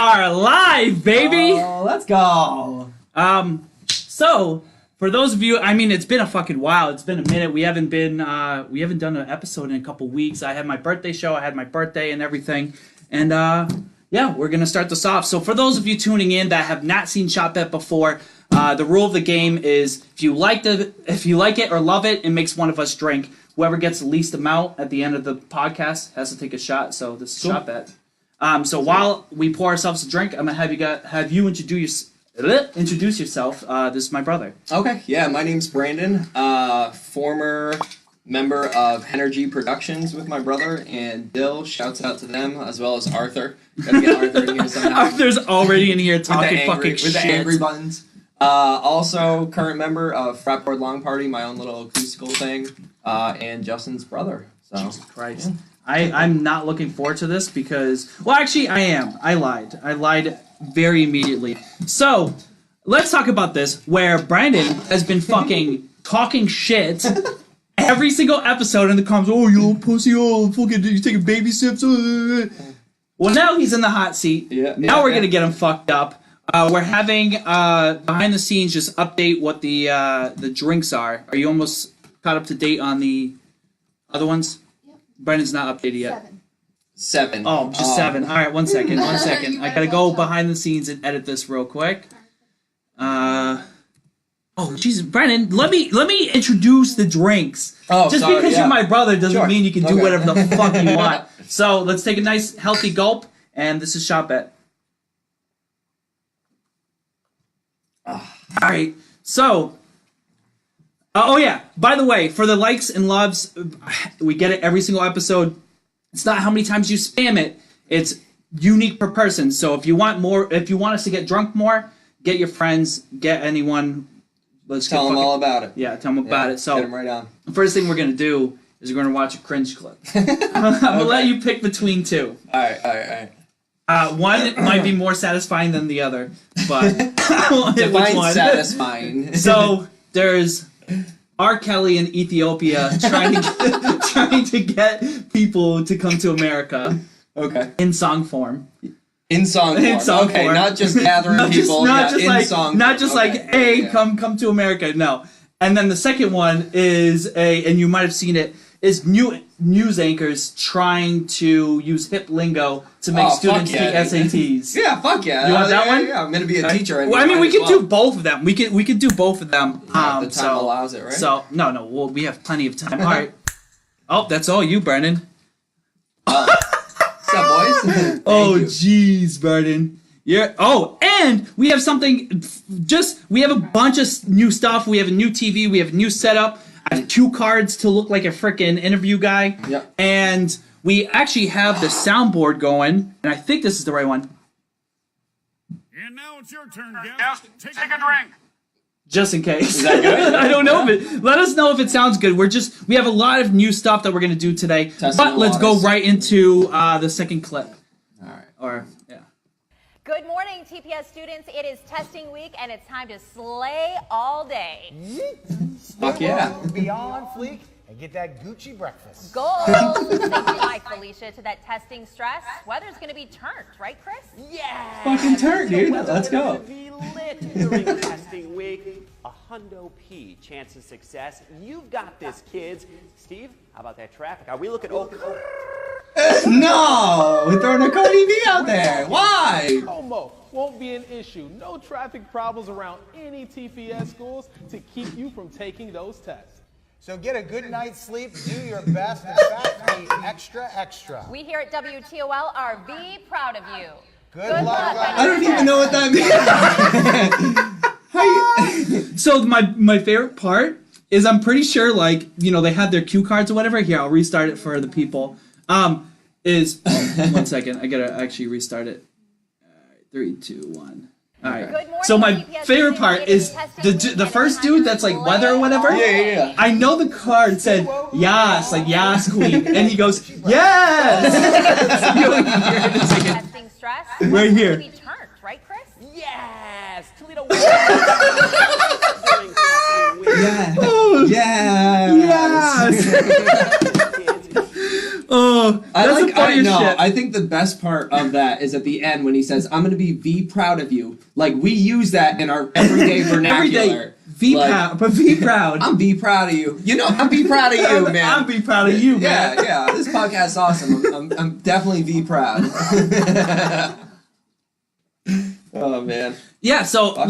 are live, baby. Oh, let's go. So for those of you, I mean, it's been a fucking while. It's been a minute. We haven't done an episode in a couple weeks. I had my birthday show. I had my birthday and everything, and yeah, we're gonna start this off. So for those of you tuning in that have not seen ShotBet before, the rule of the game is if you like it or love it, it makes one of us drink. Whoever gets the least amount at the end of the podcast has to take a shot. So this is cool. ShotBet. So while we pour ourselves a drink, I'm gonna have you introduce yourself. This is my brother. Okay, yeah, my name's Brandon. Former member of Energy Productions with my brother, and Bill. Shouts out to them as well as Arthur. Gotta get Arthur in here somehow. Arthur's already in here talking fucking shit with the angry buttons. Also, current member of Fratboard Long Party, my own little acoustical thing, and Justin's brother. So, Jesus Christ. Yeah. I'm not looking forward to this because, well, actually, I am. I lied very immediately. So, let's talk about this, where Brandon has been fucking talking shit every single episode in the comments. Oh, you little pussy, oh, fucking, you taking baby sips. Well, now he's in the hot seat. Now we're going to get him fucked up. We're having, behind the scenes, just update what the drinks are. Are you almost caught up to date on the other ones? Brandon's not updated yet. 7. Oh, just 7. All right, one second. I gotta go behind the scenes and edit this real quick. Oh, Jesus, Brandon, let me introduce the drinks. Oh, just sorry, because you're my brother doesn't mean you can do whatever the fuck you want. So let's take a nice, healthy gulp, and this is ShotBet. All right, so. Oh yeah, by the way, for the likes and loves, we get it every single episode. It's not how many times you spam it, it's unique per person. So if you want more, if you want us to get drunk more, get your friends, get anyone. Let's tell them all about it. Yeah, tell them about it. So get them right on. The first thing we're going to do is we're going to watch a cringe clip. I'm going to let you pick between two. All right. One might be more satisfying than the other, but define satisfying. So there's R. Kelly in Ethiopia trying to get people to come to America. Okay. In song form. In song form. Okay, not just gathering people. Not just like, hey, come to America. No. And then the second one is and you might have seen it, is news anchors trying to use hip lingo to make students take SATs. Yeah, fuck yeah. You want that one? Yeah, I'm gonna be a teacher. Well, I mean, we could do both of them. We could do both of them. The time allows it, right? So no. Well, we have plenty of time. All right. Oh, that's all you, Brandon. What's up, boys? Oh, jeez, Brandon. Yeah. Oh, and we have something. We have a bunch of new stuff. We have a new TV. We have a new setup. I have cue cards to look like a freaking interview guy. Yep. And we actually have the soundboard going, and I think this is the right one. And now it's your turn, guest. Take a drink. Just in case. Is that good? I don't know let us know if it sounds good. We have a lot of new stuff that we're going to do today. But let's go right into the second clip. All right. Or, yeah. Good morning, TPS students. It is testing week, and it's time to slay all day. Fuck yeah. Beyond fleek and get that Gucci breakfast. Goals. Say goodbye, Felicia, to that testing stress. Weather's going to be turned, right, Chris? Yeah. Fucking turn, dude. Let's go. Be lit during testing week. A hundo P chance of success. You've got this, kids. Steve, how about that traffic? Are we looking? No, we're throwing a Cardi B out there. Why? Homo won't be an issue. No traffic problems around any TPS schools to keep you from taking those tests. So get a good night's sleep, do your best, in fact, be extra, extra. We here at WTOL are proud of you. Good luck. I don't even know what that means. So my favorite part is I'm pretty sure, like, you know, they had their cue cards or whatever. Here, I'll restart it for the people. One second, I gotta actually restart it. 3, 2, 1. All right. Good morning, So my TPS favorite part is the first dude that's like weather or whatever. Yeah. I know the card said yas, like yas queen, and he goes yes. Testing stress. Right here. Be turned, right, Chris? Yes, Toledo. Yeah. Oh, yes. Oh, that's the funniest shit. I think the best part of that is at the end when he says, "I'm going to be proud of you." Like, we use that in our everyday vernacular. Be proud, but be proud. I'm be proud of you. You know, I'm be proud of you, man. I'm be proud of you, man. Yeah. This podcast is awesome. I'm definitely be proud. Oh man. Yeah. So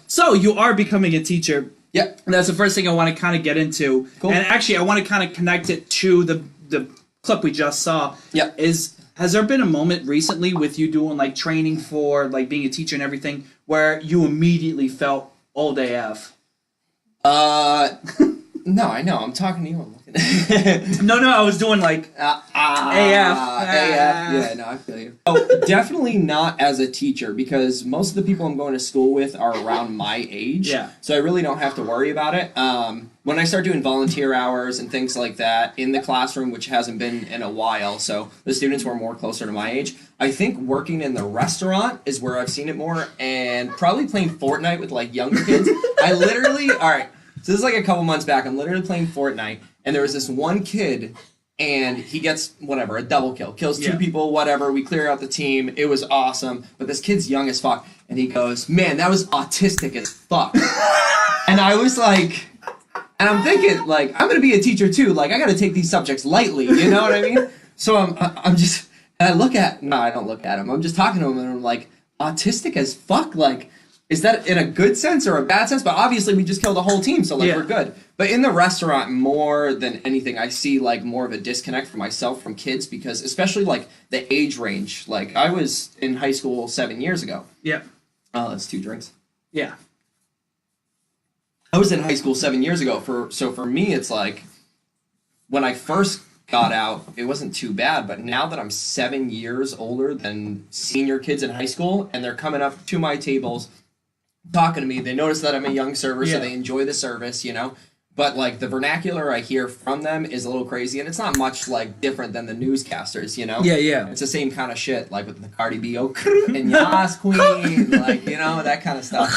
so you are becoming a teacher. Yep. And that's the first thing I want to kind of get into. Cool. And actually, I want to kind of connect it to the clip we just saw. Yep. Has there been a moment recently with you doing like training for like being a teacher and everything where you immediately felt old AF? No, I know. I'm talking to you. I'm looking at No, I was doing like AF. Yeah, no, I feel you. Oh, definitely not as a teacher because most of the people I'm going to school with are around my age. Yeah. So I really don't have to worry about it. When I start doing volunteer hours and things like that in the classroom, which hasn't been in a while, so the students were more closer to my age, I think working in the restaurant is where I've seen it more, and probably playing Fortnite with like younger kids. I literally, all right, so this is like a couple months back, I'm literally playing Fortnite, and there was this one kid, and he gets, whatever, a double kill. Kills two people, whatever. We clear out the team. It was awesome. But this kid's young as fuck. And he goes, "Man, that was autistic as fuck." And I was like, and I'm thinking, like, I'm going to be a teacher too. Like, I got to take these subjects lightly. You know what I mean? So I'm just, and I don't look at him. I'm just talking to him, and I'm like, autistic as fuck? Like, is that in a good sense or a bad sense? But obviously, we just killed a whole team, so, like, we're good. But in the restaurant, more than anything, I see, like, more of a disconnect for myself from kids because, especially, like, the age range. Like, I was in high school 7 years ago. Yeah. Oh, that's 2 drinks. Yeah. I was in high school 7 years ago. So for me, it's like, when I first got out, it wasn't too bad. But now that I'm 7 years older than senior kids in high school, and they're coming up to my tables, talking to me, they notice that I'm a young server, so they enjoy the service, you know. But, like, the vernacular I hear from them is a little crazy, and it's not much, like, different than the newscasters, you know? Yeah. It's the same kind of shit, like with the Cardi B, and Yas Queen, like, you know, that kind of stuff.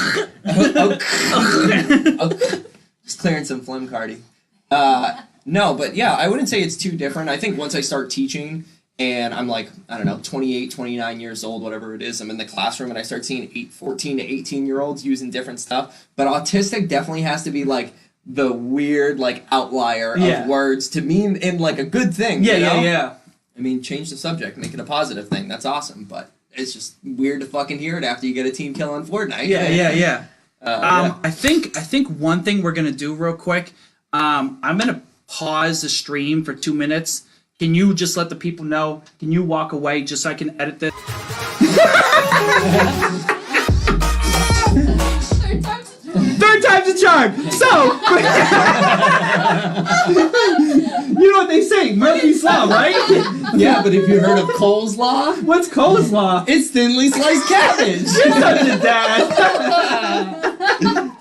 Just clearing some phlegm, Cardi. No, but, yeah, I wouldn't say it's too different. I think once I start teaching, and I'm like, I don't know, 28, 29 years old, whatever it is, I'm in the classroom, and I start seeing 14 to 18-year-olds using different stuff. But autistic definitely has to be, like, the weird, like, outlier of words to mean in, like, a good thing. You know? Yeah. I mean, change the subject, make it a positive thing. That's awesome, but it's just weird to fucking hear it after you get a team kill on Fortnite. Yeah. I think one thing we're gonna do real quick. I'm gonna pause the stream for 2 minutes. Can you just let the people know? Can you walk away just so I can edit this? Third time's a charm. So, you know what they say, Murphy's Law, right? Yeah, but have you heard of Cole's Law? What's Cole's Law? It's thinly sliced cabbage. You're such a dad.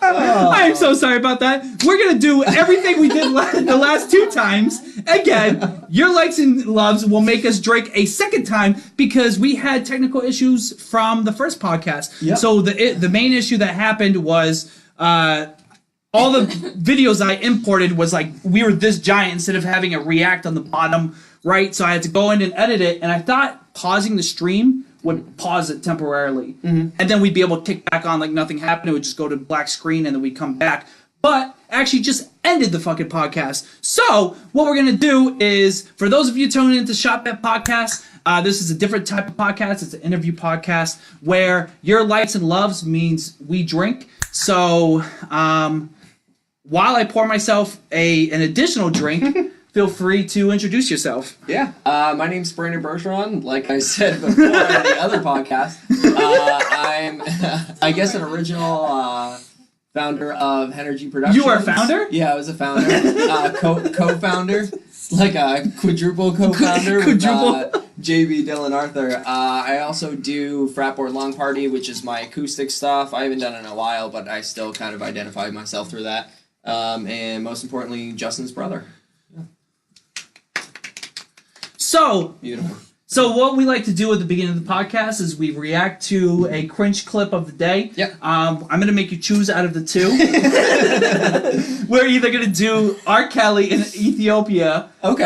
I am so sorry about that. We're going to do everything we did the last 2 times. Again, your likes and loves will make us drink a second time because we had technical issues from the first podcast. Yep. So the main issue that happened was all the videos I imported was like we were this giant instead of having it react on the bottom right. So I had to go in and edit it. And I thought pausing the stream would pause it temporarily. And then we'd be able to kick back on like nothing happened. It would just go to black screen and then we'd come back. But actually just ended the fucking podcast. So what we're going to do is, for those of you tuning into ShotBet Podcast, this is a different type of podcast. It's an interview podcast where your likes and loves means we drink. So while I pour myself an additional drink, feel free to introduce yourself. Yeah, my name's Brandon Bergeron. Like I said before on the other podcast, I'm, I guess, an original founder of Energy Productions. You are a founder? Yeah, I was a founder. Co-founder. Like a quadruple co-founder with JB, Dylan, Arthur. I also do Fratboard Long Party, which is my acoustic stuff. I haven't done it in a while, but I still kind of identify myself through that. And most importantly, Justin's brother. So, beautiful. So what we like to do at the beginning of the podcast is we react to a cringe clip of the day. Yep. I'm going to make you choose out of the two. We're either going to do R. Kelly in Ethiopia. Okay.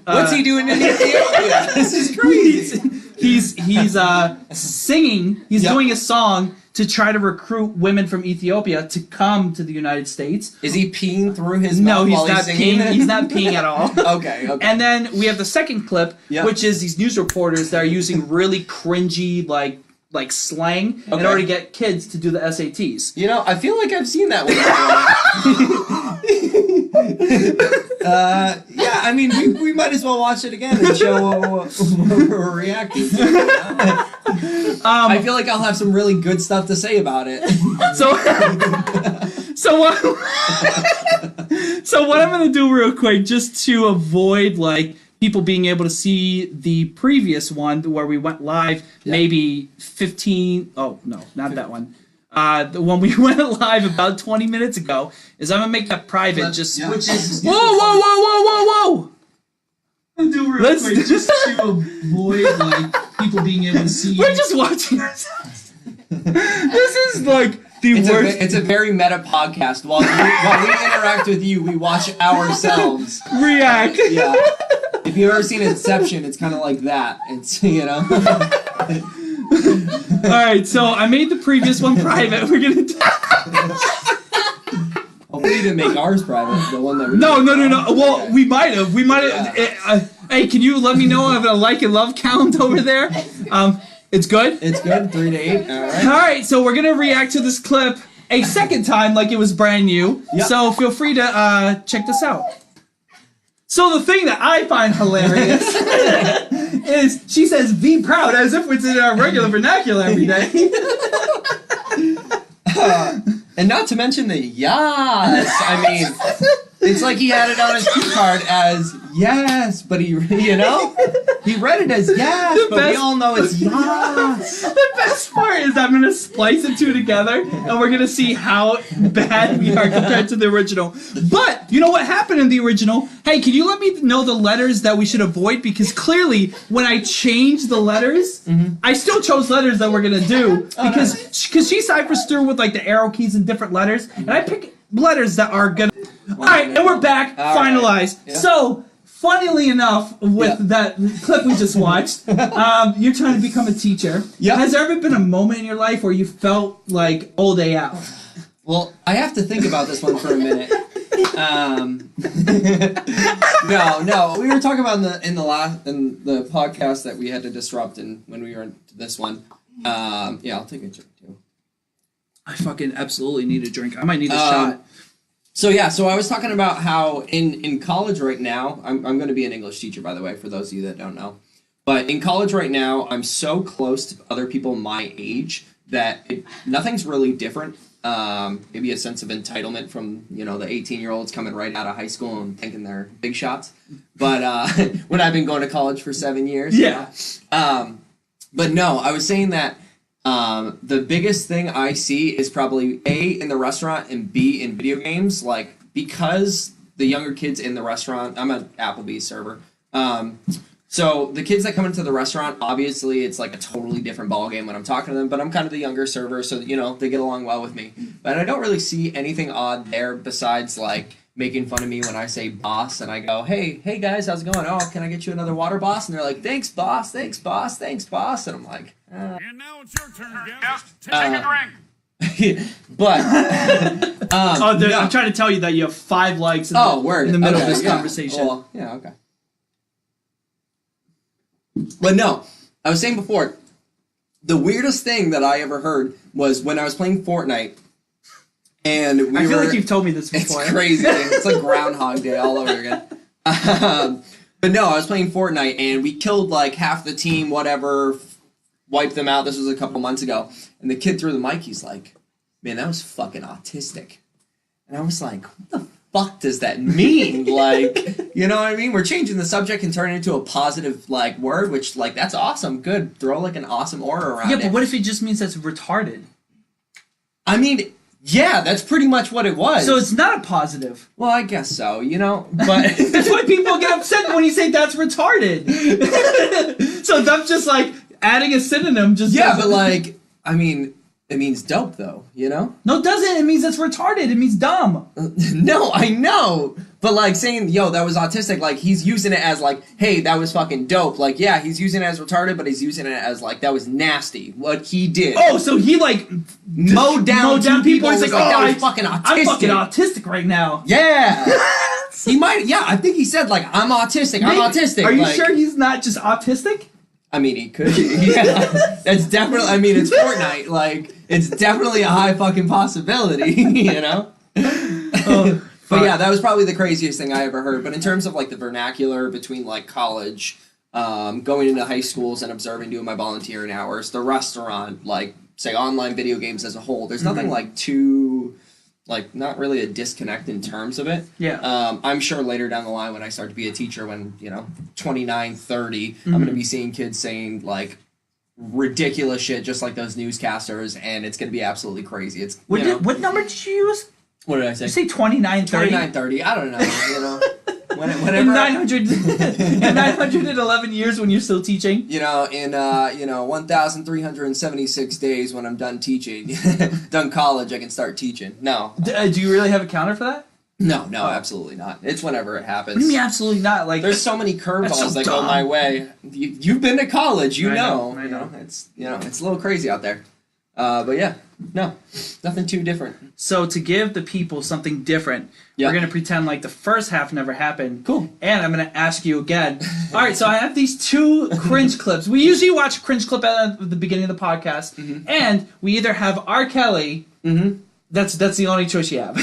What's he doing in Ethiopia? This is crazy. He's singing. He's doing a song to try to recruit women from Ethiopia to come to the United States. Is he peeing through his No, mouth he's while not singing? peeing. He's not peeing at all. Okay. And then we have the second clip, Yep. which is these news reporters that are using really cringy like slang in order to get kids to do the SATs. You know, I feel like I've seen that one before. Yeah, I mean, we might as well watch it again and show what we're reacting to. I feel like I'll have some really good stuff to say about it. So what I'm gonna do real quick, just to avoid like people being able to see the previous one where we went live, maybe 15. Oh no, not that one. The one we went live about 20 minutes ago is I'm gonna make that private. Which is whoa. Do real Let's quick, just to avoid like people being able to see. We're just watching ourselves. This is like the worst. It's a very meta podcast. While we interact with you, we watch ourselves react. Yeah. If you've ever seen Inception, it's kind of like that. It's, you know. Alright, so I made the previous one private. We're gonna Hopefully you didn't make ours private, the one that we No. Well, we might have. Hey, can you let me know of a like and love count over there? It's good? It's good, 3 to 8. Alright, so we're gonna react to this clip a second time like it was brand new. Yep. So feel free to check this out. So the thing that I find hilarious is she says "be proud" as if it's in our regular vernacular every day. And not to mention the yes. I mean, it's like he had it on his cue card as yes, but he read it as yes, but we all know it's yes. The best part is I'm gonna splice the two together, and we're gonna see how bad we are compared to the original. But you know what happened in the original? Hey, can you let me know the letters that we should avoid? Because clearly, when I changed the letters, I still chose letters that we're gonna do because she ciphers through with like the arrow keys and different letters, and I pick letters that are gonna. All right, and we're back, finalized. Yeah. So. Funnily enough, with that clip we just watched, you're trying to become a teacher. Yep. Has there ever been a moment in your life where you felt like old AF? Well, I have to think about this one for a minute. No. We were talking about in the podcast that we had to disrupt, and when we were into this one. Yeah, I'll take a drink too. I fucking absolutely need a drink. I might need a shot. So I was talking about how in college right now, I'm going to be an English teacher, by the way, for those of you that don't know. But in college right now, I'm so close to other people my age that nothing's really different. Maybe a sense of entitlement from, the 18-year-olds coming right out of high school and thinking they're big shots. But when I've been going to college for 7 years. Yeah. But no, I was saying that the biggest thing I see is probably A, in the restaurant, and B, in video games. Like, because the younger kids in the restaurant, I'm an Applebee's server. So the kids that come into the restaurant, obviously it's like a totally different ballgame when I'm talking to them, but I'm kind of the younger server, so, they get along well with me. But I don't really see anything odd there besides, like, making fun of me when I say boss, and I go, hey guys, how's it going? Oh, can I get you another water, boss? And they're like, thanks, boss. And I'm like, And now it's your turn, guest. Take a drink. but I'm trying to tell you that you have 5 likes in the middle of this conversation. Well, yeah, okay. But no, I was saying before, the weirdest thing that I ever heard was when I was playing Fortnite, and I feel like you've told me this before. It's crazy. It's like Groundhog Day all over again. But no, I was playing Fortnite, and we killed like half the team, whatever, wiped them out. This was a couple months ago. And the kid through the mic, he's like, man, that was fucking autistic. And I was like, what the fuck does that mean? Like, you know what I mean? We're changing the subject and turning it into a positive, like, word, which, like, that's awesome. Good. Throw, like, an awesome aura around it. Yeah, but what if it just means that's retarded? I mean, yeah, that's pretty much what it was. So it's not a positive. Well, I guess so, but... That's why people get upset when you say that's retarded. So them just like adding a synonym just but like, I mean, it means dope though, you know? No, it doesn't. It means it's retarded. It means dumb. No, I know. But like saying, yo, that was autistic, like he's using it as like, hey, that was fucking dope. Like, yeah, he's using it as retarded, but he's using it as like, that was nasty. What he did. Oh, so he like mowed down people. He's like, oh, that was fucking autistic. I'm fucking autistic right now. Yeah. He might, yeah, I think he said like, I'm autistic, I'm autistic. Are you like, sure he's not just autistic? I mean, he could. Yeah. That's definitely, I mean, it's Fortnite. Like, it's definitely a high fucking possibility, you know? But yeah, that was probably the craziest thing I ever heard. But in terms of like the vernacular between like college, going into high schools and observing, doing my volunteering hours, the restaurant, like say online video games as a whole, there's nothing like too, like not really a disconnect in terms of it. Yeah. I'm sure later down the line when I start to be a teacher, when, 29, 30, I'm going to be seeing kids saying like ridiculous shit just like those newscasters, and it's going to be absolutely crazy. It's What number did you use? What did I say? Did you say 29, 30? 29, 30. I don't know, Whenever in 911 years when you're still teaching? in 1,376 days when I'm done teaching, done college, I can start teaching. No. Do you really have a counter for that? No, absolutely not. It's whenever it happens. What do you mean absolutely not? Like, there's so many curveballs that go my way. You've been to college, I know. It's it's a little crazy out there. But yeah, no, nothing too different. So to give the people something different, we're going to pretend like the first half never happened. Cool. And I'm going to ask you again. All right, so I have these two cringe clips. We usually watch a cringe clip at the beginning of the podcast, and we either have R. Kelly. That's the only choice you have.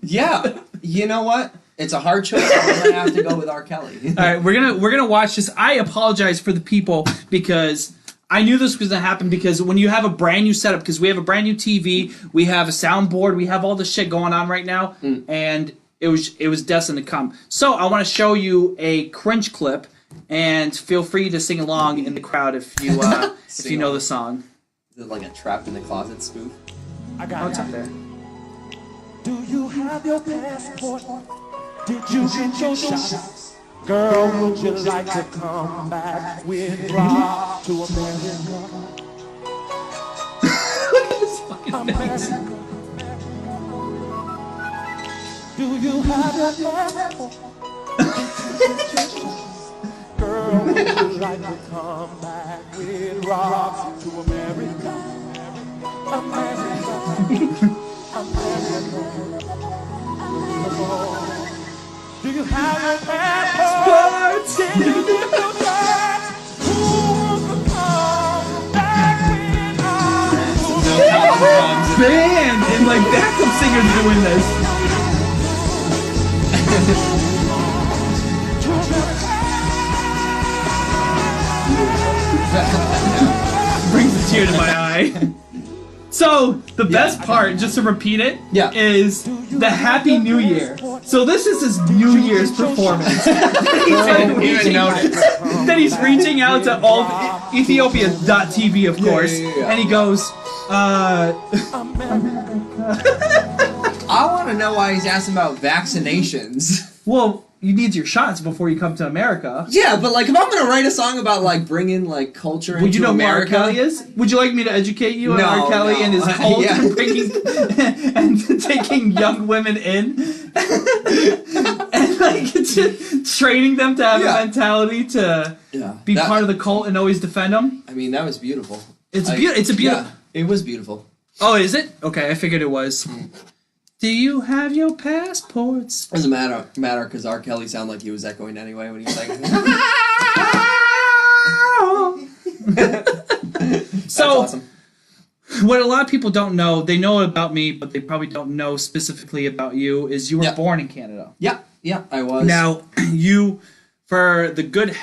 Yeah. You know what? It's a hard choice. I'm going to have to go with R. Kelly. All right, we're gonna watch this. I apologize for the people because I knew this was going to happen, because when you have a brand new setup, because we have a brand new TV, we have a soundboard, we have all this shit going on right now, and it was destined to come. So I want to show you a cringe clip, and feel free to sing along in the crowd if you know the song. Is it like a Trapped in the Closet spoof? I got it's up there. Do you have your passport? Did you get your shots? Girl, would you like to come back with Rob to America? Look at this fucking face. Do you have your passport? Girl, would you like to come back with Rob to America? America. Do you have your passport? Did you get your back? Who wants to come back with us? Band and like backup singers doing this. Brings a tear to my eye. So, the best part, just to repeat it, is the Happy New Year. So this is his New Year's performance. Then he's reaching out to all Ethiopia.tv, of course, and he goes, I want to know why he's asking about vaccinations. Well, you need your shots before you come to America. Yeah, but like if I'm gonna write a song about like bringing like culture into Would you know America, who R. Kelly is? Would you like me to educate you on R. Kelly and his cult and bringing and taking young women in and like training them to have a mentality to be part of the cult and always defend them? I mean, that was beautiful. It's beautiful. Yeah, it was beautiful. Oh, is it? Okay, I figured it was. Do you have your passports? Doesn't matter because R. Kelly sounded like he was echoing anyway when he was like. So, awesome. What a lot of people don't know, they know about me, but they probably don't know specifically about you, is you were born in Canada. Yeah, I was. Now, you, for the good,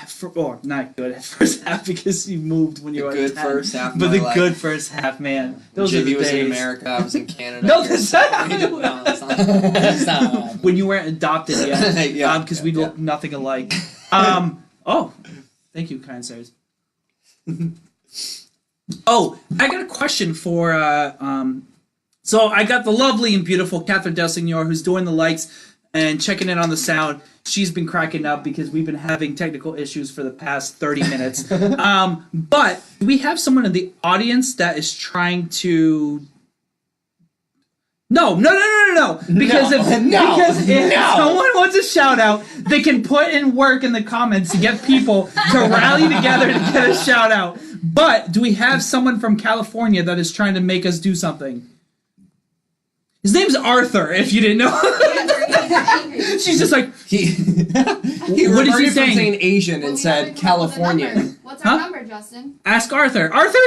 not good first half because you moved when you were good 10, first half, but the good first half, man. Those are the was days. In America, I was in Canada. No, that's not. That's not. When you weren't adopted yet, because we look nothing alike. Oh, thank you, kind sirs. Oh, I got a question for. So I got the lovely and beautiful Catherine Delsignor who's doing the likes and checking in on the sound. She's been cracking up because we've been having technical issues for the past 30 minutes. But we have someone in the audience that is trying to... No. Because if someone wants a shout out, they can put in work in the comments to get people to rally together to get a shout out. But do we have someone from California that is trying to make us do something? His name's Arthur, if you didn't know. She's just like... He what is he from saying? saying Asian and said California. What's our number, Justin? Ask Arthur. Arthur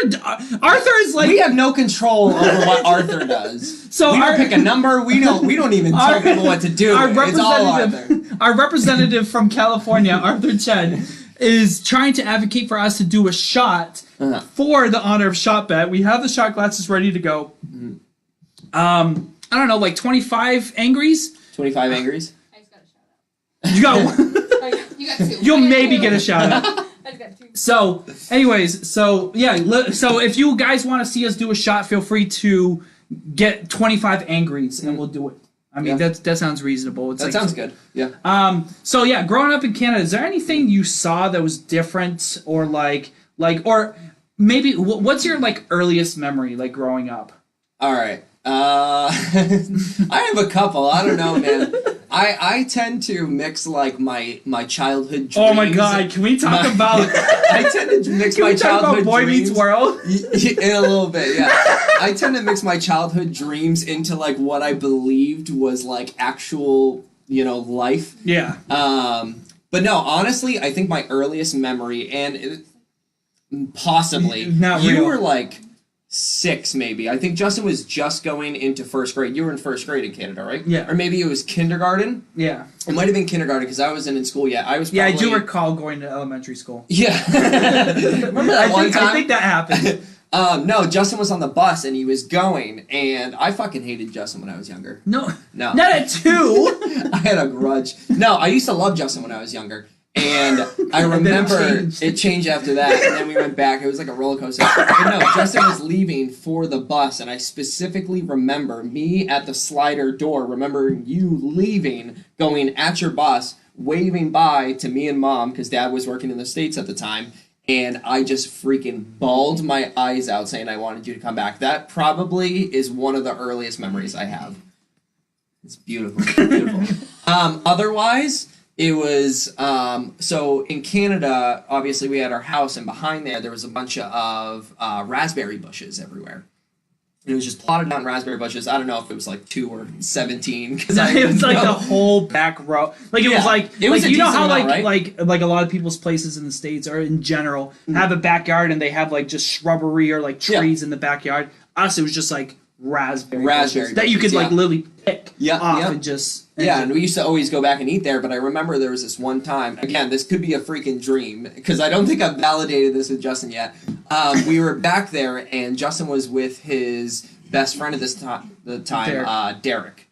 is like... We have no control over what Arthur does. So we don't pick a number. We don't even tell people what to do. It's all Arthur. Our representative from California, Arthur Chen, is trying to advocate for us to do a shot for the honor of ShotBet. We have the shot glasses ready to go. I don't know, like 25 angries? 25 angries? I just got a shout out. You got one. You got two. You'll maybe get a shout out. I just got two. So, anyways, so if you guys want to see us do a shot, feel free to get 25 angries and we'll do it. I mean, that sounds reasonable. That sounds good. Yeah. So yeah, growing up in Canada, is there anything you saw that was different or or maybe what's your like earliest memory like growing up? All right. I have a couple. I don't know, man. I tend to mix like my childhood dreams. Oh my god, can we talk about I tend to mix my childhood Boy dreams Meets World? In a little bit, yeah. I tend to mix my childhood dreams into like what I believed was like actual, life. Yeah. But no, honestly, I think my earliest memory possibly Not you real. were like 6 maybe. I think Justin was just going into first grade. You were in first grade in Canada, right? Yeah. Or maybe it was kindergarten. Yeah. It might have been kindergarten because I wasn't in school yet. I was. I do recall going to elementary school. Yeah. Remember that one time? I think that happened. No, Justin was on the bus and he was going, and I fucking hated Justin when I was younger. No. No. Not at 2. I had a grudge. No, I used to love Justin when I was younger. And I remember it changed after that, and then we went back. It was like a roller coaster. But no, Justin was leaving for the bus, and I specifically remember me at the slider door, remembering you leaving, going at your bus, waving bye to me and Mom, because Dad was working in the States at the time, and I just freaking bawled my eyes out saying I wanted you to come back. That probably is one of the earliest memories I have. It's beautiful. Beautiful. Otherwise... It was, so in Canada, obviously we had our house, and behind there was a bunch of raspberry bushes everywhere. It was just plotted down raspberry bushes. I don't know if it was like 2 or 17. It was like the whole back row. Like it was like it was like, you know how amount, like a lot of people's places in the States or in general have a backyard and they have like just shrubbery or like trees in the backyard. Us, it was just like raspberry bushes that you could like literally pick off and just... And we used to always go back and eat there, but I remember there was this one time, again, this could be a freaking dream, because I don't think I've validated this with Justin yet. We were back there, and Justin was with his best friend at the time, Derek.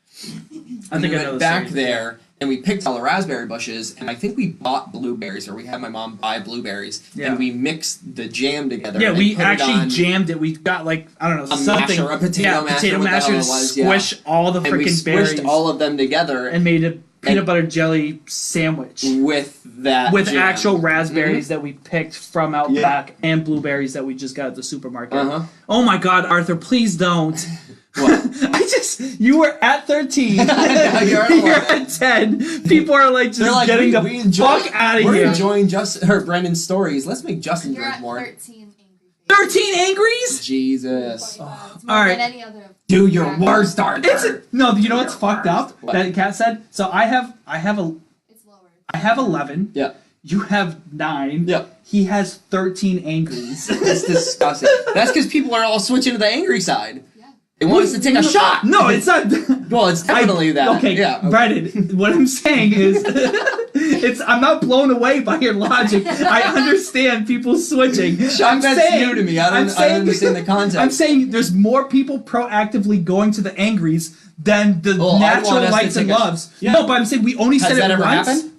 I think we I know went the back story. there, and we picked all the raspberry bushes, and I think we bought blueberries, or we had my mom buy blueberries, and we mixed the jam together. Yeah, and we put actually jammed it. We got like, I don't know, something. Masher, a potato masher, potato what the masher hell to it was, squish all the and we freaking berries. squished all of them together. And made a peanut butter jelly sandwich. With that With jam. actual raspberries that we picked from out back and blueberries that we just got at the supermarket. Oh my god, Arthur, please don't. What? You were at 13. You're at 10. People are like just getting the fuck out of here. We're enjoying Brandon's stories. Let's make Justin You're drink at more. 13 angry. 13 angries? Jesus. It's more All right. than any other. Do your worst, Arthur. No, you know what's fucked up? What? That Kat said. So I have It's lower. 11. Yeah. You have 9. Yeah. He has 13 angries. That's disgusting. That's because people are all switching to the angry side. Yeah. They want us to take a shot. No, it's not. Well, it's definitely that. Okay, Yeah. Brandon, what I'm saying is, I'm not blown away by your logic. I understand people switching. Shot bet's new to me. I don't understand the concept. I'm saying there's more people proactively going to the angries than the natural likes and loves. Yeah. No, but I'm saying we only said Has that it ever once. happened?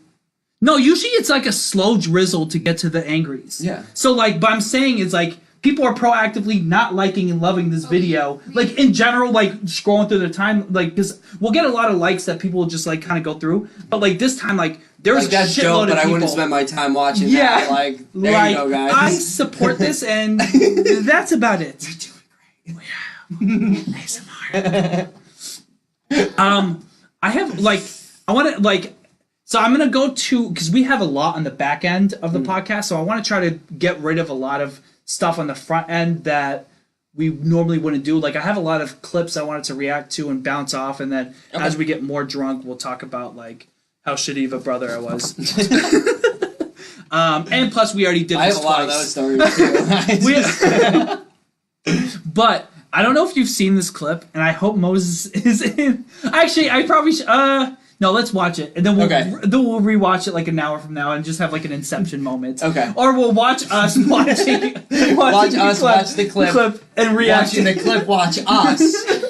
No, usually it's like a slow drizzle to get to the angries. Yeah. So like, but I'm saying it's like people are proactively not liking and loving this video. Like in general, like scrolling through their time, like because we'll get a lot of likes that people will just like kind of go through. But like this time, like there's like that's a shitload dope, of but people. I wouldn't spend my time watching Yeah, that. Like there you go, guys. I support this, and that's about it. You're doing great. ASMR. I have like I want to like. So I'm going to go to, because we have a lot on the back end of the podcast, so I want to try to get rid of a lot of stuff on the front end that we normally wouldn't do. Like I have a lot of clips I wanted to react to and bounce off, and then as we get more drunk, we'll talk about like how shitty of a brother I was. And plus we already did this I have a lot of those stories too. But I don't know if you've seen this clip, and I hope Moses is in. Actually, I probably should. No, let's watch it, and then we'll rewatch it like an hour from now, and just have like an Inception moment. Okay. Or we'll watch us watch the clip and react. Watching the clip, watch us,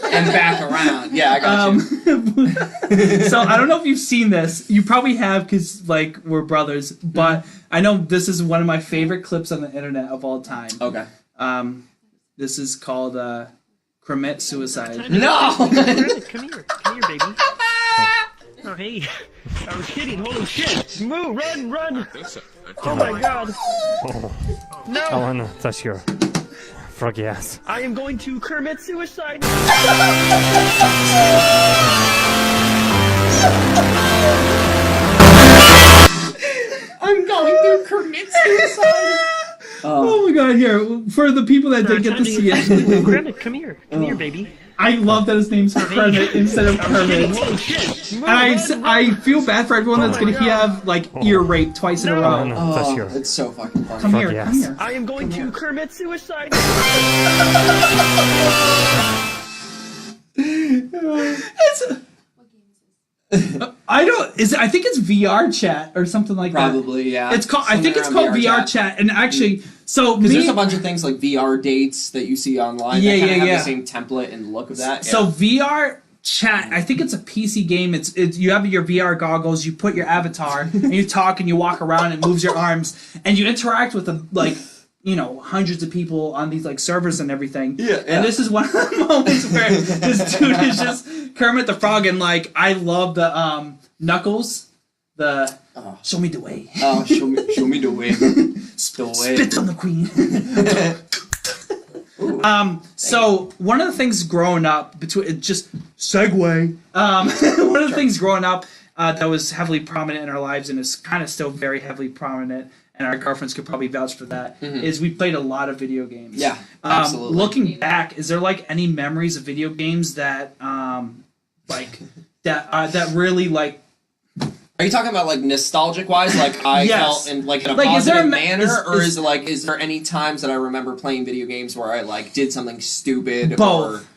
and back around. Yeah, I got you. So I don't know if you've seen this. You probably have because like we're brothers, but I know this is one of my favorite clips on the internet of all time. Okay. This is called Commit Suicide. No. Come here, baby. Oh, hey. I was kidding. Holy shit. Move, run. Oh, my God. No. I want to touch your froggy ass. I am going to commit suicide. I'm going to commit suicide. Oh my God! Here, for the people that didn't get to see it, Kermit, come here, baby. I love that his name's Kermit instead of Kermit. And I feel bad for everyone that's gonna have like ear rape twice in a row. Oh, it's so fucking funny. Come here. I am going to commit suicide. I think it's VR chat or something like that. Probably, yeah. It's called. I think it's called VR chat. And actually, so because there's a bunch of things like VR dates that you see online. Yeah, that kind of have the same template and look of that. So VR chat, I think it's a PC game. It's you have your VR goggles, you put your avatar, and you talk and you walk around and moves your arms, and you interact with hundreds of people on these like servers and everything. Yeah. And this is one of the moments where this dude is just Kermit the Frog, and like I love the Knuckles. The show me the way. Oh, show me the way. Spit on the queen. So one of the things growing up just segue. One of the things growing up that was heavily prominent in our lives and is kind of still very heavily prominent, and our girlfriends could probably vouch for that, is we played a lot of video games. Yeah, absolutely. Looking back, is there like any memories of video games that that really like? Are you talking about like nostalgic wise, like I felt in like in a positive manner, or is there any times that I remember playing video games where I like did something stupid? Both.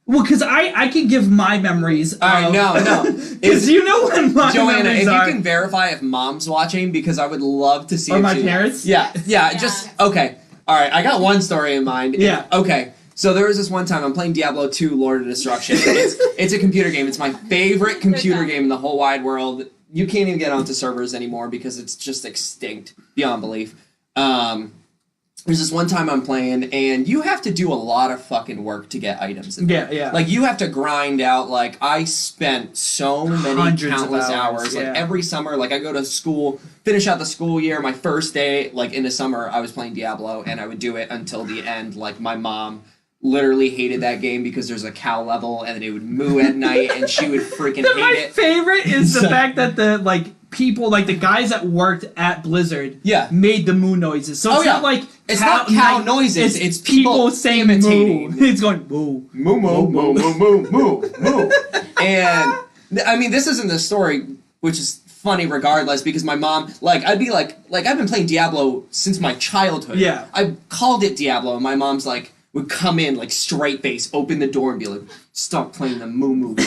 Well, because I can give my memories. No. Because you know what my Joanna, memories if are. you can verify if mom's watching, because I would love to see. Or if my she, parents? Yeah. Just okay. All right, I got one story in mind. Yeah. Okay. So there was this one time I'm playing Diablo 2: Lord of Destruction. It's a computer game. It's my favorite computer game in the whole wide world. You can't even get onto servers anymore because it's just extinct beyond belief. There's this one time I'm playing, and you have to do a lot of fucking work to get items in there. Yeah. Like, you have to grind out, like, I spent so many Hundreds countless of hours. Like, every summer, like, I go to school, finish out the school year, my first day, like, in the summer, I was playing Diablo, and I would do it until the end. Like, my mom literally hated that game because there's a cow level, and it would moo at night, and she would freaking hate it. My favorite is the fact that the, like, people, like, the guys that worked at Blizzard made the moo noises. So it's not like... It's not cow noises, it's people saying imitating. moo. It's going moo. Moo, moo, moo, moo, moo, moo, moo. And, I mean, this isn't the story, which is funny regardless, because my mom, like, I'd be like, I've been playing Diablo since my childhood. Yeah. I called it Diablo, and my mom's like, would come in, like, straight face, open the door, and be like, stop playing the moo moo. Kick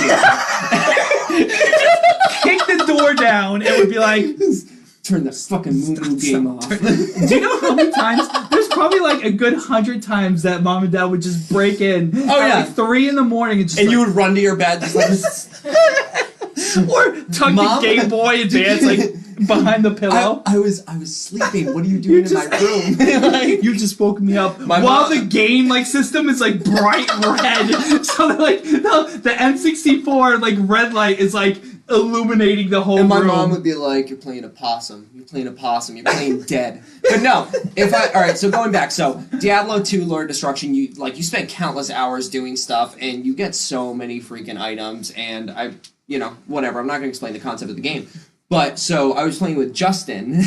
the door down, and would be like, turn the fucking moo game off. Do you know how many times? There's probably like a good 100 times that mom and dad would just break in. Oh, at yeah. like 3 in the morning, and just you would run to your bed, just like, Or tuck the Game Boy Advance like behind the pillow. I was sleeping. What are you doing in my room? Like, you just woke me up while the game like system is like bright red. So like the N64 like red light is like illuminating the whole room. And my room. mom would be like, "You're playing a possum. You're playing a possum. You're playing dead." But no, all right. So going back, so Diablo 2 Lord of Destruction, you spend countless hours doing stuff, and you get so many freaking items. And whatever. I'm not gonna explain the concept of the game. But so I was playing with Justin.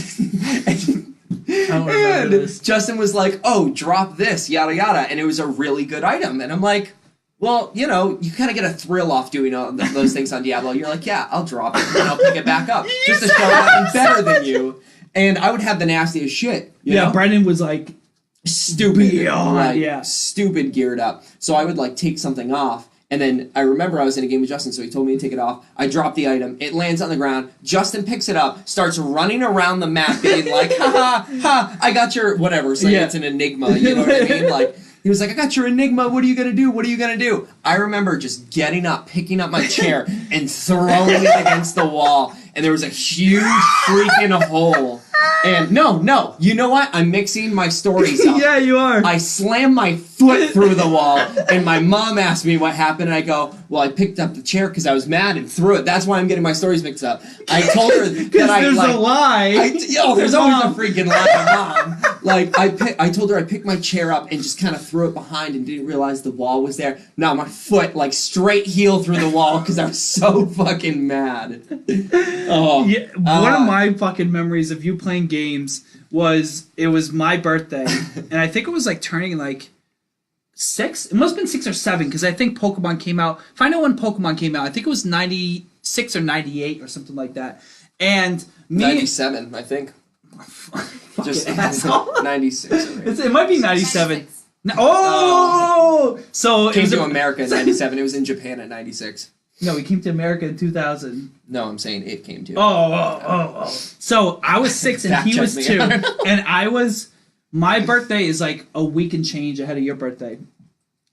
And Justin was like, "Oh, drop this, yada yada," and it was a really good item. And I'm like, well, you kind of get a thrill off doing those things on Diablo. You're like, yeah, I'll drop it, and I'll pick it back up just to show that I'm better than you. And I would have the nastiest shit. You know? Brendan was like stupid, stupid geared up. So I would like take something off. And then I remember I was in a game with Justin, so he told me to take it off. I drop the item. It lands on the ground. Justin picks it up, starts running around the map being like, ha, ha, ha, I got your whatever. So it's an enigma, you know what I mean? Like, he was like, I got your enigma. What are you going to do? What are you going to do? I remember just getting up, picking up my chair, and throwing it against the wall. And there was a huge freaking hole. And no, you know what? I'm mixing my stories up. Yeah, you are. I slammed my foot through the wall, and my mom asked me what happened, and I go, well, I picked up the chair because I was mad and threw it. That's why I'm getting my stories mixed up. I told her that there's a lie. There's always a freaking lie, Mom. Like, I told her I picked my chair up and just kind of threw it behind and didn't realize the wall was there. No, my foot, like, straight heel through the wall because I was so fucking mad. Oh. Yeah, one of my fucking memories of you playing games was my birthday, and I think it was like turning like 6. It must have been 6 or 7 because I think Pokemon came out. If I know when Pokemon came out, I think it was 96 or 98 or something like that. And 97, I think. Just asshole. 96. It might be 97. 96. So it came to America in 97. It was in Japan at 96. No, we came to America in 2000. No, I'm saying it came to. Oh. So I was 6 and he was 2. And my birthday is like a week and change ahead of your birthday.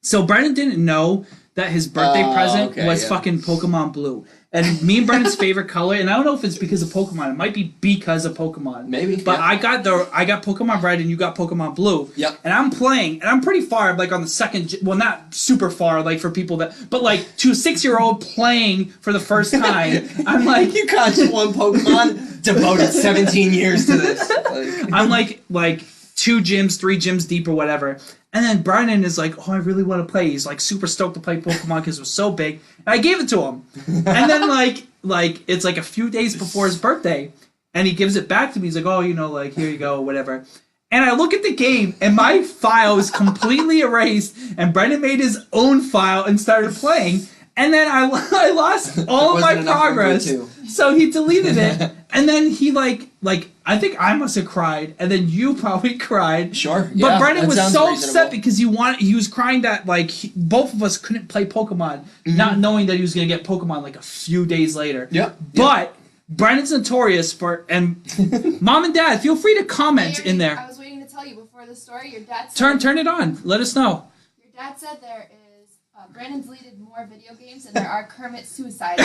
So Brandon didn't know that his birthday present was fucking Pokemon Blue. And me and Brandon's favorite color, and I don't know if it's because of Pokemon. It might be because of Pokemon. Maybe. But I got Pokemon Red and you got Pokemon Blue. Yep. And I'm playing, and I'm pretty far, like on the second, well, not super far, like for people but like to a 6-year-old playing for the first time, I'm like, you caught one Pokemon, devoted 17 years to this. I'm like 2 gyms, 3 gyms deep or whatever. And then Brandon is like, oh, I really want to play. He's like super stoked to play Pokemon because it was so big. And I gave it to him. And then like it's like a few days before his birthday. And he gives it back to me. He's like, oh, like, here you go, whatever. And I look at the game, and my file is completely erased. And Brandon made his own file and started playing. And then I lost all of my progress. So he deleted it. And then he I think I must have cried, and then you probably cried. Sure. But Brandon was so upset because he was crying that both of us couldn't play Pokemon, not knowing that he was gonna get Pokemon like a few days later. Yep. But Brandon's notorious for, and Mom and Dad, feel free to comment in there. I was waiting to tell you before the story. Your dad said Turn it on. Let us know. Your dad said there is Brandon's deleted more video games than there are Kermit suicides.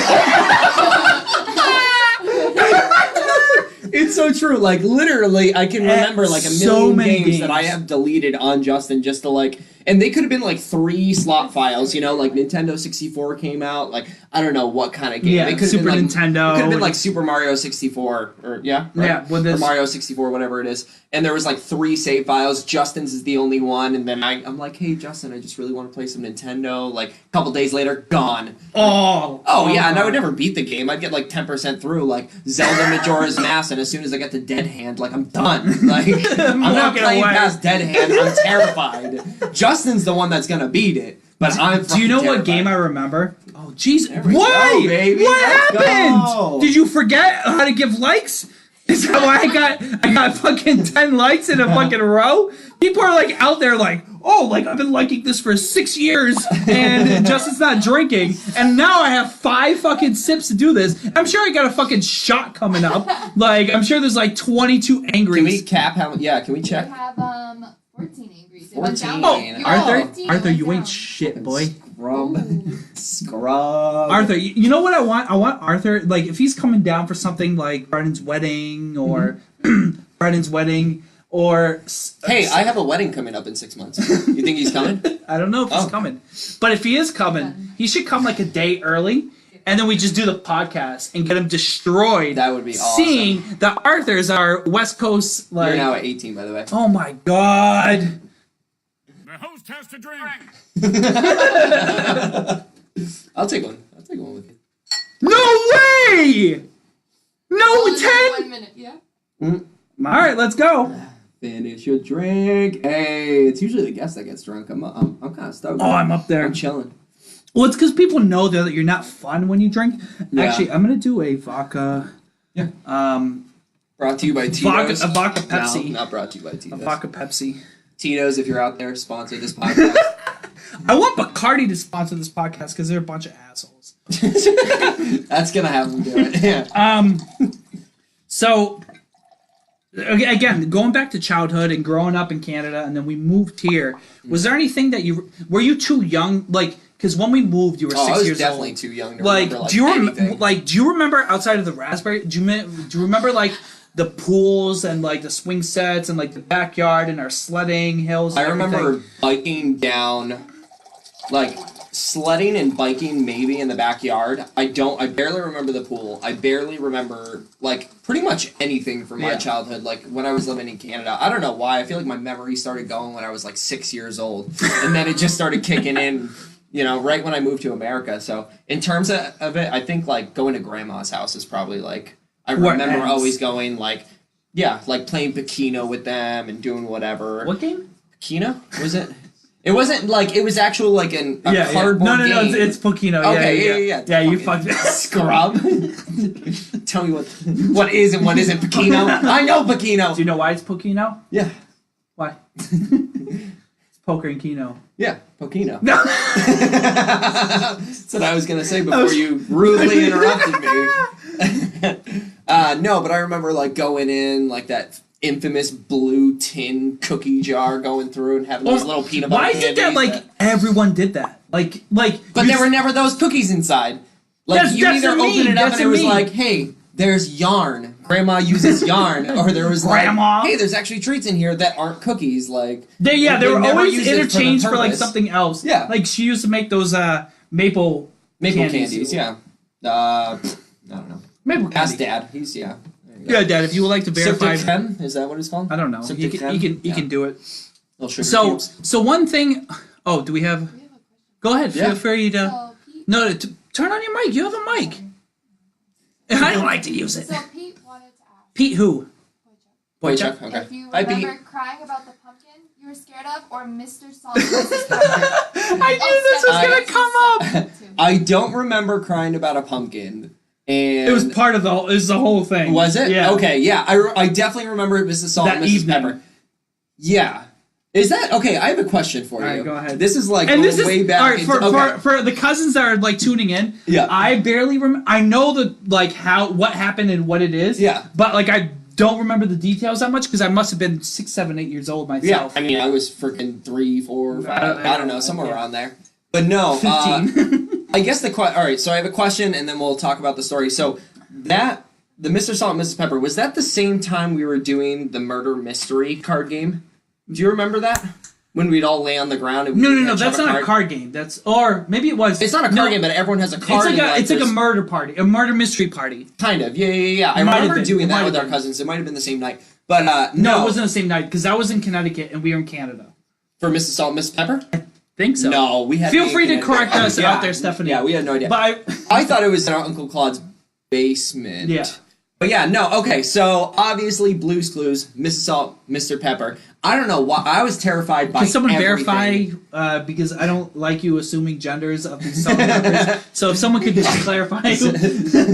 It's so true. Like, literally, I can remember like a million games that I have deleted on Justin just to and they could have been like 3 slot files, like Nintendo 64 came out, like I don't know what kind of game. Yeah, it could Super have been Nintendo. It could have been like Super Mario 64 or or Mario 64, whatever it is. And there was like 3 save files. Justin's is the only one, and then I'm like, hey Justin, I just really want to play some Nintendo. Like a couple days later, gone. Oh yeah, and I would never beat the game. I'd get like 10% through, like Zelda Majora's Mask, and as soon as I get to Dead Hand, like I'm done. Like I'm not playing past Dead Hand. I'm terrified. Justin's the one that's gonna beat it, but I'm. Do you know terrified. what game I remember? Oh, jeez! Why, baby? What Let's happened? go. Did you forget how to give likes? Is that why I got fucking 10 likes in a fucking row? People are like out there like, oh, like I've been liking this for 6 years and Justin's not drinking, and now I have 5 fucking sips to do this. I'm sure I got a fucking shot coming up. Like I'm sure there's like 22 angry. Can we cap how? Yeah, can we check? I have 14 angries. It went down. 14. You were Arthur, 15, it Arthur, went you down. ain't shit, boy. Scrub. Arthur, you know what I want? I want Arthur, like, if he's coming down for something like Brandon's wedding or Brandon's wedding or... Hey, I have a wedding coming up in 6 months. You think he's coming? I don't know if he's coming. But if he is coming, he should come like a day early, and then we just do the podcast and get him destroyed. That would be awesome. Seeing that Arthur's our West Coast, like... You're now at 18, by the way. Oh my god. The host has to drink. I'll take one. I'll take one with you. No way! No, 10? 1 minute, yeah. Alright, let's go. Finish your drink. Hey, it's usually the guest that gets drunk. I'm kind of stoked. Oh, I'm up there. I'm chilling. Well, it's because people know that you're not fun when you drink. Yeah. Actually, I'm going to do a vodka... Yeah. Brought to you by Tito's. A vodka Pepsi. No, not brought to you by Tito's. A vodka Pepsi. Tito's, if you're out there, sponsor this podcast. I want Bacardi to sponsor this podcast because they're a bunch of assholes. That's gonna have them do it. Yeah. So, again, going back to childhood and growing up in Canada, and then we moved here. Was there anything that were you too young? Like, because when we moved, you were 6 years old. I was definitely too young to remember do you remember outside of the Raspberry? Do you remember like the pools and like the swing sets and like the backyard and our sledding hills? I remember biking down, like sledding and biking maybe in the backyard. I barely remember the pool. I barely remember like pretty much anything from my childhood. Like when I was living in Canada, I don't know why. I feel like my memory started going when I was like 6 years old, and then it just started kicking in. You know, right when I moved to America. So in terms of it, I think like going to grandma's house is probably like I remember always going like playing Pekino with them and doing whatever. What game? Pekino? Was it? It wasn't like it was actual like a cardboard game. No, it's Pekino. Okay, yeah. Yeah, you fucked it. Scrub. Tell me what is and what isn't Pekino. I know Pekino. Do you know why it's Pekino? Yeah. Why? It's poker and keno. Yeah, Pekino. No. That's what I was gonna say before you rudely interrupted me. No, but I remember like going in like that infamous blue tin cookie jar, going through and having those little peanut butter candies. Why is it that like everyone did that? Like. But there were never those cookies inside. Like you either opened it up and it was like, hey, there's yarn. Grandma uses yarn, or there was like, hey, there's actually treats in here that aren't cookies. Like they were always interchanged for like something else. Yeah, like she used to make those maple candies. Yeah, I don't know. Maple candy. Ask Dad. He's Yeah, Dad. If you would like to verify, is that what it's called? I don't know. He can do it. So one thing. Oh, do we have? Go ahead. Feel free to. Turn on your mic. You have a mic. I don't like to use it. So Pete wanted to ask. Pete who? Boychuk. Okay. If you Hi, remember Pete. crying about the pumpkin you were scared of, or Mr. Salt and Mrs. Pepper. I knew this was gonna come up. I don't remember crying about a pumpkin. And it was part of the whole thing. Was it? Yeah. Okay, yeah. I definitely remember Mrs. Salt and Mrs. Pepper. Yeah. Is that okay? I have a question for you. All right, go ahead. This is like way back. All right, for the cousins that are like tuning in. Yeah. I barely remember. I know the like what happened and what it is. Yeah. But like I don't remember the details that much because I must have been 6, 7, 8 years old myself. Yeah. I mean, I was freaking 3, 4, 5. I don't know, somewhere around there. But no. 15. I guess all right. So I have a question, and then we'll talk about the story. So the Mr. Salt and Mrs. Pepper, was that the same time we were doing the murder mystery card game? Do you remember that? When we'd all lay on the ground and No, that's not a card game. Or maybe it was. It's not a card game, but everyone has a card. It's like a murder party, a murder mystery party. Kind of, yeah. I remember doing that with our cousins. It might have been the same night, but no, it wasn't the same night because I was in Connecticut and we were in Canada. For Mrs. Salt and Mrs. Pepper? I think so. No, we had. Feel free to correct us out there, Stephanie. Yeah, we had no idea. But I thought it was in our Uncle Claude's basement. Yeah. But yeah, no, okay, so obviously Blue's Clues, Mrs. Salt, Mr. Pepper. I don't know why, I was terrified by Can someone everything. verify, because I don't like you assuming genders of these song members, so if someone could just clarify who's a Mr.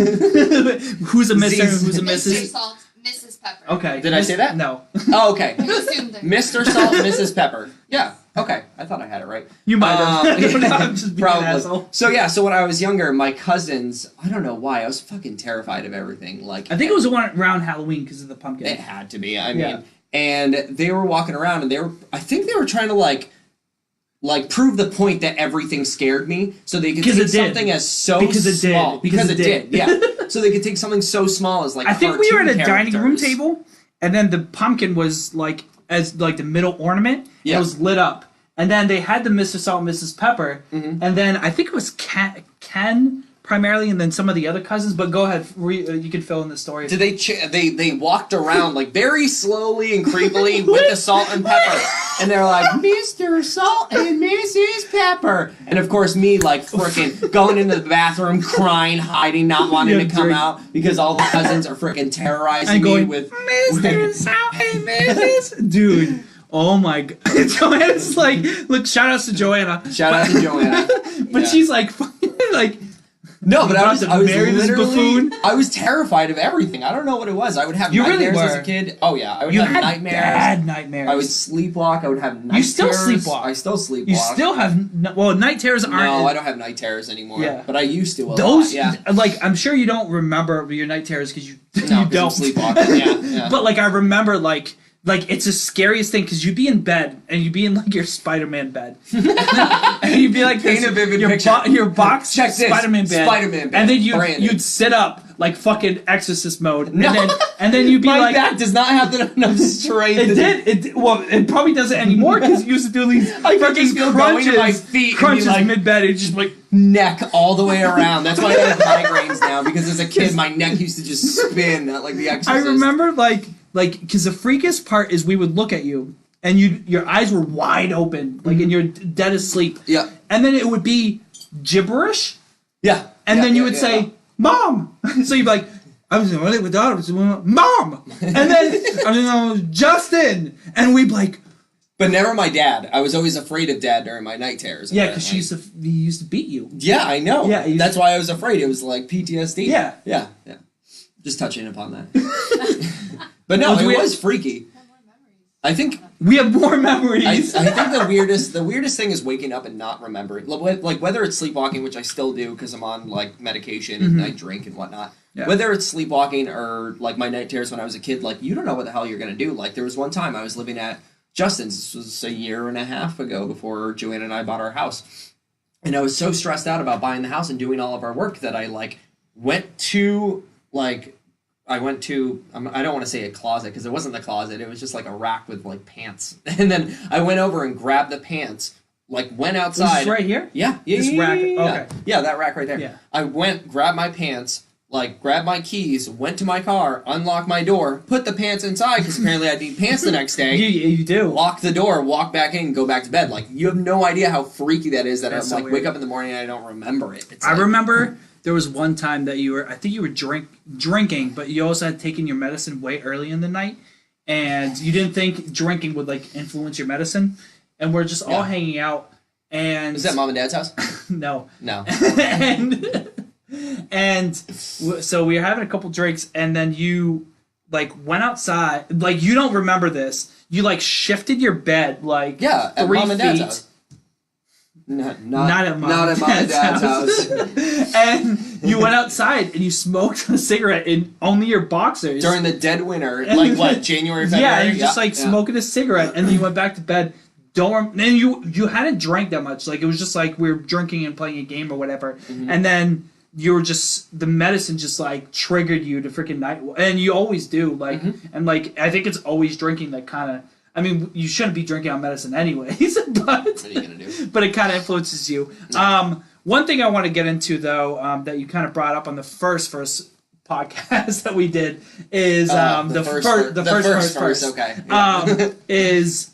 and who's a Mr. Mrs. Salt, Mrs. Pepper. Okay. Did I say that? No. Oh, okay. You assumed it. Mr. Salt, Mrs. Pepper. Yeah, okay, I thought I had it right. You might have. I'm just being probably. an asshole. So yeah, so when I was younger, my cousins, I don't know why, I was fucking terrified of everything. Like I think it was around Halloween because of the pumpkin. It had to be. I mean, and they were walking around, and I think they were trying to like prove the point that everything scared me, so they could take something as so small. Because it did. Yeah. So they could take something so small as like I think we were at a dining room characters. table, and then the pumpkin was like as like the middle ornament. Yeah. It was lit up, and then they had the Mr. Salt and Mrs. Pepper, and then I think it was Ken primarily, and then some of the other cousins. But go ahead, you can fill in the story. Did they walked around like very slowly and creepily with the salt and pepper, and they're like Mr. Salt and Mrs. Pepper, and of course me like frickin' going into the bathroom, crying, hiding, not wanting to come out because all the cousins are frickin' terrorizing me with Mr. Salt and Mrs. Dude. Oh my god. Joanna's like, look, shout outs to Joanna. Shout out to Joanna. But she's like no, but I was marry this literally buffoon. I was terrified of everything. I don't know what it was. I would have nightmares as a kid. Oh yeah, I would have nightmares. Bad nightmares. I would sleepwalk. I would have night You still terrors. sleepwalk. I still sleepwalk. You still have night terrors aren't. No, I don't have night terrors anymore. Yeah. But I used to. Those, lot, yeah. Like, I'm sure you don't remember your night terrors because you I'm don't sleepwalking. Yeah. But like I remember like it's the scariest thing because you'd be in bed and you'd be in like your Spider-Man bed and you'd be like Paint a vivid picture. Your box Check this. Spider-Man bed, and then you'd sit up like fucking Exorcist mode, and then you'd be My like, back does not have enough strength. Well, it probably doesn't anymore because you used to do these I could fucking just feel going to my feet crunches and be like, mid bed, and just like neck all the way around. That's why I have migraines now, because as a kid my neck used to just spin like The Exorcist. I remember like because the freakiest part is we would look at you and your eyes were wide open like and you're dead asleep. Yeah. And then it would be gibberish. Yeah. And then you would say, yeah. Mom. So you'd be like, I was running with daughter, Mom. And then I was Justin. And we'd be like, but never my dad. I was always afraid of Dad during my night terrors. yeah, because he used to beat you. Yeah, I know. Yeah, that's why I was afraid. It was like PTSD. Yeah. Yeah. Just touching upon that. But no, it was freaky. I think we have more memories. I think the weirdest thing is waking up and not remembering. Like whether it's sleepwalking, which I still do because I'm on like medication and I drink and whatnot. Yeah. Whether it's sleepwalking or like my night terrors when I was a kid, like you don't know what the hell you're gonna do. Like there was one time I was living at Justin's. This was a year and a half ago before Joanna and I bought our house, and I was so stressed out about buying the house and doing all of our work that I like went to I don't want to say a closet because it wasn't the closet. It was just like a rack with like pants. And then I went over and grabbed the pants, like went outside. This right here? Yeah. This rack? Okay. Yeah, that rack right there. Yeah. I went, grabbed my pants, like grabbed my keys, went to my car, unlocked my door, put the pants inside because apparently I'd need pants the next day. You do. Lock the door, walk back in, go back to bed. Like you have no idea how freaky that is. That That's I'm so like weird. wake up in the morning and I don't remember it. I remember there was one time that I think you were drinking, but you also had taken your medicine way early in the night, and you didn't think drinking would like influence your medicine, and we're just all hanging out. And is that Mom and Dad's house? No. and so we were having a couple drinks, and then you like went outside. Like you don't remember this. You like shifted your bed like 3 at Mom and Dad's feet. House. Not at Mom and Dad's house. And you went outside and you smoked a cigarette in only your boxers during the dead winter, like what, January, February? Yeah, and just smoking a cigarette, and then you went back to bed. And you hadn't drank that much. Like it was just like we were drinking and playing a game or whatever, and then you were just the medicine just like triggered you to freaking night, and you always do like, and like I think it's always drinking that kind of. I mean, you shouldn't be drinking on medicine anyways, but what are you gonna do? But it kind of influences you. One thing I want to get into though, that you kind of brought up on the first podcast that we did is the first. Okay. Is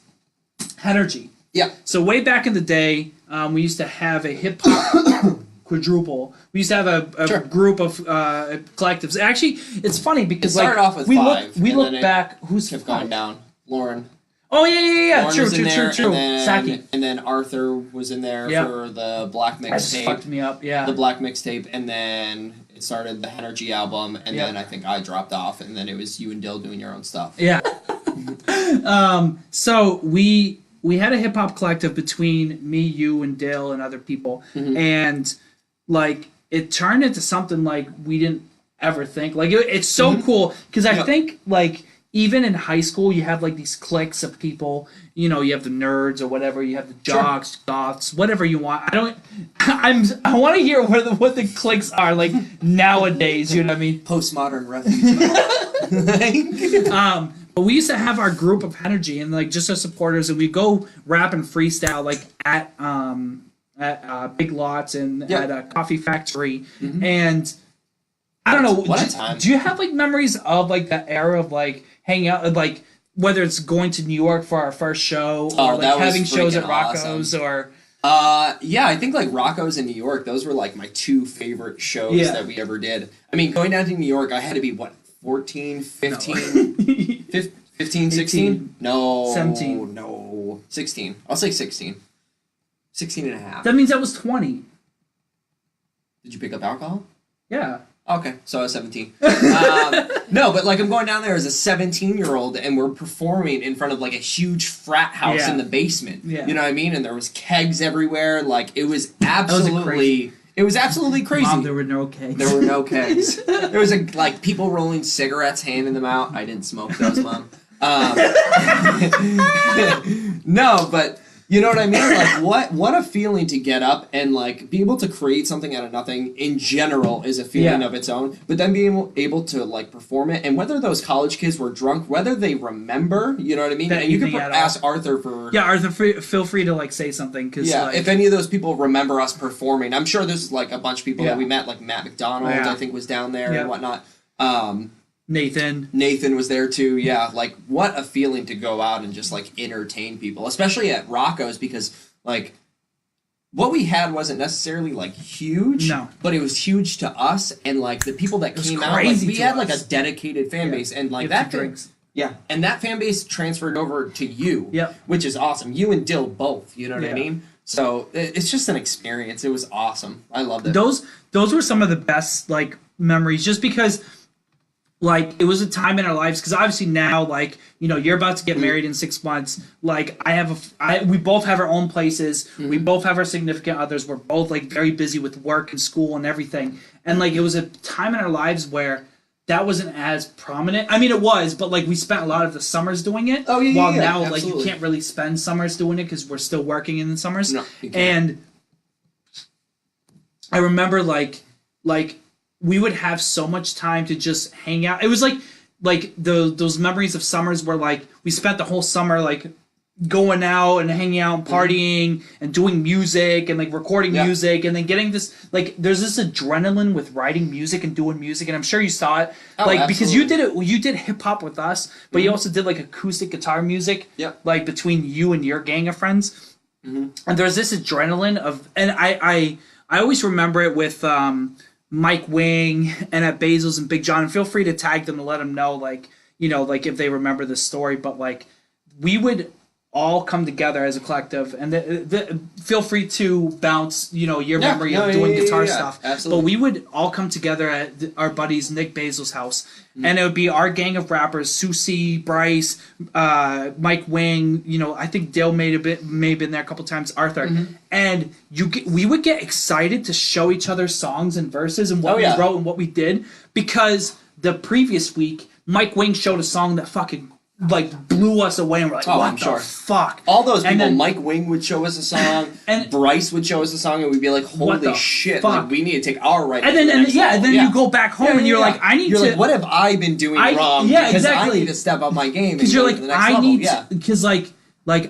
energy. Yeah. So way back in the day, we used to have a hip hop quadruple. We used to have a group of collectives. Actually, it's funny because it started off with five. We look back. Who's kept going down? Lauren. Oh yeah. Lauren True. Saki. And then Arthur was in there for the Black mixtape. Fucked me up. Yeah. The Black mixtape, and then it started the Energy album, and then I think I dropped off, and then it was you and Dill doing your own stuff. Yeah. So we had a hip hop collective between me, you, and Dale and other people, and like it turned into something like we didn't ever think. Like it's so cool because I think like even in high school, you have like these cliques of people. You know, you have the nerds or whatever. You have the jocks, goths, whatever you want. I want to hear what the cliques are like nowadays. You know what I mean? Postmodern refugees. But we used to have our group of energy and like just our supporters, and we go rap and freestyle like at Big Lots and at a Coffee Factory, and I don't know. What a time. Do you have like memories of like that era of like hanging out, like whether it's going to New York for our first show or like having shows at Rocco's or? Yeah, I think like Rocco's in New York, those were like my 2 favorite shows that we ever did. I mean, going down to New York, I had to be 14, 15, 15, 16? No. 17. No. 16. I'll say 16. 16 and a half. That means I was 20. Did you pick up alcohol? Yeah. Okay, so I was 17. No, but like I'm going down there as a 17-year-old and we're performing in front of like a huge frat house in the basement. Yeah. You know what I mean? And there was kegs everywhere. Like it was absolutely crazy. Mom, there were no kegs. There were no kegs. There was like people rolling cigarettes, handing them out. I didn't smoke those, Mom. No, but you know what I mean? Like what a feeling to get up and like be able to create something out of nothing in general is a feeling of its own. But then being able to like perform it, and whether those college kids were drunk, whether they remember, you know what I mean? And you can ask Arthur for Arthur, feel free to like say something because if any of those people remember us performing, I'm sure there's like a bunch of people that we met, like Matt McDonald, I think was down there and whatnot. Nathan was there too. Yeah, like what a feeling to go out and just like entertain people, especially at Rocco's, because like what we had wasn't necessarily like huge, but it was huge to us, and like the people that came out, like we had like a dedicated fan base, and like that and that fan base transferred over to you, which is awesome. You and Dill both, you know what I mean? So it's just an experience. It was awesome. I loved it. Those were some of the best like memories, just because. Like, it was a time in our lives, because obviously now, like, you know, you're about to get married in 6 months. Like, we both have our own places. We both have our significant others. We're both, like, very busy with work and school and everything. And, like, it was a time in our lives where that wasn't as prominent. I mean, it was, but, like, we spent a lot of the summers doing it. Oh, yeah, While now, absolutely. like, you can't really spend summers doing it because we're still working in the summers. No, you can't. And I remember, like we would have so much time to just hang out. It was like those memories of summers where like we spent the whole summer like going out and hanging out and partying and doing music and like recording music, and then getting this like there's this adrenaline with writing music and doing music, and I'm sure you saw it because you did hip hop with us, but you also did like acoustic guitar music like between you and your gang of friends, and there's this adrenaline of, and I always remember it with Mike Wing and at Basil's and Big John, and feel free to tag them to let them know, like, you know, like if they remember the story, but like we would all come together as a collective, and feel free to bounce, you know, your memory of doing guitar stuff. Absolutely. But we would all come together at our buddies Nick Basil's house, and it would be our gang of rappers: Susie, Bryce, Mike Wing. You know, I think Dale may have been there a couple times. Arthur, and we would get excited to show each other songs and verses and what we wrote and what we did, because the previous week Mike Wing showed a song that fucking like blew us away, and we're like, what the fuck? All those people, then, Mike Wing would show us a song, and Bryce would show us a song, and we'd be like, holy shit, like, we need to take our right. And then you go back home and you're like, I need to. Like, what have I been doing wrong? Yeah, because exactly. I need to step up my game. Because you're like, I need to, because like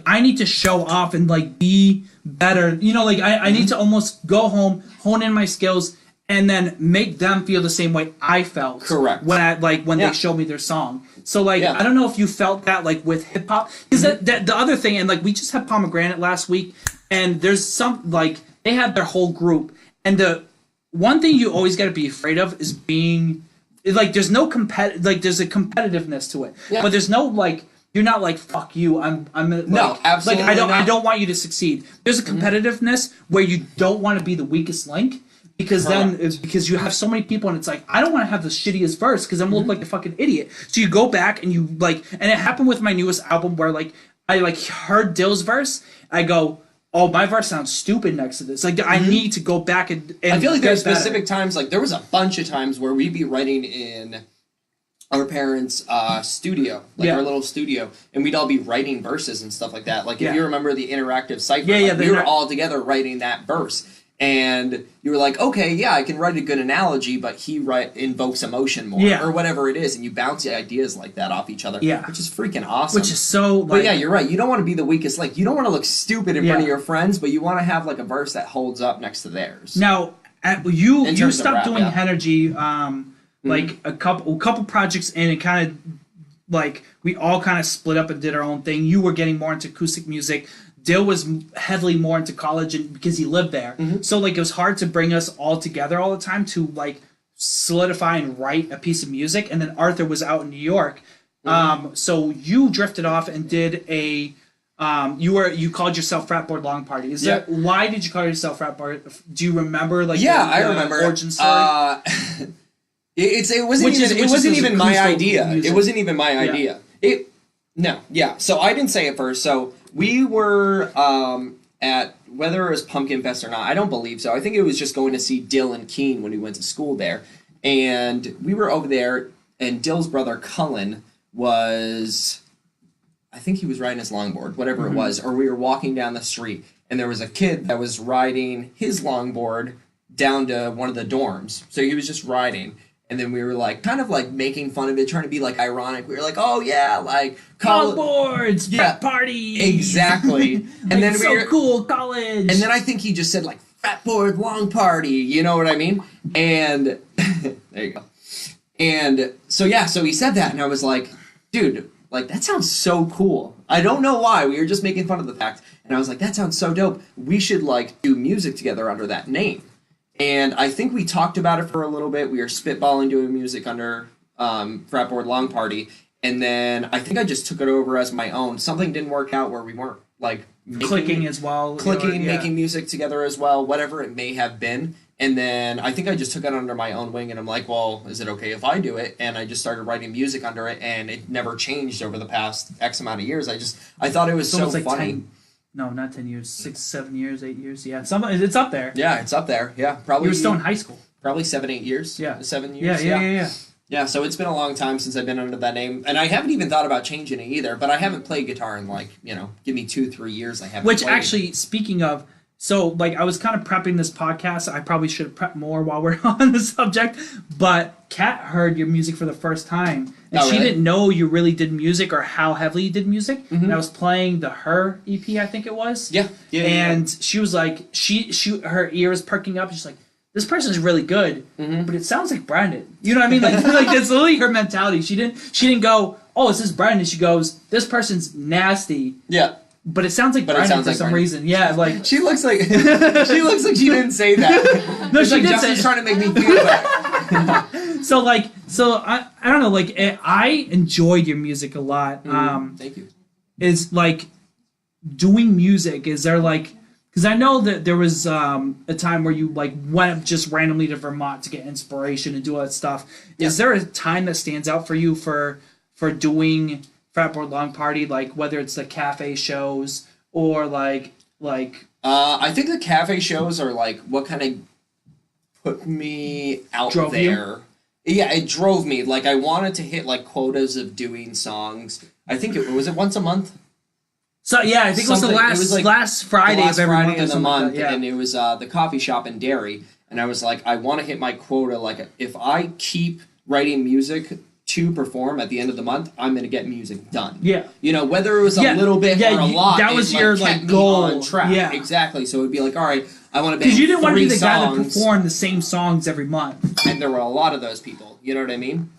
I need to show off and like be better. You know, like I need to almost go home, hone in my skills, and then make them feel the same way I felt. Correct. When they showed me their song. So, like, I don't know if you felt that, like, with hip-hop. Because the other thing, and, like, we just had Pomegranate last week, and there's some, like, they have their whole group. And the one thing you always got to be afraid of is being, like, there's no there's a competitiveness to it. Yeah. But there's no, like, you're not like, fuck you, I'm like, no, absolutely like, I don't want you to succeed. There's a competitiveness where you don't want to be the weakest link. Because then it's because you have so many people, and it's like, I don't want to have the shittiest verse because I'm gonna look like a fucking idiot. So you go back and you like, and it happened with my newest album where like I like heard Dill's verse, I go, oh, my verse sounds stupid next to this. Like I need to go back and I feel like there's specific times, like there was a bunch of times where we'd be writing in our parents' studio, like our little studio, and we'd all be writing verses and stuff like that. Like if you remember the interactive cipher, we were all together writing that verse. And you were like, okay, I can write a good analogy, but he invokes emotion more, or whatever it is, and you bounce ideas like that off each other, which is freaking awesome. Which is so, like... But yeah, you're right. You don't want to be the weakest link. You don't want to look stupid in front of your friends, but you want to have like a verse that holds up next to theirs. Now, you stopped doing Energy, like a couple projects in, and kind of like we all kind of split up and did our own thing. You were getting more into acoustic music. Dill was heavily more into college, and because he lived there, so like it was hard to bring us all together all the time to like solidify and write a piece of music. And then Arthur was out in New York, so you drifted off and did a. You called yourself Fratboard Long Party. Is that why did you call yourself Fratboard? Do you remember like I remember origin story? It wasn't even my idea. It wasn't even my idea. So I didn't say it first. So we were at, whether it was Pumpkin Fest or not, I don't believe so. I think it was just going to see Dill and Keen when we went to school there. And we were over there, and Dill's brother Cullen was, I think he was riding his longboard, whatever it was, or we were walking down the street, and there was a kid that was riding his longboard down to one of the dorms. So he was just riding. And then we were like, kind of like making fun of it, trying to be like ironic. We were like, oh yeah, like longboards, frat party, exactly. And then we were cool college. And then I think he just said like Fratboard Long Party. You know what I mean? And there you go. And so he said that, and I was like, dude, like that sounds so cool. I don't know why. We were just making fun of the fact, and I was like, that sounds so dope. We should like do music together under that name. And I think we talked about it for a little bit. We were spitballing doing music under Fratboard Long Party. And then I think I just took it over as my own. Something didn't work out where we weren't like clicking as well. Making music together as well, whatever it may have been. And then I think I just took it under my own wing, and I'm like, well, is it okay if I do it? And I just started writing music under it, and it never changed over the past X amount of years. I thought it was so like funny. No, not 10 years. 6, 7 years, 8 years. Yeah, it's up there. Yeah, it's up there. Yeah, probably. You were still in high school. Probably 7, 8 years. Yeah, 7 years. Yeah. Yeah, so it's been a long time since I've been under that name, and I haven't even thought about changing it either. But I haven't played guitar in like give me 2-3 years. I haven't. Which played. Actually, speaking of, so like I was kind of prepping this podcast. I probably should have prepped more while we're on the subject. But Kat heard your music for the first time, and she didn't know you really did music or how heavily you did music. And I was playing the Her EP, I think it was. Yeah. And she was like, her ear was perking up. She's like, this person is really good, but it sounds like Brandon. You know what I mean? Like that's literally her mentality. She didn't go, oh, this is Brandon. She goes, this person's nasty. Yeah. But it sounds like Brandon for some reason. Yeah, like she looks like she didn't say that. No, she like did Justin's say trying to make me feel better. So I don't know. Like I enjoyed your music a lot. Thank you. Is like doing music. Is there like, because I know that there was a time where you like went just randomly to Vermont to get inspiration and do all that stuff. Yeah. Is there a time that stands out for you for doing Fratboard Long Party, like whether it's the cafe shows or like I think the cafe shows are like what kind of put me out drove there. Yeah, it drove me. Like I wanted to hit like quotas of doing songs. I think it was once a month. So yeah, I think it was last Friday of every month. And it was the coffee shop in Derry. And I was like, I want to hit my quota. Like if I keep writing music to perform at the end of the month, I'm going to get music done. Yeah. Whether it was a little bit or a lot. That was your like goal. On track. Yeah. Exactly. So it would be like, all right, I want to be because you didn't want to be the guy that performed the same songs every month. And there were a lot of those people. You know what I mean?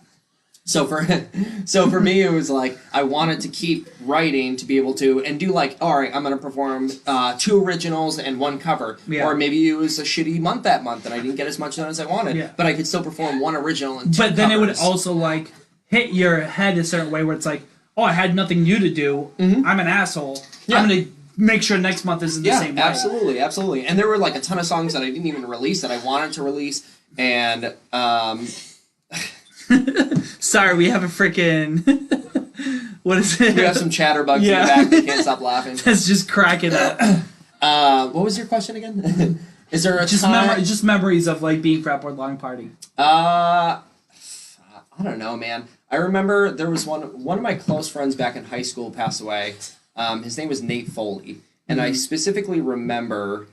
So for me, it was like I wanted to keep writing to be able to and do like, all right, I'm going to perform 2 originals and 1 cover. Yeah. Or maybe it was a shitty month that month and I didn't get as much done as I wanted, but I could still perform 1 original and 2 But then covers. It would also like hit your head a certain way where it's like, oh, I had nothing new to do. I'm an asshole. Yeah. I'm going to make sure next month isn't the same way. Absolutely. And there were like a ton of songs that I didn't even release that I wanted to release. And sorry, we have a freaking what is it? We have some chatterbugs in the back that can't stop laughing. That's just cracking up. What was your question again? Is there a just memories of like being Fratboard Long Party? I don't know, man. I remember there was one of my close friends back in high school passed away. His name was Nate Foley. And I specifically remember,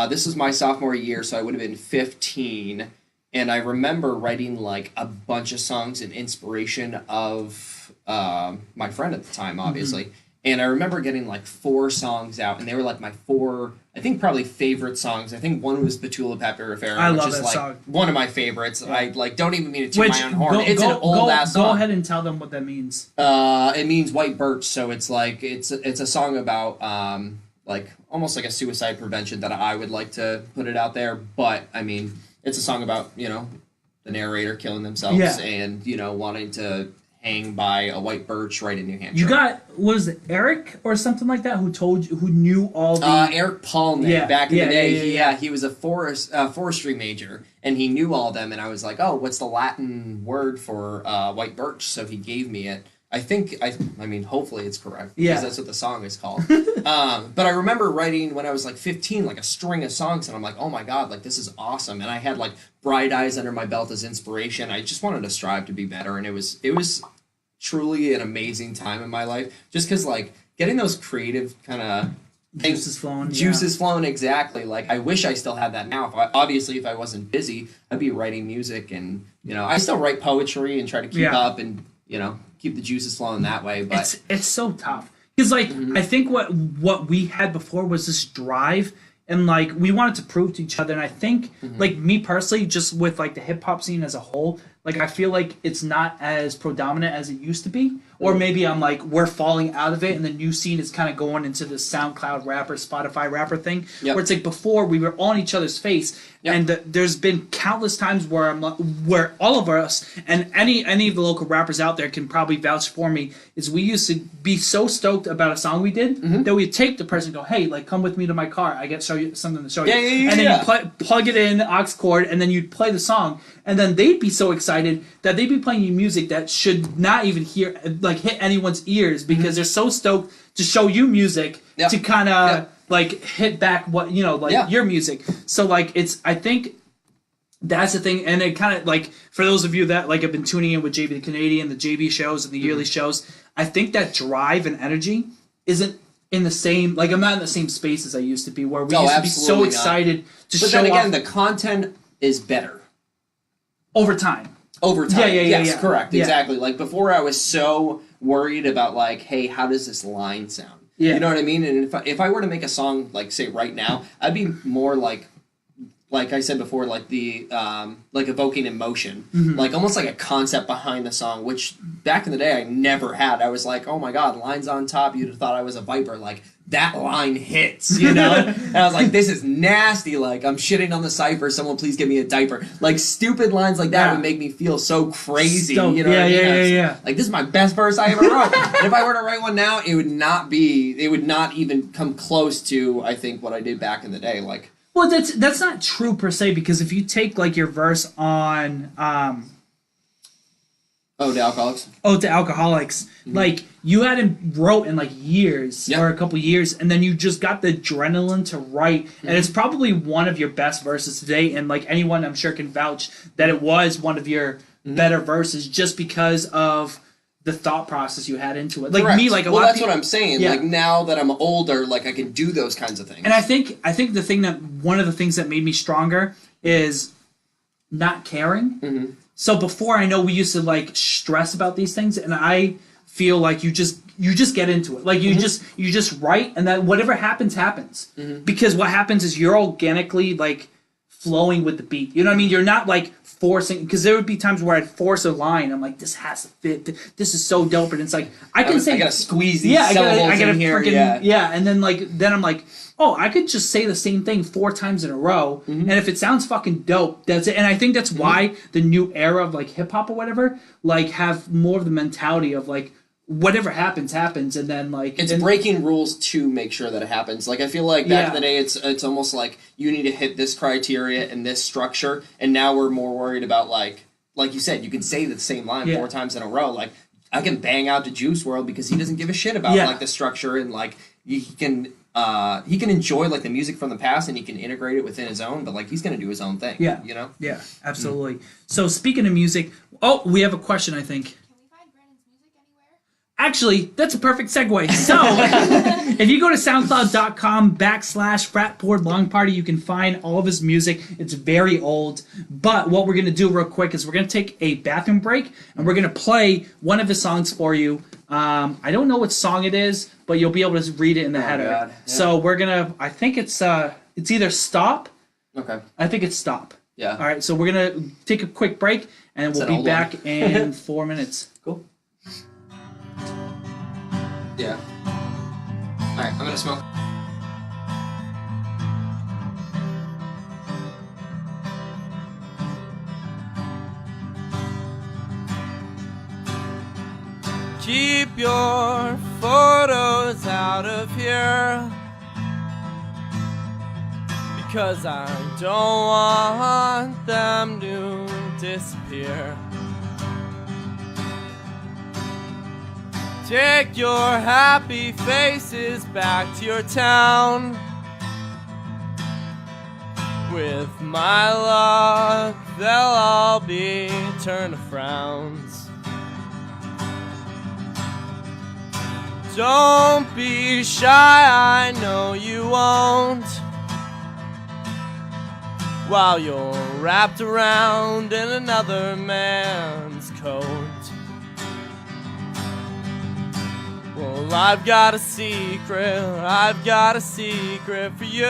this was my sophomore year, so I would have been 15. And I remember writing like a bunch of songs in inspiration of my friend at the time, obviously. And I remember getting like 4 songs out, and they were like my 4, I think probably favorite songs. I think one was Betula Pepper Affair, which is like song. One of my favorites. Yeah. I like don't even mean to toot my own horn. It's an old ass song. Go ahead and tell them what that means. It means white birch, so it's like it's a song about like almost like a suicide prevention that I would like to put it out there. But I mean, it's a song about, you know, the narrator killing themselves and, you know, wanting to hang by a white birch right in New Hampshire. You got, was it Eric or something like that who knew all the... Eric Paulney, back in the day. He was a forestry major, and he knew all of them, and I was like, oh, what's the Latin word for white birch? So he gave me it. I mean, hopefully it's correct, because that's what the song is called. But I remember writing, when I was like 15, like a string of songs, and I'm like, oh my god, like this is awesome. And I had like Bright Eyes under my belt as inspiration. I just wanted to strive to be better, and it was truly an amazing time in my life, just because like getting those creative kind of juices flowing, exactly. Like I wish I still had that now. If I wasn't busy, I'd be writing music, and you know, I still write poetry and try to keep up and, you know, keep the juices flowing that way. But it's so tough because like I think what we had before was this drive, and like we wanted to prove to each other. And I think like me personally, just with like the hip hop scene as a whole, like I feel like it's not as predominant as it used to be. Or maybe I'm like, we're falling out of it, and the new scene is kind of going into the SoundCloud rapper, Spotify rapper thing. Where it's like before we were on each other's face, and there's been countless times where where all of us and any of the local rappers out there can probably vouch for me, is we used to be so stoked about a song we did that we'd take the person and go, hey, like come with me to my car, I get show you something to show you. And then you plug it in aux cord, and then you'd play the song, and then they'd be so excited that they'd be playing you music that should not even hit anyone's ears, because they're so stoked to show you music to kind of like hit back what, you know, like your music. So like I think that's the thing. And it kind of like, for those of you that like have been tuning in with JB the Canadian, the JB shows and the yearly shows, I think that drive and energy isn't in the same, like I'm not in the same space as I used to be, where we used to be so excited to show off. But then again, the content is better over time. Yes, correct, exactly. Like before, I was so worried about like, hey, how does this line sound? You know what I mean? And if I were to make a song, like say right now, I'd be more like I said before, like the like evoking emotion, like almost like a concept behind the song, which back in the day I never had. I was like, oh my god, lines on top, you'd have thought I was a viper. Like that line hits, you know? And I was like, this is nasty. Like I'm shitting on the cipher. Someone please give me a diaper. Like stupid lines like that would make me feel so crazy. You know what I mean? Like this is my best verse I ever wrote. And if I were to write one now, it would not even come close to, I think, what I did back in the day. Like. Well, that's not true per se, because if you take like your verse on Ode to Alcoholics. Ode to Alcoholics, like you hadn't wrote in like years or a couple years, and then you just got the adrenaline to write, and it's probably one of your best verses today. And like anyone, I'm sure, can vouch that it was one of your better verses, just because of the thought process you had into it. Like me, like a lot of people, what I'm saying. Like now that I'm older, like I can do those kinds of things. And I think the thing that one of the things that made me stronger is not caring. So before, I know we used to like stress about these things, and I feel like you just get into it. Like you just write, and that whatever happens happens. Because what happens is you're organically like flowing with the beat. You know what I mean? You're not like forcing, because there would be times where I'd force a line. I'm like, this has to fit. This is so dope, and it's like I gotta squeeze these syllables in here. And then I'm like, oh, I could just say the same thing 4 times in a row, and if it sounds fucking dope, that's it. And I think that's why the new era of like hip hop or whatever, like have more of the mentality of like, whatever happens, and then like it's breaking rules to make sure that it happens. Like I feel like back in the day, it's almost like you need to hit this criteria and this structure, and now we're more worried about like you said, you can say the same line 4 times in a row. Like I can bang out to Juice WRLD because he doesn't give a shit about like the structure, and like he can he can enjoy like the music from the past and he can integrate it within his own, but like he's gonna do his own thing. Yeah. You know? Yeah, absolutely. So speaking of music, we have a question, I think. Actually, that's a perfect segue. So, if you go to soundcloud.com/fratboard long party, you can find all of his music. It's very old. But what we're going to do real quick is we're going to take a bathroom break, and we're going to play one of the songs for you. I don't know what song it is, but you'll be able to read it in the header. God. Yeah. So we're going to, I think it's either Stop. Okay. I think it's Stop. Yeah. All right, so we're going to take a quick break, and we'll be back in 4 minutes. Cool. Yeah. Alright, I'm gonna smoke. Keep your photos out of here, because I don't want them to disappear. Take your happy faces back to your town. With my luck, they'll all be turned to frowns. Don't be shy, I know you won't. While you're wrapped around in another man's coat. Well, I've got a secret for you.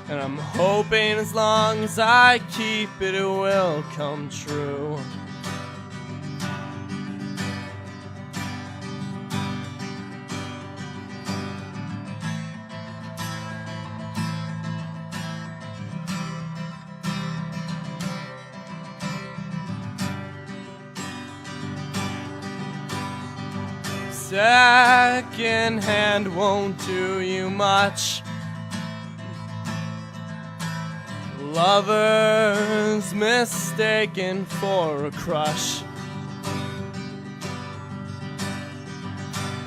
And I'm hoping as long as I keep it, it will come true. Second hand won't do you much. Lovers mistaken for a crush.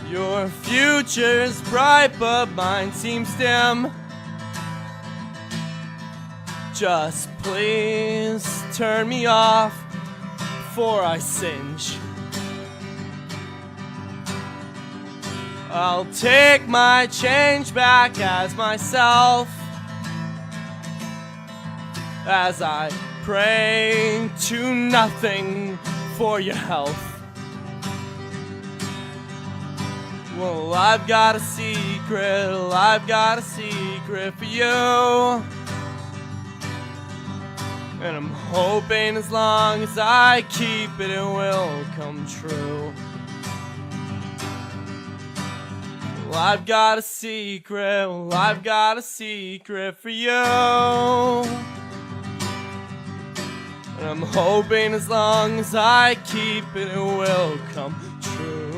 Your future's bright, but mine seems dim. Just please turn me off before I singe. I'll take my change back as myself, as I pray to nothing for your health. Well, I've got a secret for you. And I'm hoping as long as I keep it, it will come true. Well, I've got a secret for you. And I'm hoping as long as I keep it, it will come true.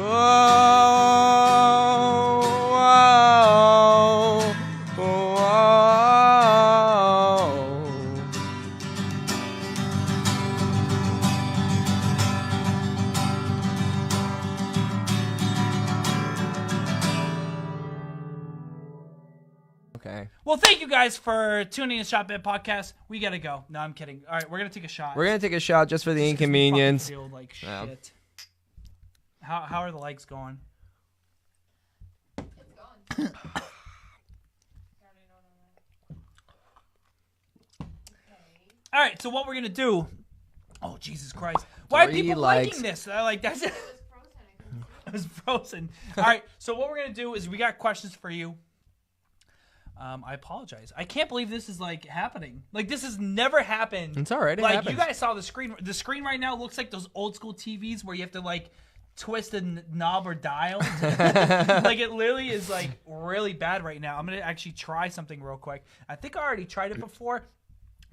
Okay. Well, thank you guys for tuning in to ShotBet Podcast. We gotta go. No, I'm kidding. All right, we're gonna take a shot. We're gonna take a shot just for the inconvenience. Feel like shit. Yeah. How are the legs going? It's going. All right, so what we're gonna do? Oh, Jesus Christ! Why are 3 people legs. liking this? They're like, that's it. It was frozen. All right, so what we're gonna do is we got questions for you. I apologize. I can't believe this is like happening. Like this has never happened. It's all right. It like happens. you guys saw the screen. The screen right now looks like those old school TVs where you have to like twist a knob or dial. Like it literally is like really bad right now. I'm gonna actually try something real quick. I think I already tried it before,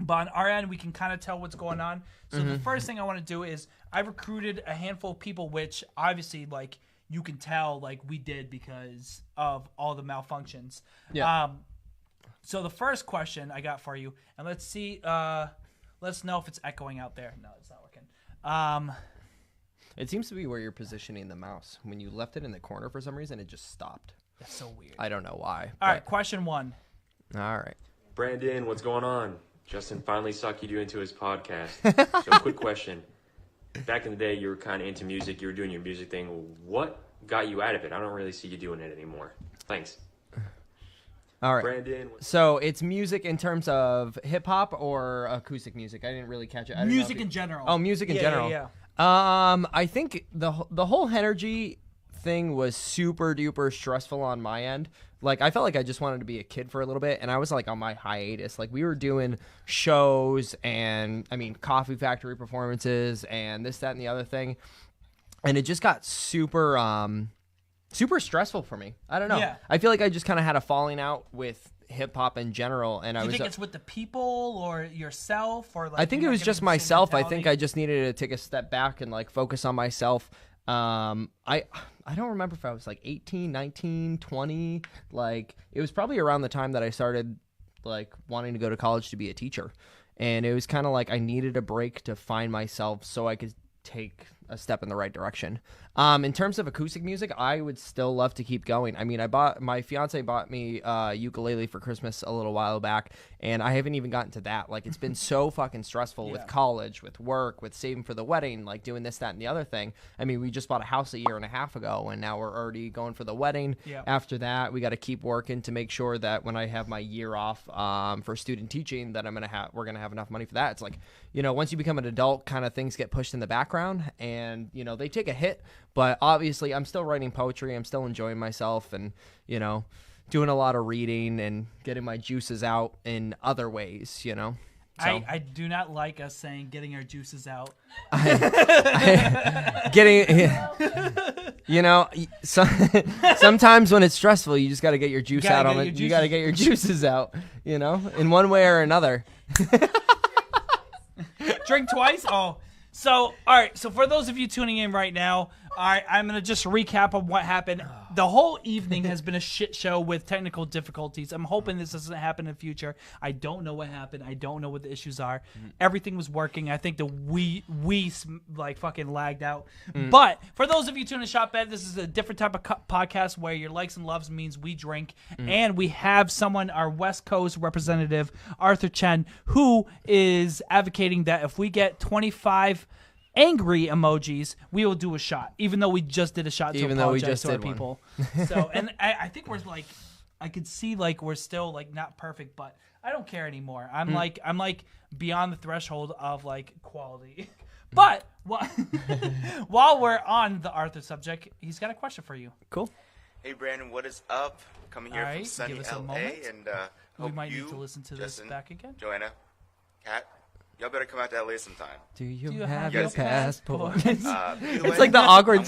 but on our end we can kind of tell what's going on. So the first thing I want to do is I recruited a handful of people, which obviously like you can tell like we did because of all the malfunctions. Yeah. So the first question I got for you, and let's see, let's know if it's echoing out there. No, it's not working. It seems to be where you're positioning the mouse. When you left it in the corner for some reason, it just stopped. That's so weird. I don't know why. All right, question 1. All right. Brandon, what's going on? Justin finally sucked you into his podcast. So quick question. Back in the day, you were kind of into music. You were doing your music thing. What got you out of it? I don't really see you doing it anymore. Thanks. All right. Brandon. So it's music in terms of hip hop or acoustic music. I didn't really catch it. Music in general. Oh, music in general. Yeah. I think the whole energy thing was super duper stressful on my end. Like, I felt like I just wanted to be a kid for a little bit, and I was like on my hiatus. Like, we were doing shows and Coffee Factory performances and this, that, and the other thing, and it just got super stressful for me. I don't know. Yeah. I feel like I just kind of had a falling out with hip hop in general, and Do you think it's with the people or yourself, or like? I think it was just myself. I think I just needed to take a step back and like focus on myself. I don't remember if I was like 18, 19, 20. Like, it was probably around the time that I started like wanting to go to college to be a teacher, and it was kind of like I needed a break to find myself so I could take a step in the right direction. In terms of acoustic music, I would still love to keep going. I mean, my fiance bought me a ukulele for Christmas a little while back, and I haven't even gotten to that. Like, it's been so fucking stressful with college, with work, with saving for the wedding, like doing this, that, and the other thing. I mean, we just bought a house a year and a half ago, and now we're already going for the wedding. Yeah. After that, we got to keep working to make sure that when I have my year off for student teaching, that we're gonna have enough money for that. It's like, once you become an adult, kind of things get pushed in the background, and they take a hit. But obviously, I'm still writing poetry. I'm still enjoying myself, and doing a lot of reading and getting my juices out in other ways. So. I do not like us saying getting our juices out. Sometimes when it's stressful, you just got to get your juice out on it. You got to get your juices out. In one way or another. Drink twice. Oh. So, all right. So, for those of you tuning in right now, all right, I'm going to just recap on what happened. The whole evening has been a shit show with technical difficulties. I'm hoping this doesn't happen in the future. I don't know what happened. I don't know what the issues are. Everything was working. I think the we like fucking lagged out. But for those of you tuning in ShotBet, this is a different type of podcast where your likes and loves means we drink. And we have someone, our West Coast representative, Arthur Chen, who is advocating that if we get 25 angry emojis, we will do a shot, even though we just did a shot to apologize to our people. So, and I think we're like, I could see like we're still like not perfect, but I don't care anymore. I'm like beyond the threshold of like quality. But while we're on the Arthur subject, he's got a question for you. Cool. Hey Brandon, what is up? Coming here from sunny LA, and we might need to listen to Justin, this back again. Joanna, Kat, y'all better come out to LA sometime. Do you have your passport? It's like the awkward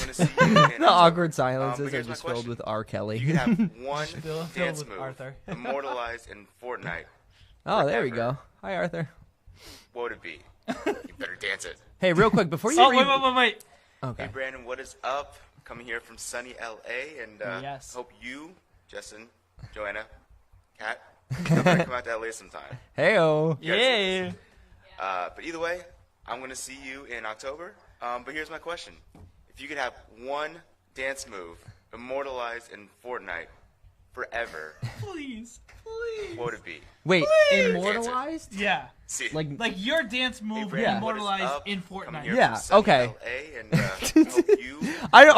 silences are just filled with R. Kelly. You have one dance with move Arthur. immortalized in Fortnite. Oh, there we go. Hi, Arthur. What would it be? You better dance it. Hey, real quick before you. Wait. Okay. Hey Brandon, what is up? Coming here from sunny LA, and hope you, Justin, Joanna, Kat, y'all better come out to LA sometime. Heyo. Yeah. But either way, I'm going to see you in October. But here's my question. If you could have one dance move immortalized in Fortnite forever, Please. what would it be? Wait, Please. immortalized? Yeah. See, Like your dance move immortalized in Fortnite. Yeah, okay. LA, and hope you,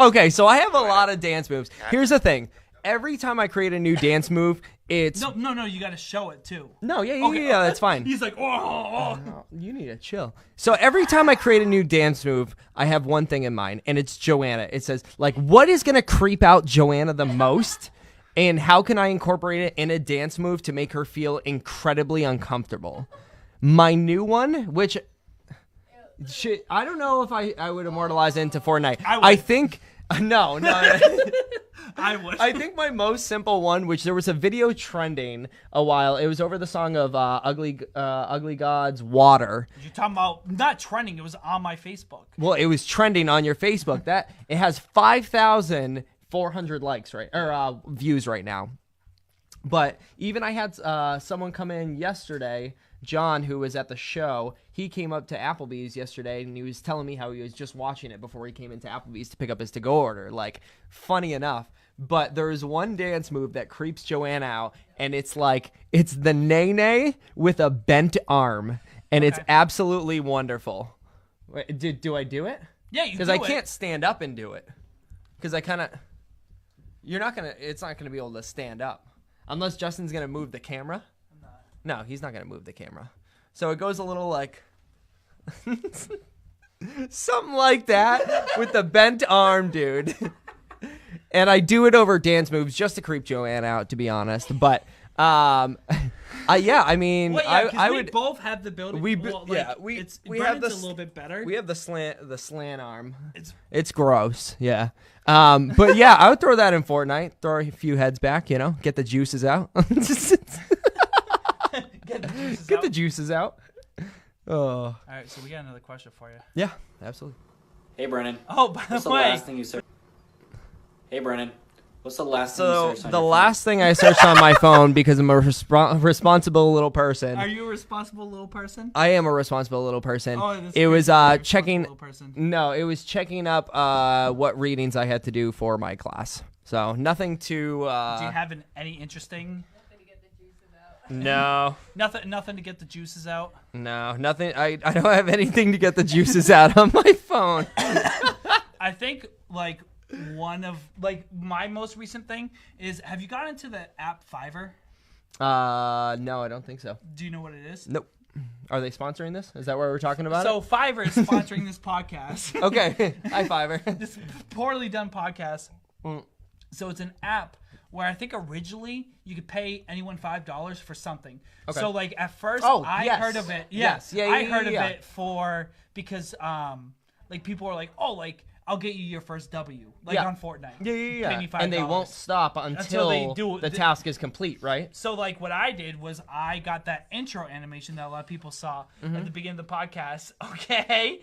Okay, so I have a lot of dance moves. Here's the thing. Every time I create a new dance move, it's... No, you got to show it, too. No, yeah, that's fine. He's like, oh. You need to chill. So every time I create a new dance move, I have one thing in mind, and it's Joanna. It says, like, what is going to creep out Joanna the most, and how can I incorporate it in a dance move to make her feel incredibly uncomfortable? My new one, which... I don't know if I would immortalize it into Fortnite. I think... No. I would. I think my most simple one, which there was a video trending a while. It was over the song of Ugly God's Water. You're talking about not trending. It was on my Facebook. Well, it was trending on your Facebook. That it has 5,400 likes, right, or views right now. But even I had someone come in yesterday John, who was at the show, he came up to Applebee's yesterday and he was telling me how he was just watching it before he came into Applebee's to pick up his to-go order. Like, funny enough. But there's one dance move that creeps Joanna out, and it's like, it's the nay-nay with a bent arm, and it's absolutely wonderful. Wait, do I do it? Yeah, you do it. Because I can't stand up and do it. Because I kind of... It's not going to be able to stand up. Unless Justin's going to move the camera. I'm not. No, he's not going to move the camera. So it goes a little like... something like that with the bent arm, dude. And I do it over dance moves just to creep Joanne out, to be honest. But... I mean, well, yeah, I we would both have the ability. we have a little bit better. We have the slant arm. It's gross, yeah. But yeah, I would throw that in Fortnite. Throw a few heads back, get the juices out. Get the juices out. Oh. All right, so we got another question for you. Yeah, absolutely. Hey, Brennan. Oh, by the way. What's the last thing you searched? Hey, Brennan. What's the last thing you searched on the your last thing I searched on my phone, because I'm a responsible little person. Are you a responsible little person? I am a responsible little person. Oh, this it was checking. little person. No, it was checking up what readings I had to do for my class. So nothing to. Do you have any interesting? No. Nothing to get the juices out. No, nothing. I don't have anything to get the juices out on my phone. I think one of my most recent thing is, have you gotten into the app Fiverr? No, I don't think so. Do you know what it is? Nope. Are they sponsoring this? Is that what we're talking about? So Fiverr is sponsoring this podcast. Okay. Hi, Fiverr. This poorly done podcast. So it's an app where I think originally you could pay anyone $5 for something. Okay. So at first I heard of it. Yes. Yeah, I heard of it because people were like, oh, I'll get you your first W, on Fortnite. Yeah. Pay me $5. And they won't stop until they do the task is complete, right? So what I did was I got that intro animation that a lot of people saw at the beginning of the podcast. Okay.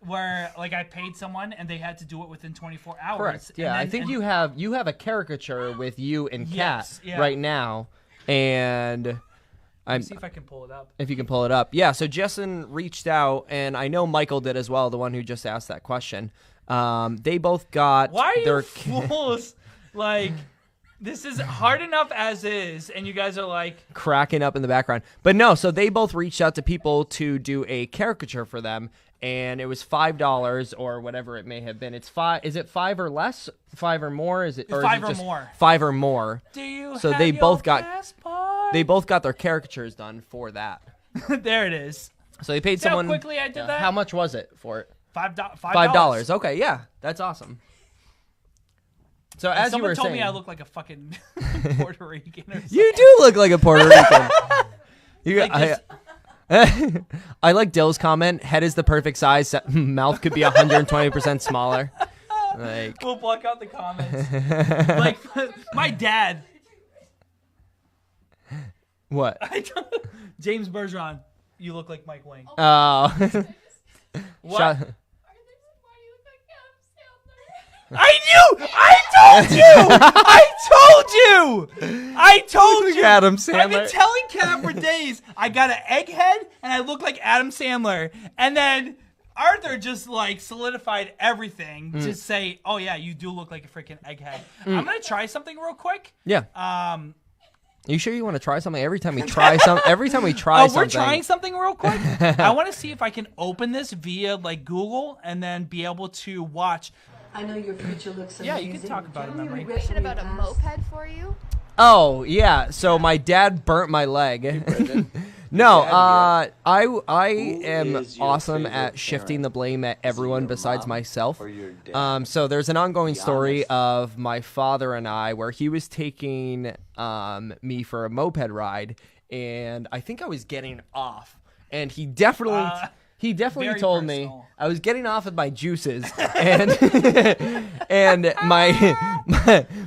Where I paid someone and they had to do it within 24 hours. Correct. Yeah, I think you have a caricature with you and Kat yeah. right now, and Let me see if I can pull it up. If you can pull it up, yeah. So Justin reached out, and I know Michael did as well, the one who just asked that question. They both got. Why are you fools? This is hard enough as is, and you guys are cracking up in the background. But no, so they both reached out to people to do a caricature for them. And it was $5 or whatever it may have been. It's $5. Is it $5 or less? $5 or more? Is it or $5 is it or just more? $5 or more. Do you? So have they your both got passport? they both got their caricatures done for that. There it is. So they paid See someone. how quickly I did that? How much was it for it? $5. Okay, yeah, that's awesome. So as you were saying, someone told me I look like a fucking Puerto Rican. Or something. You do look like a Puerto Rican. I like Dill's comment. Head is the perfect size. Mouth could be 120% smaller. We'll block out the comments. My dad. What? James Bergeron. You look like Mike Wang. Oh. What? I knew! I told you! Adam Sandler. I've been telling Kat for days. I got an egghead and I look like Adam Sandler. And then Arthur just solidified everything to say, oh yeah, you do look like a freaking egghead. I'm gonna try something real quick. Yeah. You sure you want to try something? Every time we try something. We're trying something real quick. I want to see if I can open this via Google and then be able to watch. I know your future looks amazing. Yeah, you can talk about it, memory. Question about a moped for you. Oh yeah, so my dad burnt my leg. No, I am awesome at shifting the blame at everyone besides myself. So there's an ongoing story of my father and I where he was taking me for a moped ride, and I think I was getting off, and he definitely told me I was getting off with my juices, and and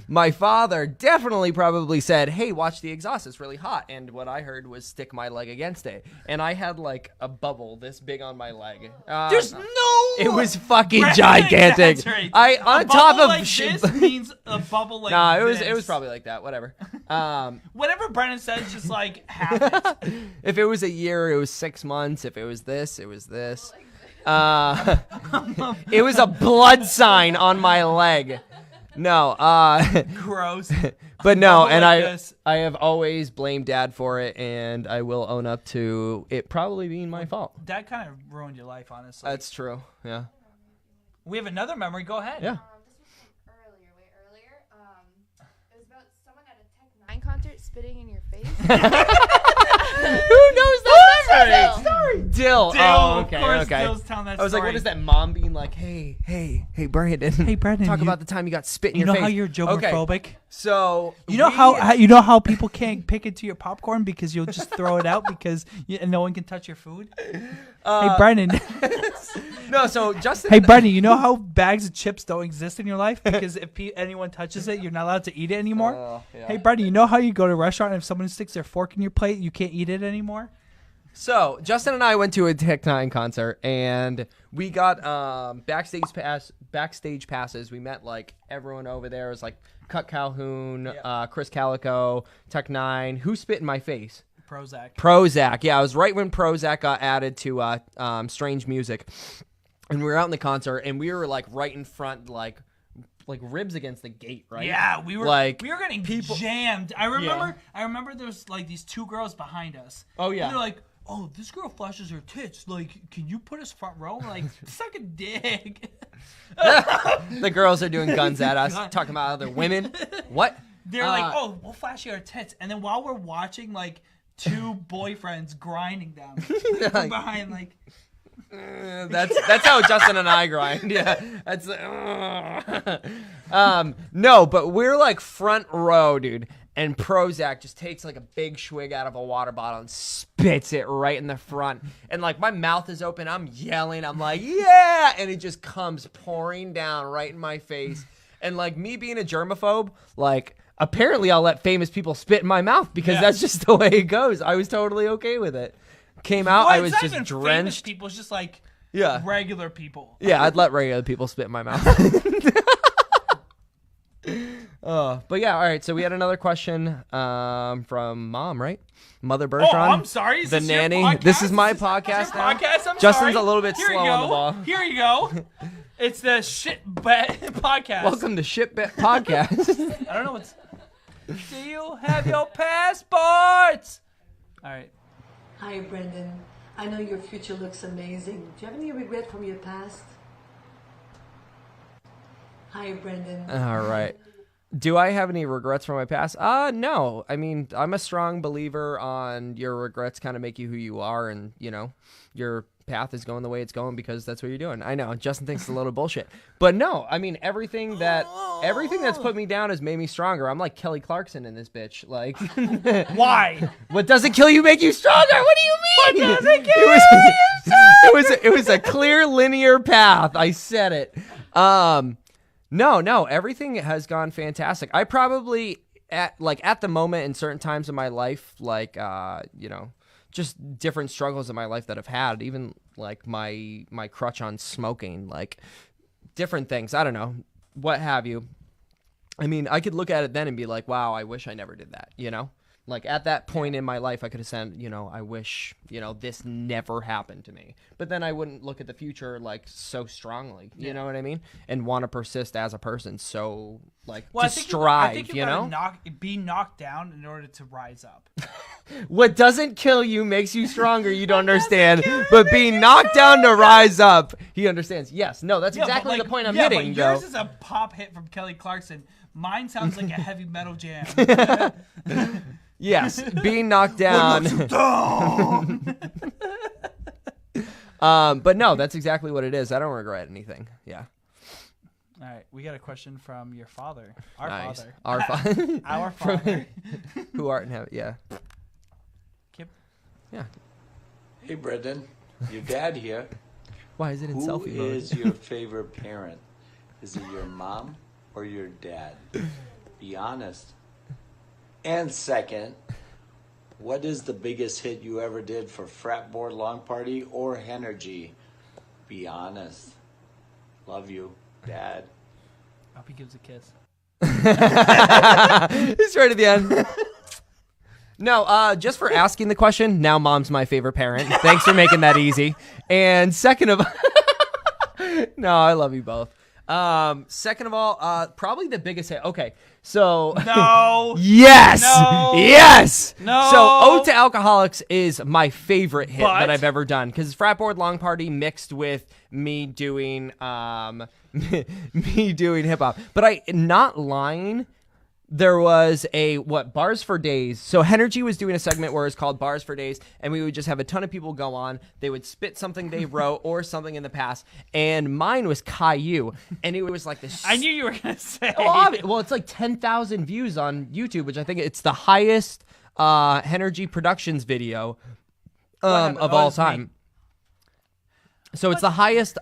my father definitely probably said, "Hey, watch the exhaust; it's really hot." And what I heard was stick my leg against it, and I had a bubble this big on my leg. There's no. It was fucking gigantic. Right. I on top of this means a bubble like. Nah, this. it was probably like that. Whatever. Whatever Brennan says, just like happens. If it was a year, it was 6 months. If it was this, it was this. It was a blood sign on my leg. No. Gross. But no, Like and this. I have always blamed Dad for it, and I will own up to it probably being my fault. That kind of ruined your life, honestly. That's true. Yeah. We have another memory. Go ahead. Yeah. Way earlier. It was about someone at a Tech 9 concert spitting in your face. Who knows that Dill. Dill. Dill, Oh, of okay, course, okay. Dill's telling that I was like, story. what is that mom being like? Hey, Brandon. Hey, Brandon. Talk about the time you got spit in You your face. know how you're germophobic? So You know how people can't pick into your popcorn because you'll just throw it out because and no one can touch your food. Hey, Brendan. No, so Justin. Hey, Brendan, you know how bags of chips don't exist in your life because if anyone touches it, you're not allowed to eat it anymore? Yeah. Hey, Brendan, you know how you go to a restaurant and if someone sticks their fork in your plate, you can't eat it anymore? So Justin and I went to a Tech 9 concert and we got backstage passes. We met like everyone over there. It was like Cut Calhoun, Chris Calico, Tech 9. Who spit in my face? Prozac. Yeah, it was right when Prozac got added to Strange Music. And we were out in the concert and we were like right in front, like ribs against the gate, right? Yeah, we were getting jammed. I remember there was like these two girls behind us. Oh, yeah. And they're like, oh, this girl flashes her tits. Like, can you put us front row? We're like, suck a dick. The girls are doing guns at us, talking about other women. What? They're like, oh, we'll flash you our tits. And then while we're watching, like, two boyfriends grinding them from behind, like... That's how Justin and I grind. Yeah, that's no, but we're like front row, dude. And Prozac just takes like a big swig out of a water bottle and spits it right in the front. And like my mouth is open, I'm yelling, I'm like, yeah, and it just comes pouring down right in my face. And like me being a germaphobe, like apparently I'll let famous people spit in my mouth because that's just the way it goes. I was totally okay with it. Came out, I was just drenched. People, it's just like Yeah. regular people. Yeah, I'd let regular people spit in my mouth. But yeah, all right. So we had another question from Mom, right? Mother Bergeron. Oh, I'm sorry. Is the this your nanny. podcast? This is my Is this podcast your now. podcast? I'm Justin's sorry. a little bit Here slow you on the go. ball. Here you go. It's the ShotBet Podcast. Welcome to ShotBet Podcast. I don't know what's. Do you have your passports? All right. Hi, Brandon. I know your future looks amazing. Do you have any regret from your past? Hi, Brandon. All right. Do I have any regrets from my past? No. I mean, I'm a strong believer on your regrets kind of make you who you are, and you know, your path is going the way it's going because that's what you're doing. I know Justin thinks it's a little bullshit, but no. I mean, everything that's put me down has made me stronger. I'm like Kelly Clarkson in this bitch. Like, why? What doesn't kill you make you stronger? What do you mean? What doesn't kill you stronger? It was a clear linear path. I said it. No, everything has gone fantastic. I probably at the moment in certain times of my life, like you know, just different struggles in my life that I've had, even like my crutch on smoking, like different things. I don't know, what have you. I mean, I could look at it then and be like, wow, I wish I never did that, you know? Like at that point in my life, I could have said, you know, I wish, you know, this never happened to me. But then I wouldn't look at the future like so strongly, you know what I mean? And want to persist as a person. So like to strive, I think you know? be knocked down in order to rise up. What doesn't kill you makes you stronger. You don't understand. But being knocked down to rise up, he understands. Yes, no, that's exactly the point I'm hitting, but Joe. yours is a pop hit from Kelly Clarkson. Mine sounds like a heavy metal jam. Yes, being knocked down. But no, that's exactly what it is. I don't regret anything. Yeah. All right, we got a question from your father. Our Nice. father. Our father. Our father. Who art in heaven? Yeah. Kip. Yeah. Hey, Brendan. Your dad here. Why is it in selfie mode? Who is your favorite parent? Is it your mom or your dad? Be honest. And second, what is the biggest hit you ever did for Frat Board Long Party or Henergy? Be honest. Love you, Dad. I hope he gives a kiss. It's right at the end. No, just for asking the question, now mom's my favorite parent. Thanks for making that easy. And second of no, I love you both. Second of all, probably the biggest hit. Okay, so No. yes, No. yes. No. So Ode to Alcoholics is my favorite hit But- that I've ever done because Frat Board Long Party mixed with me doing me doing hip hop. But I not lying. There was Bars for Days. So Henergy was doing a segment where it's called Bars for Days, and we would just have a ton of people go on. They would spit something they wrote or something in the past, and mine was Caillou, and it was like this. I knew you were gonna say. Well, it's like 10,000 views on YouTube, which I think it's the highest Henergy Productions video of all time. So it's the highest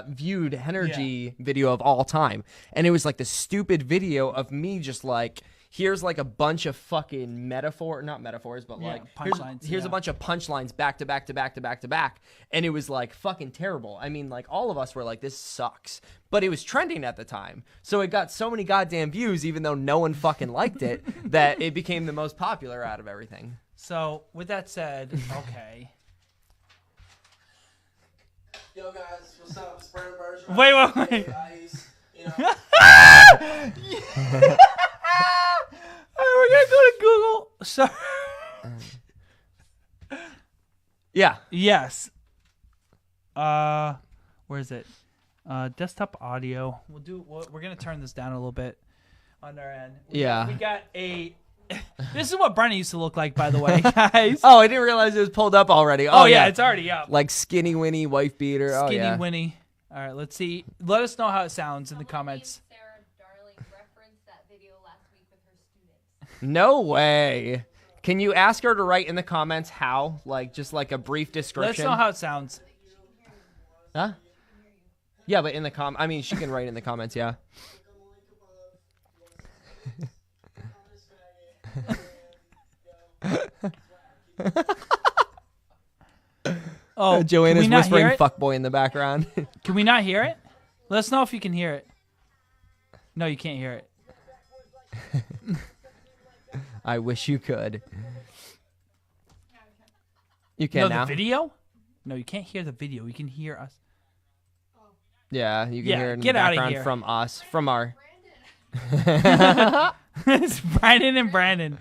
viewed Henergy video of all time. And it was like the stupid video of me just like, here's like a bunch of fucking not metaphors, but like punchlines. Here's a bunch of punchlines back to back to back to back to back. And it was like fucking terrible. I mean, like all of us were like, this sucks. But it was trending at the time. So it got so many goddamn views, even though no one fucking liked it, that it became the most popular out of everything. So with that said, okay. Yo guys, what's up? It's Brandon Bergeron. Wait. You know. Alright, we're gonna go to Google. Sorry. Yeah. Yes. Where is it? Desktop audio. We're gonna turn this down a little bit on our end. We got a. This is what Brennan used to look like, by the way, guys. Oh, I didn't realize it was pulled up already. Oh yeah, it's already up. Like Skinny Winnie, wife beater. Skinny Winnie. All right, let's see. Let us know how it sounds in the comments. No way. Can you ask her to write in the comments how? Like, just like a brief description. Let us know how it sounds. Huh? Yeah, but in the I mean, she can write in the comments, yeah. Oh, Joanna's can we not whispering hear it? fuckboy in the background. Can we not hear it? Let us know if you can hear it. No, you can't hear it. I wish you could. You can now. The video? No, you can't hear the video. You can hear us. Yeah, you can hear it in the get outta background here. from us, from our. It's Brandon and Brandon.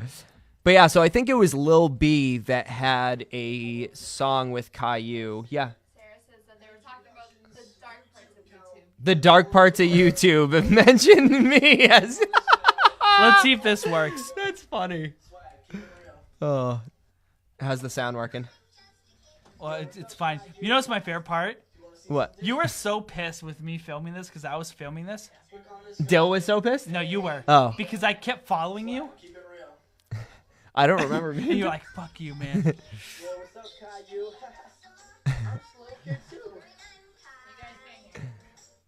But yeah, so I think it was Lil B that had a song with Caillou. Yeah. The dark parts of YouTube mentioned me as. Let's see if this works. That's funny. Oh, how's the sound working? Well, it's fine. You know what's my favorite part? What? You were so pissed with me filming this because I was filming this. Dill was so pissed? No, you were. Oh. Because I kept following you. I don't remember. And you're like, fuck you, man. Yo, what's up, Caillou? I'm slow kid too.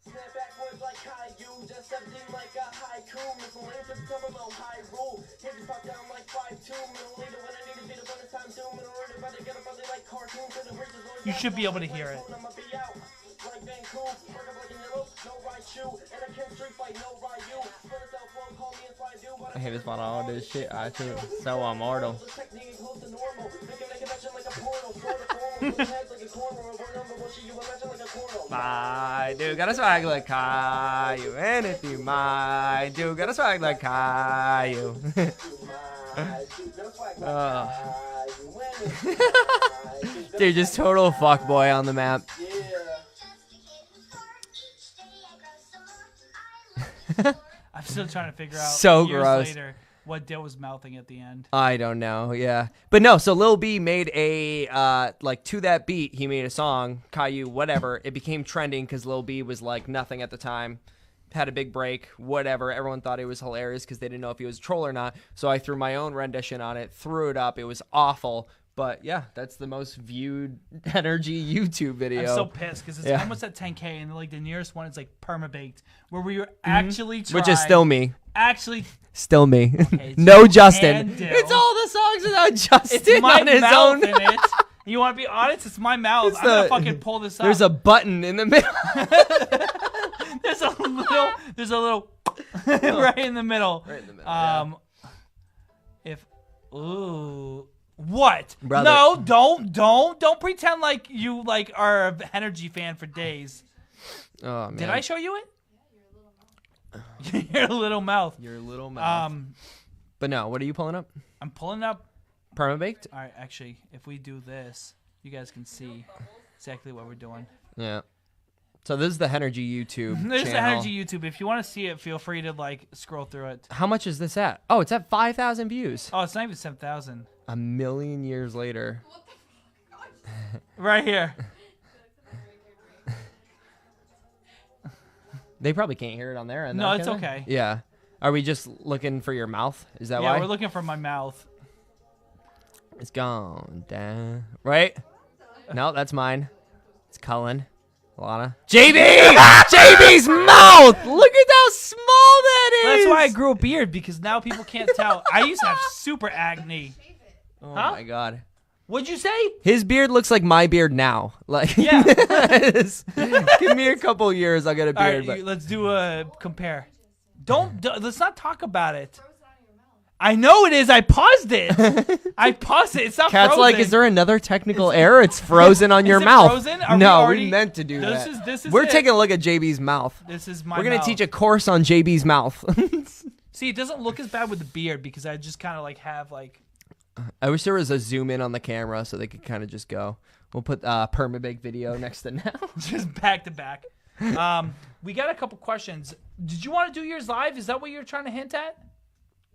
Snapback boys like Caillou, just something like a haiku. Missile lane to the top of a high rule. Hit the fuck down like 5'2". Middle leader when I need to beat up on this time soon. Middle order, but I get up on the like cartoons. And the bridges always You should be able to hear it. I'ma be out like Vancouver. Work up like a yellow, no right shoe. And I can't street fight, no right you. Split yourself one, call me and slide you. I hate this about all this shit. I feel so immortal. I do got a swag like Caillou, and if you might do got a swag like Caillou. Dude, just total fuckboy on the map. I'm still trying to figure out So years gross. later what Dill was mouthing at the end. I don't know, yeah. But no, so Lil B made a, like, to that beat, he made a song, Caillou, whatever. It became trending because Lil B was, like, nothing at the time. Had a big break, whatever. Everyone thought it was hilarious because they didn't know if he was a troll or not. So I threw my own rendition on it, threw it up. It was awful. But, yeah, that's the most viewed Energy YouTube video. I'm so pissed because it's Yeah. almost at 10K, and like the nearest one is like Permabaked, where we were actually trying. Which is still me. Actually, Still me. Okay, No Justin. and Dill. It's all the songs without Justin it's my on his mouth own. in it. You want to be honest? It's my mouth. It's I'm gonna the- fucking pull this up. There's a button in the middle. There's a little Right in the middle. Right in the middle. What? Brother. No, don't pretend like you are an energy fan for days. Oh man. Did I show you it? Your little mouth. Your little mouth. But no, what are you pulling up? I'm pulling up Permabaked? All right, actually, if we do this, you guys can see exactly what we're doing. Yeah. So this is the Energy YouTube This is the channel. Energy YouTube. If you want to see it, feel free to scroll through it. How much is this at? Oh, it's at 5,000 views. Oh, it's not even 7,000. A million years later. Right here. They probably can't hear it on there. No, it's okay. Yeah. Are we just looking for your mouth? Is that why? Yeah, we're looking for my mouth. It's gone down. Right? No, that's mine. It's Cullen. Lana. JB! JB's mouth! Look at how small that is! That's why I grew a beard, because now people can't tell. I used to have super acne. Oh my god. What'd you say? His beard looks like my beard now. Yeah. Give me a couple years, I'll get a beard. All right, let's do a compare. Let's not talk about it. I know it is. I paused it. It's not Cat's frozen. like, is there another technical error? It's frozen on your Is it mouth. frozen? Are No, we we meant to do that. This is We're it. taking a look at JB's mouth. This is my We're gonna mouth. teach a course on JB's mouth. See, it doesn't look as bad with the beard because I just kind of have I wish there was a zoom in on the camera so they could kind of just go. We'll put permabake video next to now. just back to back. We got a couple questions. Did you want to do yours live? Is that what you're trying to hint at?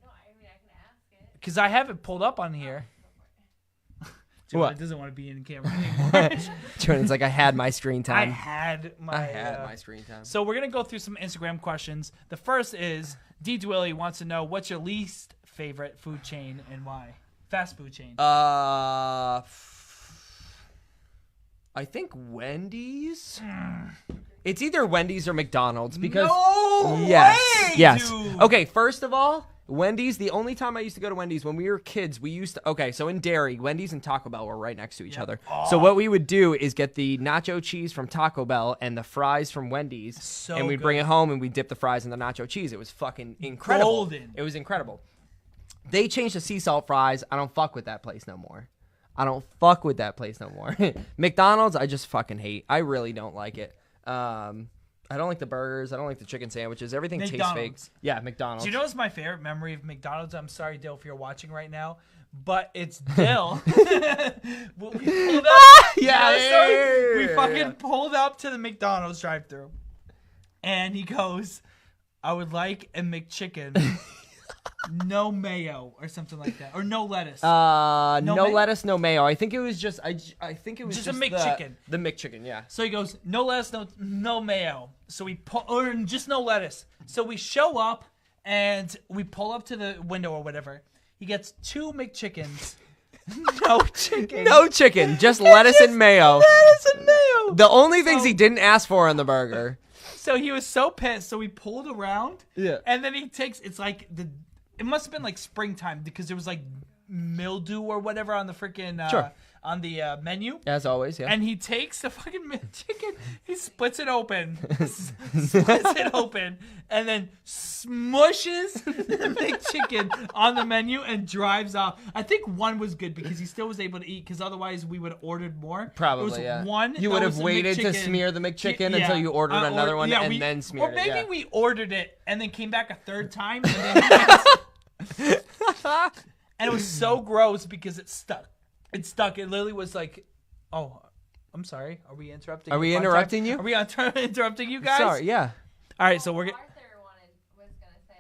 No, I mean, I can ask it. Because I have it pulled up on here. What? Doesn't want to be in camera anymore. Jordan's like, I had my screen I time. had my screen time. So we're gonna go through some Instagram questions. The first is D. Dwilly wants to know what's your least favorite food chain and why? Fast food chain. I think Wendy's. It's either Wendy's or McDonald's because yes. dude. Okay, first of all, Wendy's. The only time I used to go to Wendy's when we were kids, we used to. Okay, so in Derry, Wendy's and Taco Bell were right next to each other. So what we would do is get the nacho cheese from Taco Bell and the fries from Wendy's, and we'd bring it home and we dip the fries in the nacho cheese. It was fucking incredible. Golden. It was incredible. They changed the sea salt fries. I don't fuck with that place no more. McDonald's, I just fucking hate. I really don't like it. I don't like the burgers. I don't like the chicken sandwiches. Everything tastes fake. Yeah, McDonald's. Do you know what's my favorite memory of McDonald's? I'm sorry, Dill, if you're watching right now, but it's Dill. We pulled up. We fucking pulled up to the McDonald's drive-thru, and he goes, "I would like a McChicken." No mayo or something like that, or no lettuce. No lettuce, no mayo. I think it was just. I think it was just a McChicken. The McChicken, yeah. So he goes, no lettuce, no mayo. So we or just no lettuce. So we show up and we pull up to the window or whatever. He gets 2 McChickens. No chicken. No chicken. Just lettuce and mayo. Lettuce and mayo. The only things he didn't ask for on the burger. So he was so pissed. So we pulled around. Yeah. And then he takes. It's like it must have been like springtime because there was like mildew or whatever on the freaking on the menu. As always, yeah. And he takes the fucking chicken, he splits it open, and then smushes the McChicken on the menu and drives off. I think one was good because he still was able to eat because otherwise we would have ordered more. Probably, There was one. You would have waited to smear the McChicken until you ordered another one and then smeared it. Or maybe yeah. we ordered it and then came back a third time and then and it was so gross because it stuck. It stuck. It literally was like, oh, I'm sorry. Are we interrupting? Are we interrupting you? Are we interrupting you guys? Sorry, yeah. All right, so we're Arthur was gonna say,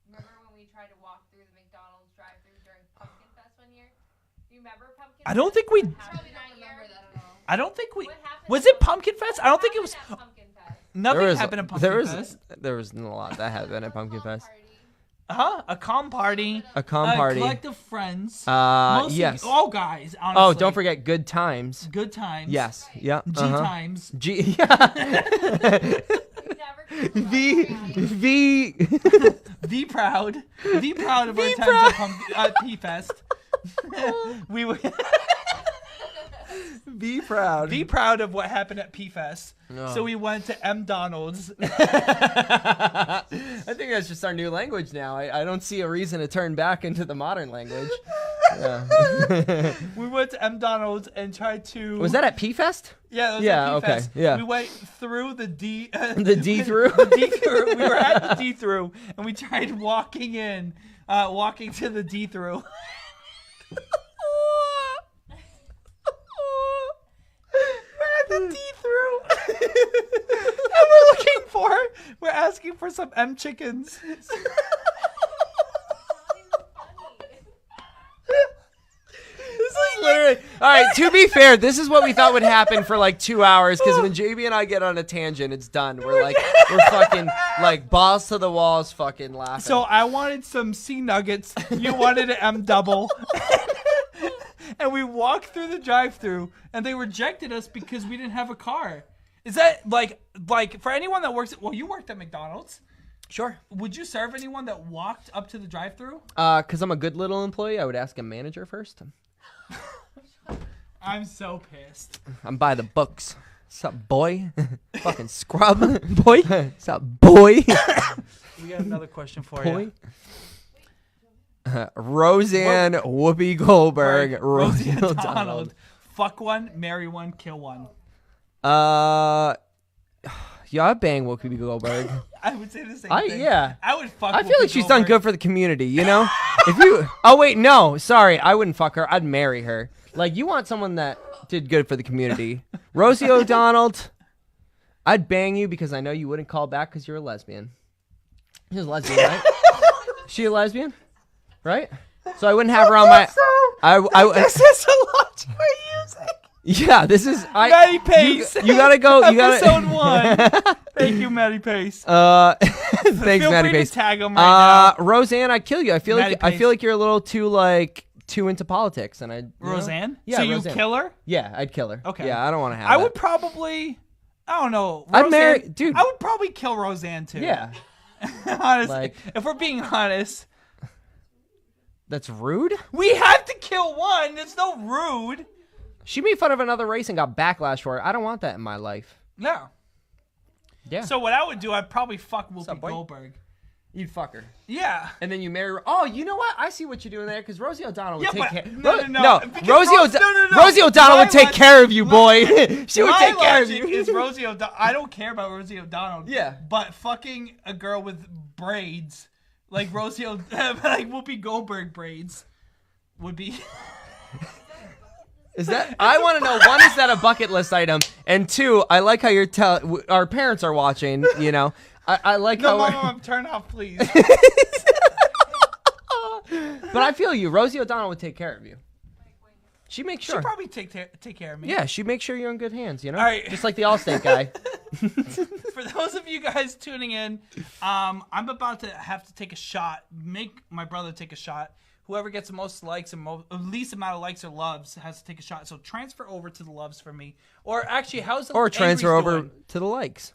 remember when we tried to walk through the McDonald's drive-thru during Pumpkin Fest one year? Do you remember Pumpkin Fest? I don't think we. Probably don't remember that at all. I don't think we. Was it Pumpkin Fest? I don't think it was. Nothing happened at Pumpkin Fest. There was a lot that happened at Pumpkin Fest. A calm party. A calm party. Collective friends. Yes. All guys, honestly. Oh, don't forget Good Times. Good Times. Yes. Yeah. G Times. G. Yeah. The proud of our times at P-Fest. We were Be proud. Be proud of what happened at P-Fest. No. So we went to McDonald's. I think that's just our new language now. I don't see a reason to turn back into the modern language. Yeah. We went to McDonald's and tried to... Was that at P-Fest? Yeah, that was yeah, at P-Fest. Okay. Yeah. We went through the D... the D-through? The D-through. We were at the D-through, and we tried walking to the D-through. We're at the D-through. And we're asking for some M chickens. Literally. All right, to be fair, this is what we thought would happen for like 2 hours, because when JB and I get on a tangent, it's done. We're fucking like balls to the walls fucking laughing. So I wanted some C nuggets. You wanted an M double. And we walked through the drive-thru, and they rejected us because we didn't have a car. Is that like for anyone that works at, you worked at McDonald's? Sure. Would you serve anyone that walked up to the drive-thru? Because I'm a good little employee, I would ask a manager first. I'm so pissed. I'm by the books. What's up, boy? Fucking scrub. Boy. What's up, boy? We got another question for boy. you. Roseanne, Whoopi Goldberg, Rosie Rosie O'Donnell. Fuck one, marry one, kill one. Yeah, I'd bang Whoopi Goldberg. I would say the same thing. Yeah. I would fuck I feel like Whoopi she's done Goldberg. good for the community, you know? If you... Oh, wait, no. Sorry, I wouldn't fuck her. I'd marry her. Like, you want someone that did good for the community. Rosie O'Donnell, I'd bang you because I know you wouldn't call back because you're a lesbian. She's a lesbian, right? She a lesbian? Right? So I wouldn't have her on my... This is a lot we're using. Yeah, this is... Maddie Pace. You gotta go... You gotta, Episode 1. Thank you, Maddie Pace. Thanks, Feel Maddie free Pace. to tag him right now. Roseanne, I'd kill you. I feel Maddie like you're a little too into politics, and I. Roseanne? Yeah, So Roseanne. you kill her? Yeah, I'd kill her. Okay. Yeah, I don't want to have. I that. would probably. I don't know. I'd marry, Roseanne- dude. I would probably kill Roseanne too. Yeah. Honestly, if we're being honest, that's rude. we have to kill one. There's no rude. She made fun of another race and got backlash for it. I don't want that in my life. No. Yeah. So what I would do, I'd probably fuck Whoopi Goldberg. You'd fuck her. Yeah. And then you marry her. Oh, you know what? I see what you're doing there, because Rosie O'Donnell would Yeah, take but- care. no. Because Rosie O'Donnell would take care of you, boy. She would My take care of logic you. is Rosie O'Donnell. I don't care about Rosie O'Donnell. Yeah. But fucking a girl with braids, like like Whoopi Goldberg braids, would be. Is that? I want to know, one, is that a bucket list item? And two, I like how you're our parents are watching, you know. I like No, how Mom, turn off, please. But I feel you. Rosie O'Donnell would take care of you. She makes sure. She'd probably take care of me. Yeah, she'd make sure you're in good hands, you know? All right. Just like the Allstate guy. For those of you guys tuning in, I'm about to have to take a shot. Make my brother take a shot. Whoever gets the most likes and least amount of likes or loves has to take a shot. So transfer over to the loves for me. Or actually, how's the Or transfer Angry's over doing? to the likes.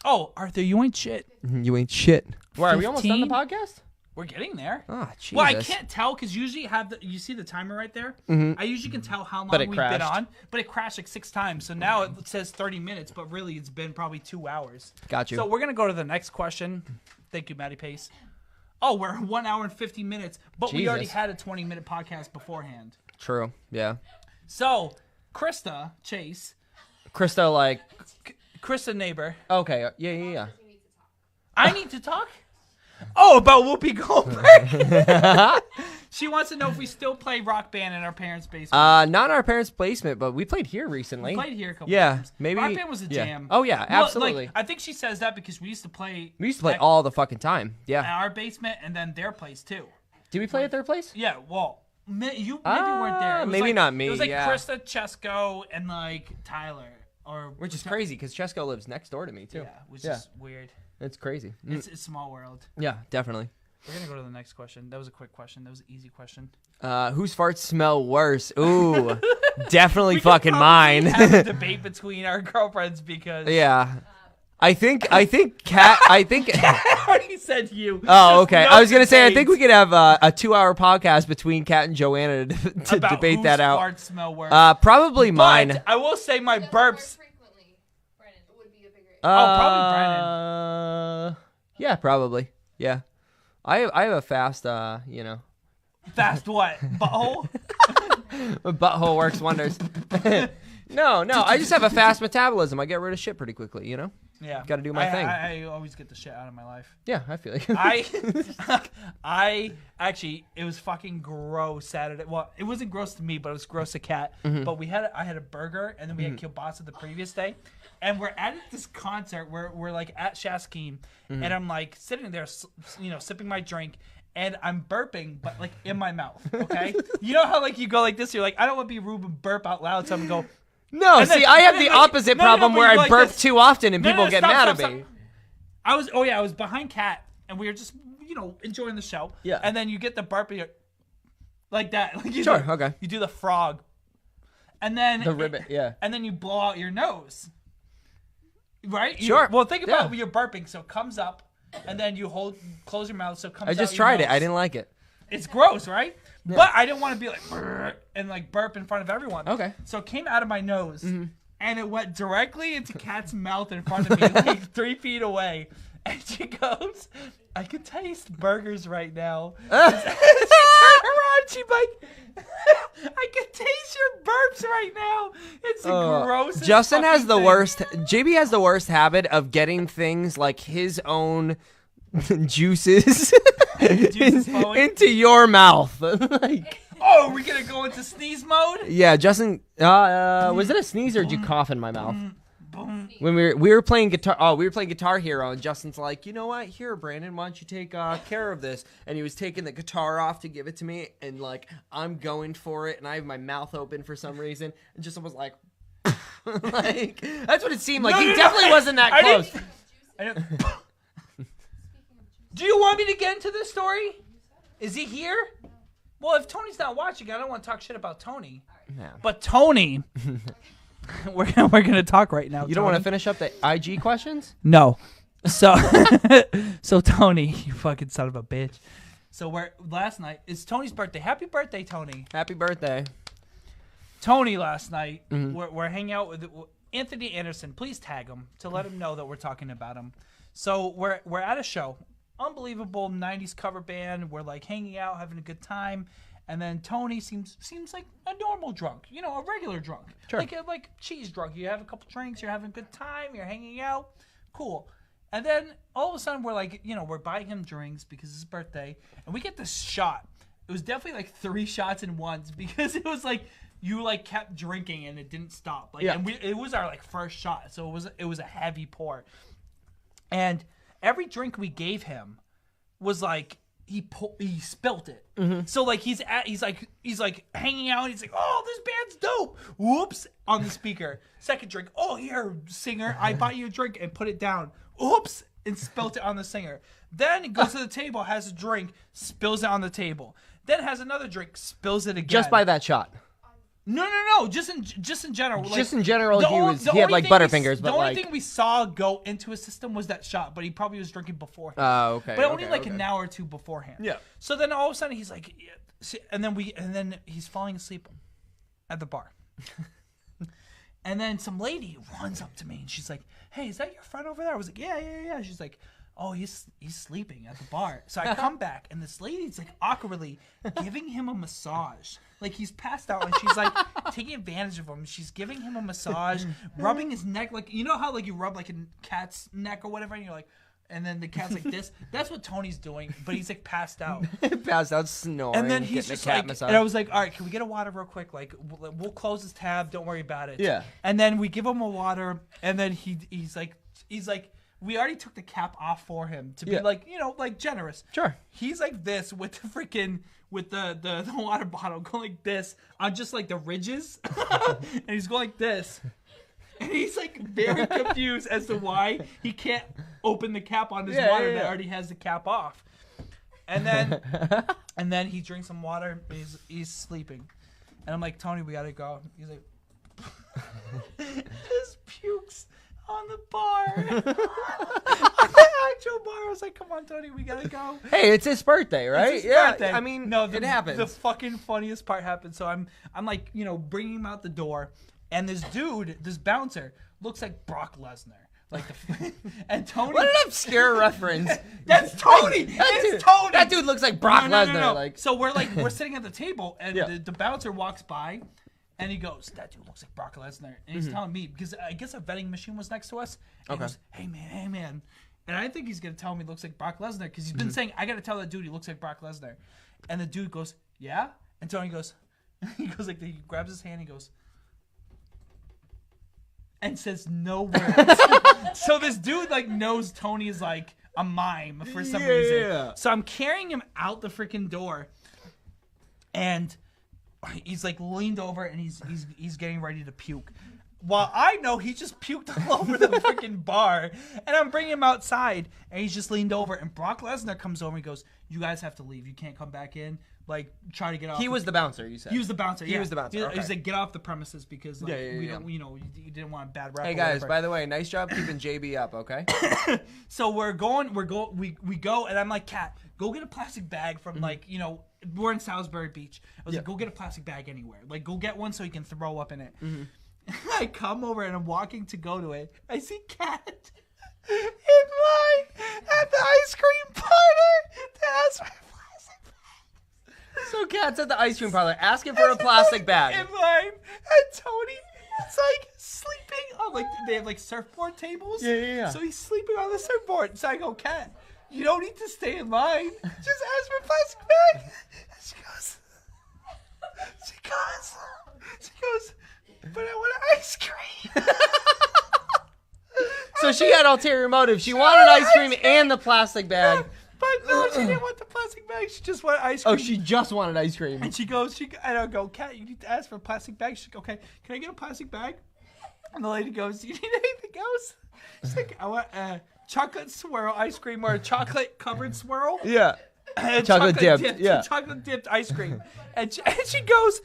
Oh, Arthur, you ain't shit. You ain't shit. Where, are we almost done the 15? podcast? We're getting there. Ah, Jesus. Well, I can't tell because usually you see the timer right there. Mhm. I usually can tell how long But it we've been crashed. on, but it crashed like 6 times. So now it says 30 minutes, but really it's been probably 2 hours. Got you. So we're gonna go to the next question. Thank you, Maddie Pace. Oh, we're 1 hour and 50 minutes, but we already Jesus. had a 20-minute podcast beforehand. True, yeah. So, Krista Chase, Krista, like... Krista neighbor. Okay, yeah. I need to talk? Oh, about Whoopi Goldberg. She wants to know if we still play Rock Band in our parents' basement. Not in our parents' basement, but we played here recently. We played here a couple Yeah, times. maybe. Rock Band was a yeah. jam. Oh, yeah, Well, absolutely. like, I think she says that because we used to play. We used to play at- all the fucking time. Yeah. At our basement and then their place too. Did we play at their place? Yeah. Well, you maybe weren't there. It was maybe like- not me, It was like yeah. Krista, Chesko, and like Tyler. Which is crazy because Chesko lives next door to me too. Yeah, which is weird. It's crazy. It's a small world. Yeah, definitely. We're gonna go to the next question. That was a quick question. That was an easy question. Whose farts smell worse? Ooh, definitely We could fucking probably mine. have a debate between our girlfriends because Yeah. I think Cat. I think. I already said you. Oh, okay. I was gonna say I names. think we could have a 2-hour podcast between Kat and Joanna to About debate whose that out. fart smell worse. Probably mine. But I will say my burps. Probably Brandon. Yeah, probably. Yeah. I have a fast, Fast what? Butthole? My butthole works wonders. No, I just have a fast metabolism. I get rid of shit pretty quickly, you know? Yeah. Got to do my thing. I always get the shit out of my life. Yeah, I feel like I actually, it was fucking gross Saturday. Well, it wasn't gross to me, but it was gross to Kat. Mhm. But I had a burger, and then we had kielbasa the previous day. And we're at this concert where we're like at Shaskin, Mhm. and I'm like sitting there, sipping my drink, and I'm burping, but like in my mouth. Okay, you know how like you go like this, you're like, I don't want to be rude and burp out loud, so I'm gonna go. No, And then- see, I have and the then, like, opposite no, problem but where you I go like burp this. too often and No, people no, get stop, mad stop, at me. I was behind Kat, and we were just enjoying the show. Yeah. And then you get the burp, and you're like that. Like you Sure, do, okay. You do the frog, and then The ribbit, yeah. and then you blow out your nose. Right? Sure, Well, think about yeah. it when you're burping. So it comes up, and then you close your mouth, so it comes I out just your tried it. nose. I didn't like it. It's gross, right? Yeah. But I didn't want to be like "Brr," and like burp in front of everyone. Okay. So it came out of my nose, Mm-hmm. and it went directly into Kat's mouth in front of me, like 3 feet away. And she goes, "I can taste burgers right now." She turned around, she's like, "I can taste your burps right now." It's the grossest. Justin has fucking the thing. worst. JB has the worst habit of getting things like his own juices into your mouth. Like, Oh, are we gonna go into sneeze mode? yeah, Justin. Was it a sneeze or did you cough in my mouth? When we were playing guitar, we were playing Guitar Hero, and Justin's like, you know what? Here, Brandon, why don't you take care of this? And he was taking the guitar off to give it to me, and like I'm going for it, and I have my mouth open for some reason, and Justin was like, like that's what it seemed like. He definitely wasn't that I close. didn't- Do you want me to get into this story? Is he here? Well, if Tony's not watching, I don't want to talk shit about Tony. No. But Tony, we're gonna talk right now. You don't want to Tony. finish up the IG questions? No. So, so Tony, you fucking son of a bitch. So last night it's Tony's birthday. Happy birthday, Tony. Happy birthday. Tony last night. Mhm. We're hanging out with Anthony Anderson. Please tag him to let him know that we're talking about him. So we're at a show. Unbelievable 90s cover band. We're like hanging out, having a good time. And then Tony seems like a normal drunk, a regular drunk. Sure. Like cheese drunk. You have a couple drinks, you're having a good time, you're hanging out. Cool. And then all of a sudden we're like, we're buying him drinks because it's his birthday. And we get this shot. It was definitely like 3 shots in once because it was like you like kept drinking and it didn't stop. Like, Yeah. and it was our like first shot. So it was a heavy pour. And every drink we gave him was like he spilt it. Mhm. So like he's like hanging out and he's like, "Oh, this band's dope." Whoops, on the speaker. Second drink. "Oh, here, singer, I bought you a drink," and put it down. Oops, and spilt it on the singer. Then he goes to the table, has a drink, spills it on the table. Then has another drink, spills it again. Just by that shot. No. Just in general. Just in general, the he only- was- the he had, only like, thing we- Butterfingers, but, the only like- thing we saw go into his system was that shot, but he probably was drinking beforehand. Oh, okay, But only okay, like okay. an hour or two beforehand. Yeah. So then all of a sudden he's like, and then he's falling asleep at the bar. And then some lady runs up to me and she's like, "Hey, is that your friend over there?" I was like, Yeah. She's like, "Oh, he's sleeping at the bar." So I come back and this lady's like awkwardly giving him a massage. Like he's passed out and she's like taking advantage of him. She's giving him a massage, rubbing his neck. Like, you know how like you rub like a cat's neck or whatever and you're like, and then the cat's like this. That's what Tony's doing, but he's like passed out. Passed out snoring. And then he's getting just a cat like, massage. and I was like, "All right, can we get a water real quick? Like, we'll close this tab. Don't worry about it." Yeah. And then we give him a water, and then he's like, we already took the cap off for him to be Yeah. like, like generous. Sure. He's like this with the freaking with the water bottle going like this on just like the ridges, and he's going like this. And he's like very confused as to why he can't open the cap on his water that already has the cap off. And then he drinks some water. And he's sleeping, and I'm like, "Tony, we gotta go." He's like, just pukes on the bar. Actual bar. I was like, come on, Tony, we gotta go. Hey, it's his birthday, right? It's his birthday. I mean, no, it happens. The fucking funniest part happened. So I'm like, bringing him out the door, and this dude, this bouncer, looks like Brock Lesnar. Like and Tony. What an obscure reference. That's Tony. It's Tony. That dude looks like Brock Lesnar. No. Like, so we're sitting at the table, and the bouncer walks by, and he goes, "That dude looks like Brock Lesnar," and he's telling me because I guess a vending machine was next to us. And he goes, "Hey man," and I think he's gonna tell me he looks like Brock Lesnar because he's been saying, "I gotta tell that dude he looks like Brock Lesnar," and the dude goes, "Yeah," and Tony goes, he grabs his hand, he goes. And says no words. So this dude knows Tony is like a mime for some reason. So I'm carrying him out the freaking door, and he's like leaned over and he's getting ready to puke. While I know he just puked all over the freaking bar, and I'm bringing him outside, and he's just leaned over, and Brock Lesnar comes over and goes, "You guys have to leave. You can't come back in. Like, try to get off." He was the bouncer, you said. He was the bouncer. He was the bouncer. He was like, "Get off the premises because we don't, you didn't want a bad rap." Hey guys, by the way, nice job keeping JB up. Okay. So we go, and I'm like, "Kat, go get a plastic bag from we're in Salisbury Beach." I was like, "Go get a plastic bag anywhere. Like, go get one so you can throw up in it." I come over and I'm walking to go to it. I see Kat in line at the ice cream parlor to ask for a plastic bag. So Kat's at the ice cream parlor asking for a plastic bag. In line, and Tony is like sleeping on they have surfboard tables. Yeah. So he's sleeping on the surfboard. So I go, "Kat, you don't need to stay in line. Just ask for a plastic bag." She goes, "But I want ice cream." So she had ulterior motive. She wanted ice cream and the plastic bag. But no, she didn't want the plastic bag. She just wanted ice cream. Oh, she just wanted ice cream. And she goes, and I go, "Kat, you need to ask for a plastic bag." She's like, "Okay, can I get a plastic bag?" And the lady goes, "Do you need anything else?" She's like, "I want a chocolate swirl ice cream or a chocolate covered swirl." Yeah. Chocolate dipped. Yeah. Chocolate dipped ice cream. And she goes,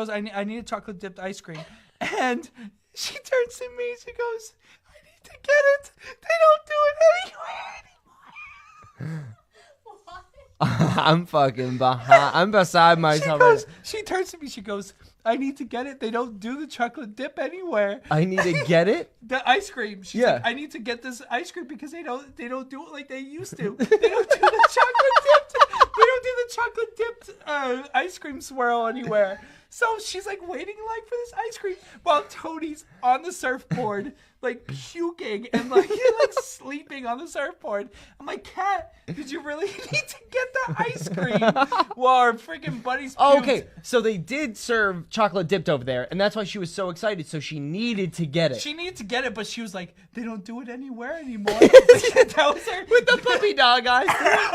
I need a chocolate dipped ice cream. And she turns to me. She goes, "I need to get it. They don't do it anywhere." I'm fucking behind. I'm beside myself. She turns to me. She goes, "I need to get it. They don't do the chocolate dip anywhere." I need to get it? The ice cream. She's like, "I need to get this ice cream because they don't do it like they used to. They don't do the chocolate dipped. They don't do the chocolate dipped ice cream swirl anywhere." So she's like waiting in line for this ice cream while Tony's on the surfboard, like puking and like sleeping on the surfboard. I'm like, "Kat, did you really need to get the ice cream?" While our freaking buddies puked. Oh, okay, so they did serve chocolate dipped over there, and that's why she was so excited. So she needed to get it. She needed to get it, but she was like, "They don't do it anywhere anymore." That was her. With the puppy dog eyes.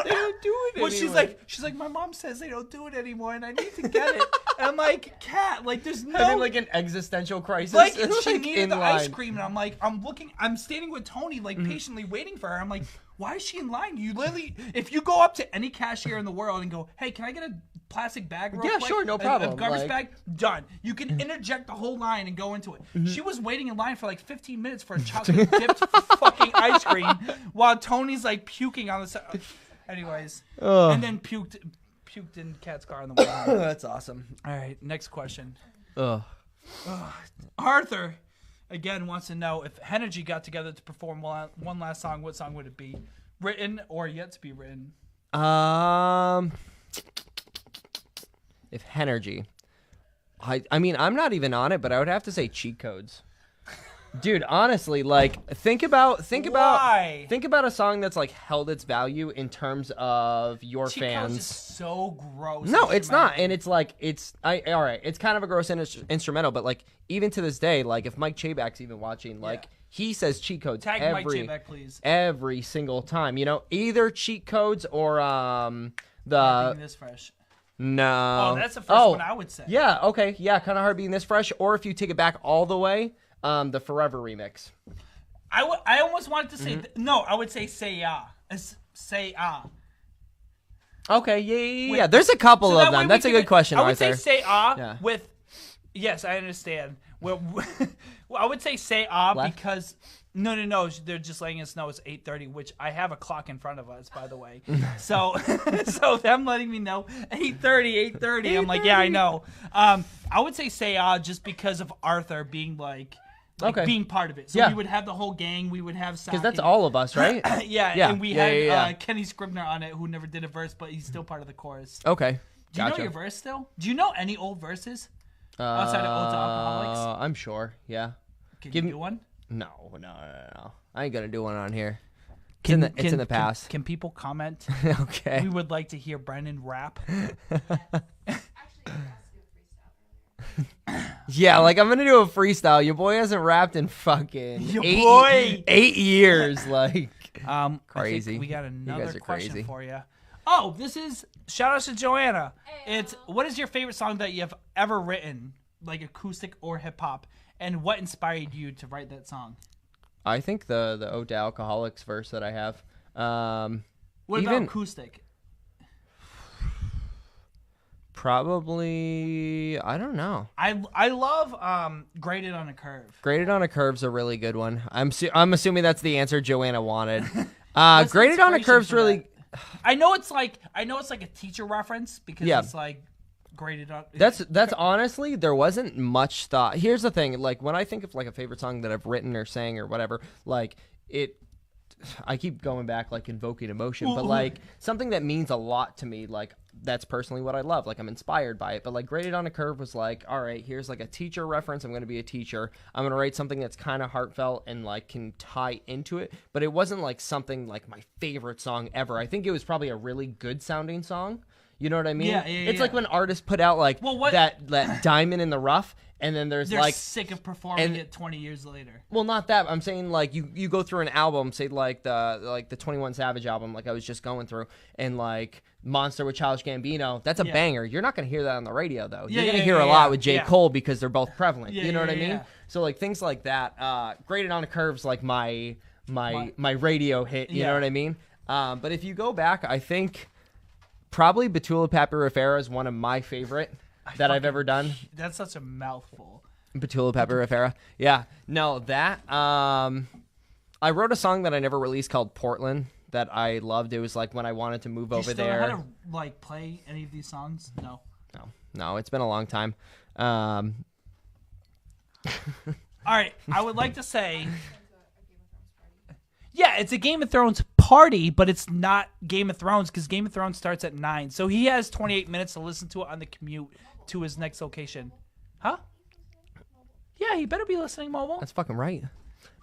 They don't do it anymore. Well, she's like, "My mom says they don't do it anymore, and I need to get it." And I'm like, "Kat, there's no." And then like an existential crisis. She needed the ice cream, and I'm like, I'm standing with Tony, patiently waiting for her. I'm like, "Why is she in line? You literally, if you go up to any cashier in the world and go, 'Hey, can I get a plastic bag real quick?' Sure, no problem. A garbage bag, done. You can interject the whole line and go into it." She was waiting in line for 15 minutes for a chocolate dipped fucking ice cream while Tony's puking on the side. Anyways, and then puked in Kat's car on the way home. That's awesome. All right, next question. Ugh. Arthur again wants to know if Energy got together to perform one last song, what song would it be? Written or yet to be written? If Energy, I mean, I'm not even on it, but I would have to say Cheat Codes. Dude, honestly, think about a song that's held its value in terms of your Cheat fans. Codes is so gross. No, it's not, and it's all right. It's kind of a gross instrumental, but even to this day, if Mike Chayback's even watching, he says Cheat Codes Tag Mike Chayback, please. Every single time. Either Cheat Codes or Being This Fresh. No. Oh, that's the first one I would say. Yeah. Okay. Yeah. Kind of hard being this fresh, or if you take it back all the way. The Forever remix. I almost wanted to say no. I would say Say Ya. Say Ah. Okay. Yeah. There's a couple of them. That's a good question. I would say Arthur. Say Ah with. Yes, I understand. Well, I would say Say Ah because No. They're just letting us know it's 8:30, which I have a clock in front of us, by the way. So them letting me know 8:30. I'm like, yeah, I know. I would say just because of Arthur being being part of it. So we would have the whole gang. We would have because that's all of us, right? yeah. And we had Kenny Scribner on it, who never did a verse, but he's still part of the chorus. Okay. Do you know your verse still? Do you know any old verses outside of Ode to Alcoholics? I'm sure. Yeah. Can you do one? No. I ain't gonna do one on here. It's in the past. Can people comment? Okay. We would like to hear Brandon rap. Yeah, like I'm gonna do a freestyle. Your boy hasn't rapped in fucking 8 years. Like, crazy. I think we got another question for you. Oh, this is shout out to Joanna. It's what is your favorite song that you have ever written, like acoustic or hip hop, and what inspired you to write that song? I think the Ode to Alcoholics verse that I have. What about acoustic? Probably, I don't know. I love Graded on a Curve. Graded on a Curve's a really good one. I'm assuming that's the answer Joanna wanted. Graded on a Curve's really. I know it's like a teacher reference because it's like graded on. That's honestly, there wasn't much thought. Here's the thing, like when I think of like a favorite song that I've written or sang or whatever, like I keep going back, like invoking emotion, but like something that means a lot to me, like that's personally what I love. Like I'm inspired by it, but like Graded on a Curve was like, all right, here's like a teacher reference. I'm going to be a teacher. I'm going to write something that's kind of heartfelt and like can tie into it, but it wasn't like something like my favorite song ever. I think it was probably a really good sounding song. You know what I mean? Yeah. It's like when artists put out like that Diamond in the Rough, and then they're like sick of performing it 20 years later. Well, not that. I'm saying like you go through an album, say like the 21 Savage album, like I was just going through, and like Monster with Childish Gambino, that's a banger. You're not gonna hear that on the radio though. You're gonna hear a lot with J. Cole because they're both prevalent. You know what I mean? Yeah. So like things like that. Graded on a Curve's like my radio hit. You know what I mean? But if you go back, I think probably Betula Papyrifera is one of my favorite that I've ever done. That's such a mouthful. Betula Papyrifera. Yeah. No, that I wrote a song that I never released called Portland that I loved. It was like when I wanted to move over there. Do you still know how to like play any of these songs? No, it's been a long time. All right, I would like to say yeah, it's a Game of Thrones party, but it's not Game of Thrones because Game of Thrones starts at 9. So he has 28 minutes to listen to it on the commute to his next location. Huh? Yeah, he better be listening mobile. That's fucking right.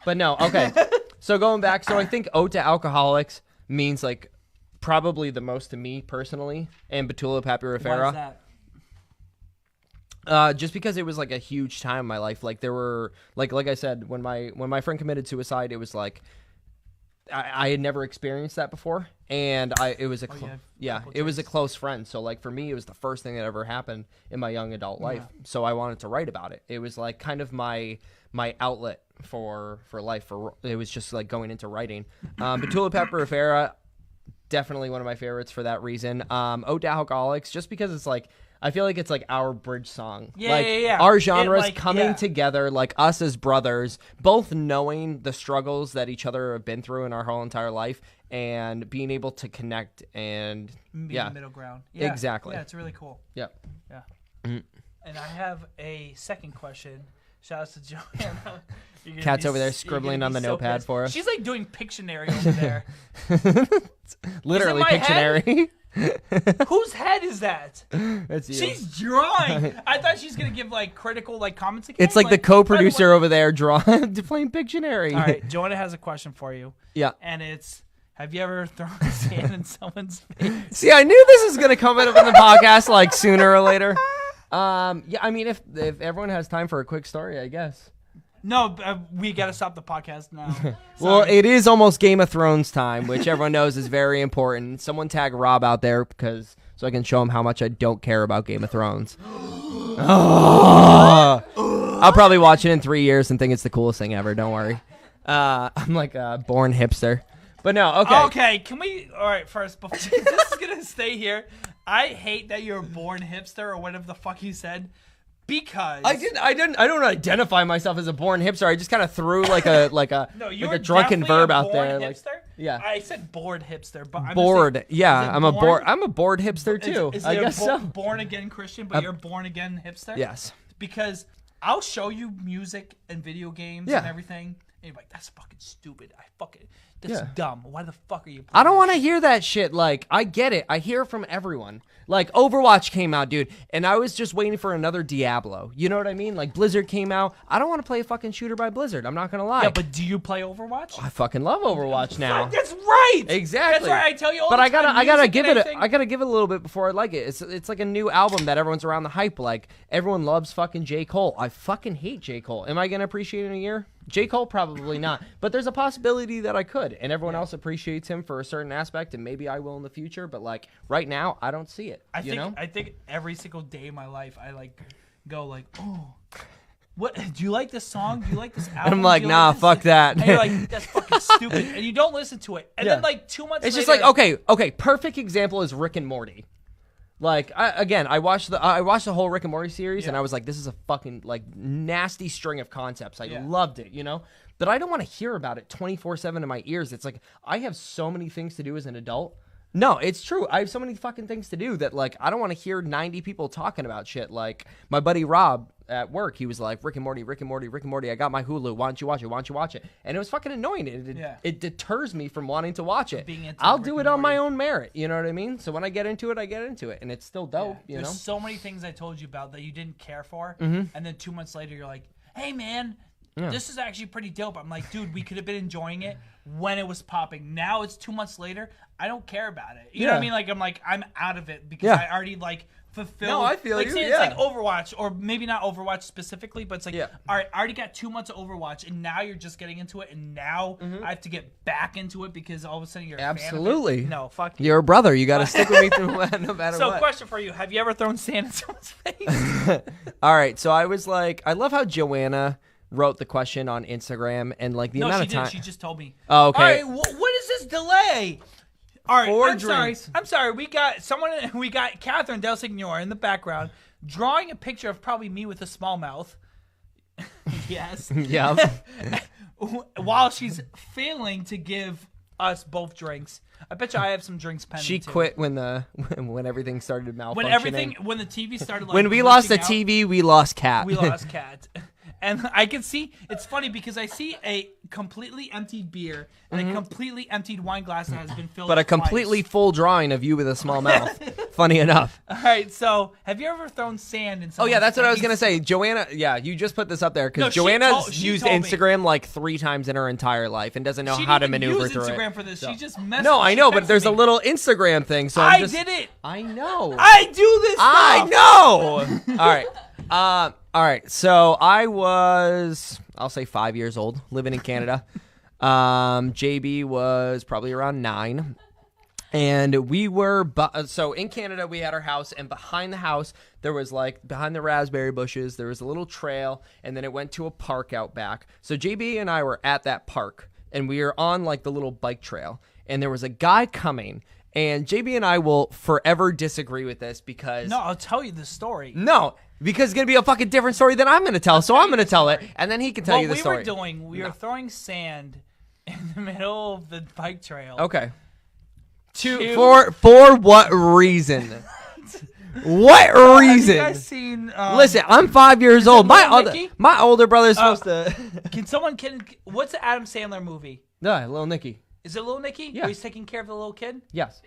But no, okay. So going back, so I think Ode to Alcoholics means like probably the most to me personally, and Betula Papyrifera. Why is that? Just because it was like a huge time in my life. Like there were like I said, when my friend committed suicide, it was like I had never experienced that before, and it was a close friend. So like for me, it was the first thing that ever happened in my young adult life. So I wanted to write about it. It was like kind of my outlet for life. It was just like going into writing. Betula Papyrifera, definitely one of my favorites for that reason. Ode to Alcoholics, just because it's like I feel like it's like our bridge song. Our genres coming together, like us as brothers, both knowing the struggles that each other have been through in our whole entire life, and being able to connect and be the middle ground. Yeah, exactly. Yeah, it's really cool. Yep. Yeah. And I have a second question. Shout out to Joanna. Cat's over there scribbling on the notepad for us. She's like doing Pictionary over there. Literally Pictionary. Whose head is that? That's you. She's drawing. I thought she's gonna give like critical like comments again. It's like the co-producer over there drawing, playing Pictionary. All right, Joanna has a question for you. Yeah, and it's: have you ever thrown sand in someone's face? See, I knew this was gonna come up in the podcast like sooner or later. Yeah, I mean, if everyone has time for a quick story, I guess. No, we got to stop the podcast now. Well, it is almost Game of Thrones time, which everyone knows is very important. Someone tag Rob out there so I can show him how much I don't care about Game of Thrones. I'll probably watch it in 3 years and think it's the coolest thing ever. Don't worry. I'm like a born hipster. But no, okay. Okay, can we... All right, first, before this is going to stay here. I hate that you're a born hipster or whatever the fuck you said. Because I don't identify myself as a born hipster. I just kind of threw like a no, like a drunken verb out there. Like, yeah, I said bored hipster, but I'm bored. Saying, yeah, I'm a bored hipster too. Is I guess so. Born again Christian, but you're born again hipster. Yes. Because I'll show you music and video games and everything, and you're like, "That's fucking stupid. That's dumb. Why the fuck are you?" I don't want to hear that shit. Like, I get it. I hear it from everyone. Like, Overwatch came out, dude, and I was just waiting for another Diablo. You know what I mean? Like, Blizzard came out. I don't want to play a fucking shooter by Blizzard. I'm not gonna lie. Yeah, but do you play Overwatch? I fucking love Overwatch now. That's right. Exactly. That's right. I tell you all but the I time. gotta give it. I gotta give it a little bit before I like it. It's like a new album that everyone's around the hype. Like, everyone loves fucking J. Cole. I fucking hate J. Cole. Am I gonna appreciate it in a year? J. Cole probably not, but there's a possibility that I could, and everyone else appreciates him for a certain aspect, and maybe I will in the future. But like right now, I don't see it. I think every single day of my life, I like go like, oh, what? Do you like this song? Do you like this album? And I'm like, nah, fuck that. And you're like, that's fucking stupid, and you don't listen to it. And then like 2 months, it's later, just like okay. Perfect example is Rick and Morty. Like I watched the whole Rick and Morty series, and I was like, this is a fucking like nasty string of concepts. I loved it, you know. But I don't want to hear about it 24/7 in my ears. It's like I have so many things to do as an adult. No, it's true. I have so many fucking things to do that like I don't want to hear 90 people talking about shit. Like my buddy Rob at work, he was like, Rick and Morty, Rick and Morty, Rick and Morty. I got my Hulu. Why don't you watch it? Why don't you watch it? And it was fucking annoying. It deters me from wanting to watch it. I'll do it on my own merit. You know what I mean? So when I get into it, I get into it, and it's still dope. You know, there's so many things I told you about that you didn't care for, Mhm. and then 2 months later, you're like, hey man. Yeah. This is actually pretty dope. I'm like, dude, we could have been enjoying it when it was popping. Now it's 2 months later. I don't care about it. You know what I mean? Like I'm out of it because I already like fulfilled. No, I feel like, you. Say it's like Overwatch, or maybe not Overwatch specifically, but it's like, all right, I already got 2 months of Overwatch, and now you're just getting into it, and now I have to get back into it because all of a sudden you're absolutely a fan of it. No, fuck you. You're a brother. You got to stick with me through no matter so, what. question for you: have you ever thrown sand in someone's face? All right, so I was like, I love how Joanna wrote the question on Instagram, and like the amount of time. She just told me. Oh, okay. All right, what is this delay? All right, 4 I'm drinks. sorry. I'm sorry. We got Catherine Del Signor in the background drawing a picture of probably me with a small mouth. Yes. Yeah. While she's failing to give us both drinks. I bet you I have some drinks pending. She too. quit when everything started malfunctioning. When the TV started. Like, when we lost the out, TV, we lost Cat. We lost Cat. And I can see, it's funny because I see a completely emptied beer and a completely emptied wine glass that has been filled But a completely full drawing of you with a small mouth. Funny enough. All right, so have you ever thrown sand in someone's Oh, yeah, that's what I was face? going to say. Joanna, yeah, you just put this up there because No, Joanna's she used told me. Instagram like 3 times in her entire life and doesn't know She how to didn't maneuver use through Instagram it. for this. So. She just messaged No, I know, but texted there's a me. little Instagram thing. So I I'm just, did it. I know. I do this I stuff. know. All right. All right. So I was, I'll say 5 years old, living in Canada. JB was probably around 9. And we were, so in Canada, we had our house, and behind the house, there was like, behind the raspberry bushes, there was a little trail, and then it went to a park out back. So JB and I were at that park, and we were on like the little bike trail, and there was a guy coming, and JB and I will forever disagree with this because... No, I'll tell you the story. No, because it's going to be a fucking different story than I'm going to tell, so I'm going to tell it, and then he can tell you the story. We were throwing sand in the middle of the bike trail. Okay. For what reason? What reason? Have you guys seen, Listen, I'm 5 years old. My older brother's supposed to. What's the Adam Sandler movie? No, Little Nicky. Is it Little Nicky? Yeah. Where he's taking care of the little kid? Yes.